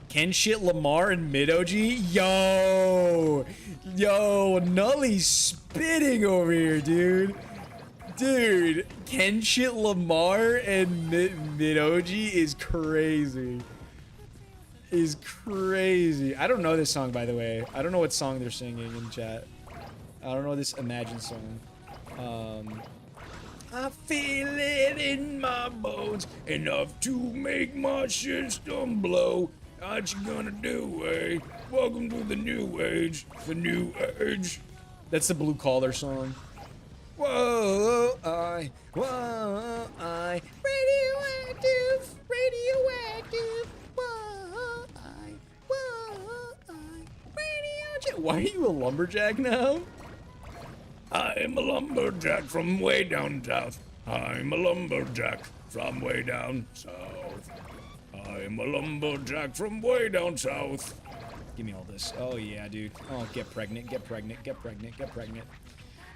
Ken shit Lamar and Mid-OG? Yo! Yo, Nully's spitting over here, dude. Dude, Ken shit Lamar and Mid-OG is crazy. Is crazy. I don't know this song, by the way. I don't know what song they're singing in chat. I don't know this Imagine song. I feel it in my bones, enough to make my system blow. What you gonna do, eh? Welcome to the new age. The new age. That's the Blue Collar song. Whoa, radioactive, radioactive. Whoa, radioactive. Why are you a lumberjack now? I'm a lumberjack from way down south. I'm a lumberjack from way down south. I'm a lumberjack from way down south. Give me all this. Oh yeah, dude. Oh, get pregnant, get pregnant, get pregnant, get pregnant.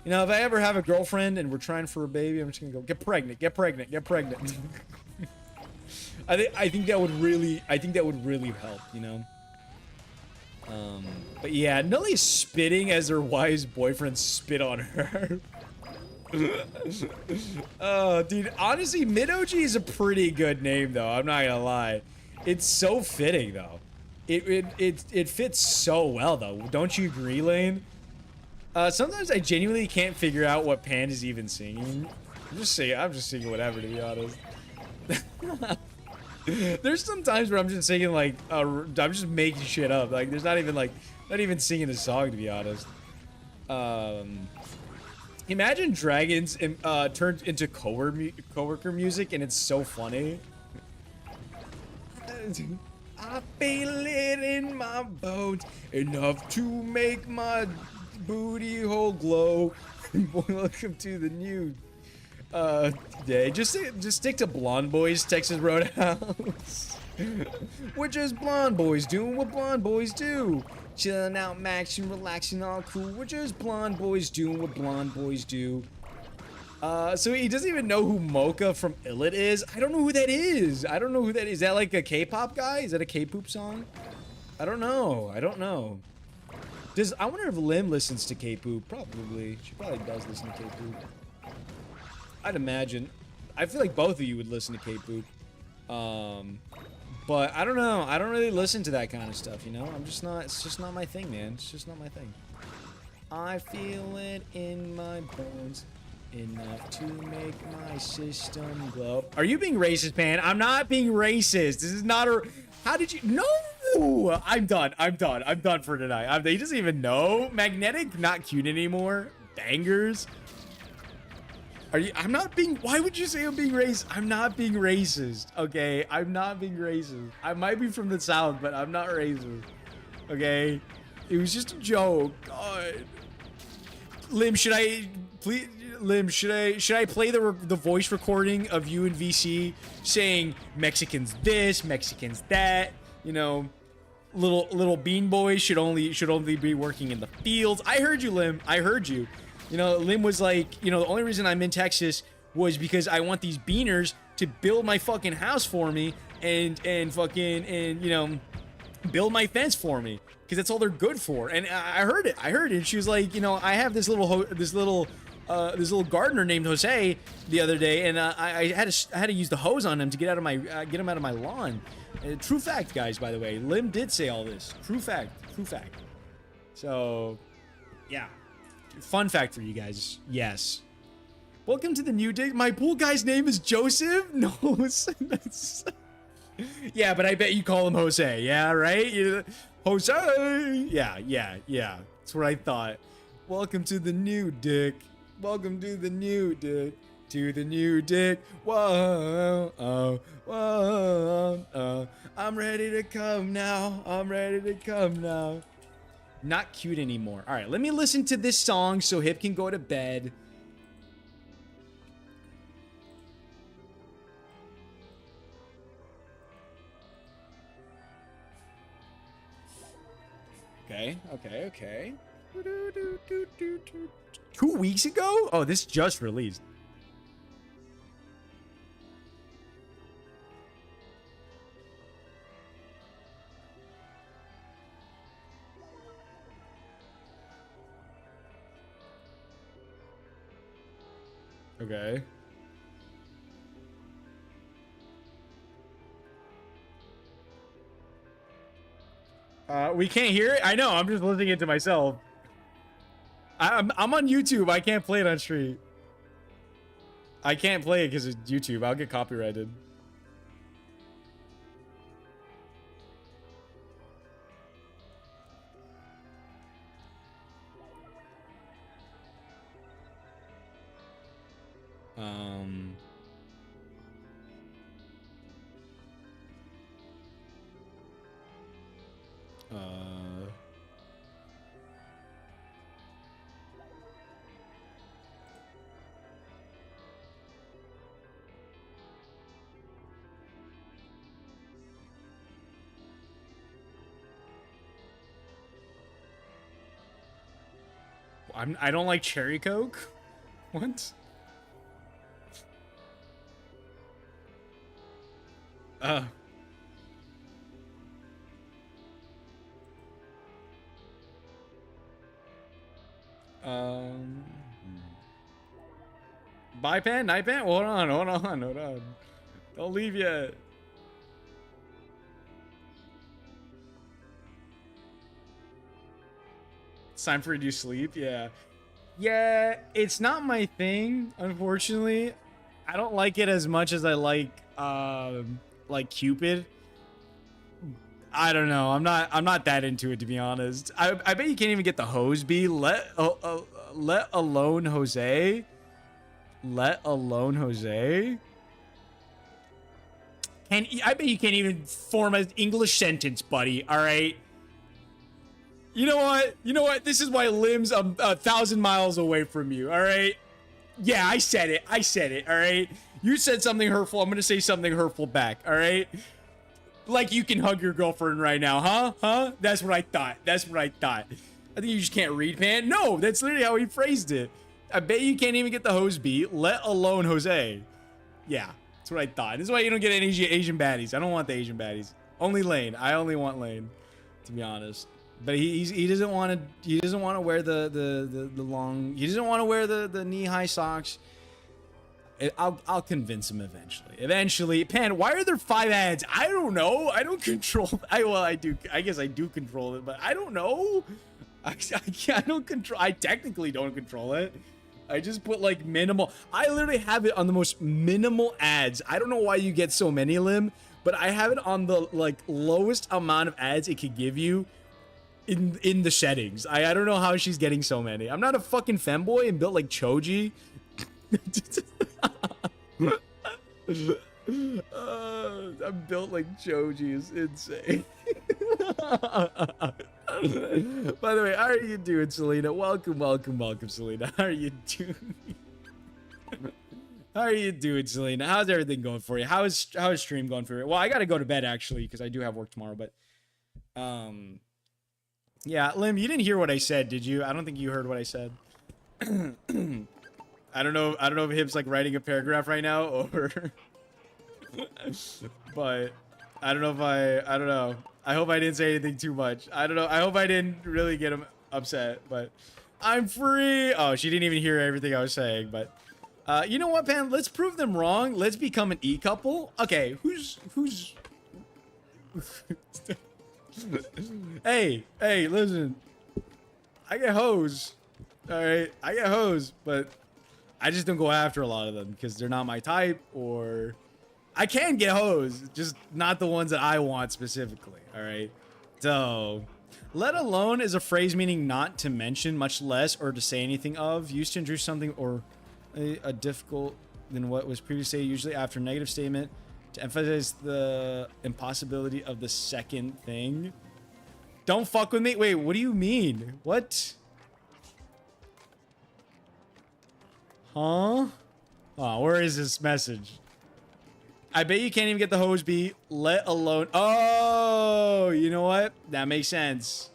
You know, if I ever have a girlfriend and we're trying for a baby, I'm just gonna go get pregnant, get pregnant, get pregnant. I think that would really help, you know. But yeah, Nully's spitting as her wife's boyfriend spit on her. Oh, dude, honestly, Mid-OG is a pretty good name, though. I'm not gonna lie. It's so fitting, though. It fits so well, though. Don't you agree, Lane? Sometimes I genuinely can't figure out what Pan is even singing. I'm just singing whatever, to be honest. There's some times where I'm just singing like I'm just making shit up. Like there's not even singing the song, to be honest. Imagine Dragons turned into coworker music, and it's so funny. I feel it in my bones, enough to make my booty hole glow. Welcome to the new day. Just stick to Blonde Boys, Texas Roadhouse. We're just blonde boys doing what blonde boys do. Chilling out, maxing, relaxing, all cool. We're just blonde boys doing what blonde boys do. So he doesn't even know who Mocha from Illit is. I don't know who that is. I don't know who that is. Is that like a K-pop guy? Is that a K-poop song? I don't know. I don't know. I wonder if Lim listens to K-poop. Probably. She probably does listen to K-poop. I'd imagine. I feel like both of you would listen to K-poop. But I don't know. I don't really listen to that kind of stuff, you know? It's just not my thing, man. It's just not my thing. I feel it in my bones, enough to make my system glow. Are you being racist, Pan? I'm not being racist. This is not a... How did you... No! I'm done. I'm done for tonight. He doesn't even know. Magnetic, not cute anymore. Bangers. I'm not being... Why would you say I'm being racist? I'm not being racist, okay? I'm not being racist. I might be from the South, but I'm not racist, okay? It was just a joke. God. Lim, should I... Please... Lim, should I play the voice recording of you and VC saying Mexicans this, Mexicans that, you know, little bean boys should only be working in the fields. I heard you, Lim. I heard you. You know, Lim was like, you know, the only reason I'm in Texas was because I want these beaners to build my fucking house for me and you know, build my fence for me, because that's all they're good for. And I heard it. And she was like, you know, I have this little gardener named Jose the other day, and I had to use the hose on him to get him out of my lawn. True fact, guys. By the way, Lim did say all this. True fact. So, yeah. Fun fact for you guys. Yes. Welcome to the new day. My pool guy's name is Joseph. No, yeah, but I bet you call him Jose. Yeah, right. Jose. Yeah. That's what I thought. Welcome to the new dick. Welcome to the new dick. To the new dick. Whoa, whoa. I'm ready to come now. Not cute anymore. All right, let me listen to this song so Hip can go to bed. Okay, okay, okay. 2 weeks ago? Oh, this just released. Okay. We can't hear it? I know, I'm just listening it to myself. I'm on YouTube. I can't play it on stream. I can't play it because it's YouTube. I'll get copyrighted. Um... I don't like cherry coke. What? Uh. Um. Bye, Pan? Night Pan? Hold on, hold on, hold on. Don't leave yet. It's time for you to sleep? Yeah. Yeah, it's not my thing, unfortunately. I don't like it as much as I like Cupid. I don't know. I'm not that into it, to be honest. I bet you can't even get the hose bee. Let alone Jose. Let alone Jose. I bet you can't even form an English sentence, buddy. All right. You know what? You know what? This is why Lim's 1,000 miles away from you. All right. Yeah, I said it. I said it. All right. You said something hurtful. I'm gonna say something hurtful back. All right. Like you can hug your girlfriend right now, huh? Huh? That's what I thought. That's what I thought. I think you just can't read, Pan. No, that's literally how he phrased it. I bet you can't even get the hose beat, let alone Jose. Yeah, that's what I thought. This is why you don't get any Asian baddies. I don't want the Asian baddies. Only Lane. I only want Lane, to be honest. But he doesn't want to wear the long. He doesn't want to wear the knee high socks. I'll convince him eventually. Eventually, Pan. Why are there 5 ads? I don't know. I don't control. I do. I guess I do control it, but I don't know. I don't control. I technically don't control it. I just put like minimal. I literally have it on the most minimal ads. I don't know why you get so many, Lim, but I have it on the like lowest amount of ads it could give you in the settings. I don't know how she's getting so many. I'm not a fucking femboy and built like Choji. I'm built like Choji is insane. By the way, how are you doing, Selena? Welcome, Selena. How are you doing? How are you doing, Selena? How's everything going for you? How is stream going for you? Well, I gotta go to bed actually because I do have work tomorrow. But yeah, Lim, you didn't hear what I said, did you? I don't think you heard what I said. I don't know if Hip's like writing a paragraph right now or but I don't know if I don't know. I hope I didn't say anything too much. I don't know. I hope I didn't really get him upset, but I'm free. Oh, she didn't even hear everything I was saying, but you know what, Pan? Let's prove them wrong. Let's become an E-couple. Okay, who's Hey, listen. I get hoes. All right, I get hoes, but I just don't go after a lot of them because they're not my type, or I can get hoes, just not the ones that I want specifically. All right, so let alone is a phrase meaning not to mention, much less or to say anything of, used to introduce something or a difficult than what was previously, usually after a negative statement, to emphasize the impossibility of the second thing. Don't fuck with me. Wait, what do you mean? What? Huh? Oh, where is this message? I bet you can't even get the hose beat, let alone. Oh, you know what? That makes sense.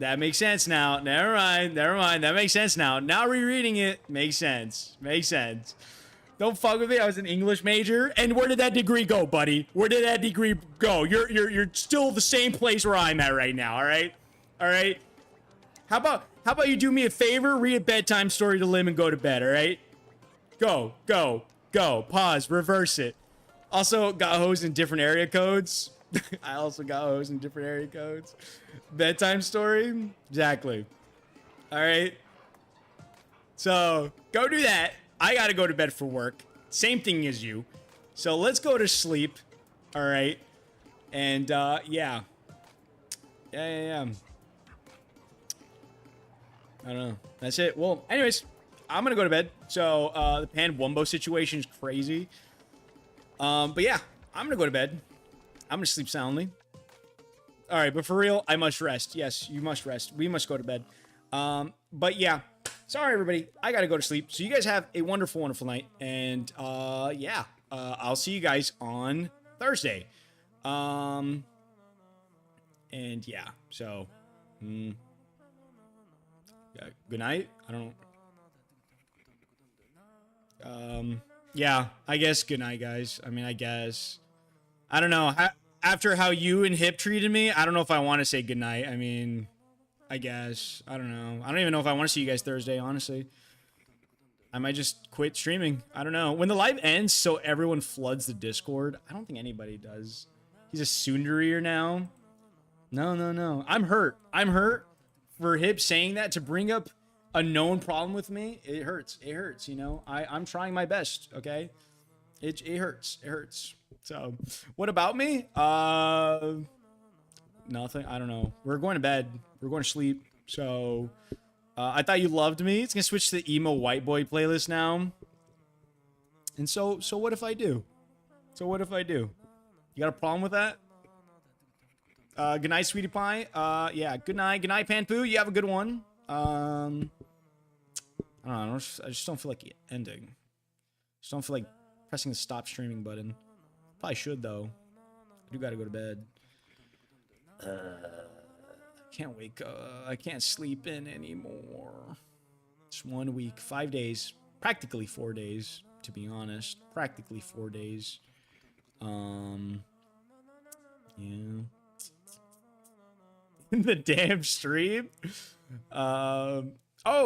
That makes sense now. Never mind. Never mind. That makes sense now. Now rereading it makes sense. Makes sense. Don't fuck with me. I was an English major. And where did that degree go, buddy? Where did that degree go? You're still the same place where I'm at right now, all right? All right? How about you do me a favor, read a bedtime story to Lim and go to bed, all right? Go, go, go. Pause, reverse it. Also got hosed in different area codes. I also got hosed in different area codes. Bedtime story? Exactly. All right. So go do that. I got to go to bed for work. Same thing as you. So let's go to sleep. All right. And yeah. Yeah. I don't know. That's it. Well, anyways, I'm going to go to bed. So the Pan Wumbo situation is crazy. But yeah, I'm going to go to bed. I'm going to sleep soundly. All right, but for real, I must rest. Yes, you must rest. We must go to bed. But yeah, sorry, everybody. I got to go to sleep. So you guys have a wonderful, wonderful night. And yeah, I'll see you guys on Thursday. And yeah, so yeah, good night. I don't know. Yeah, I guess good night, guys. I mean, I guess. I don't know. After how you and Hip treated me, I don't know if I want to say goodnight. I mean, I guess. I don't know. I don't even know if I want to see you guys Thursday, honestly. I might just quit streaming. I don't know. When the live ends, so everyone floods the Discord, I don't think anybody does. He's a Sundarier now. No. I'm hurt. I'm hurt for Hip saying that to bring up a known problem with me. It hurts. It hurts, you know? I'm trying my best, okay? It hurts. It hurts. So, what about me? Nothing. I don't know. We're going to bed. We're going to sleep. So, I thought you loved me. It's gonna switch to the emo white boy playlist now. And so what if I do? So what if I do? You got a problem with that? Good night, sweetie pie. Yeah. Good night. Good night, Panpoo. You have a good one. I don't know. I just don't feel like ending. Just don't feel like pressing the stop streaming button. Probably should, though. I do gotta go to bed. I can't wake up. I can't sleep in anymore. It's 1 week, 5 days. Practically 4 days, to be honest. Practically 4 days. Yeah. The damn stream.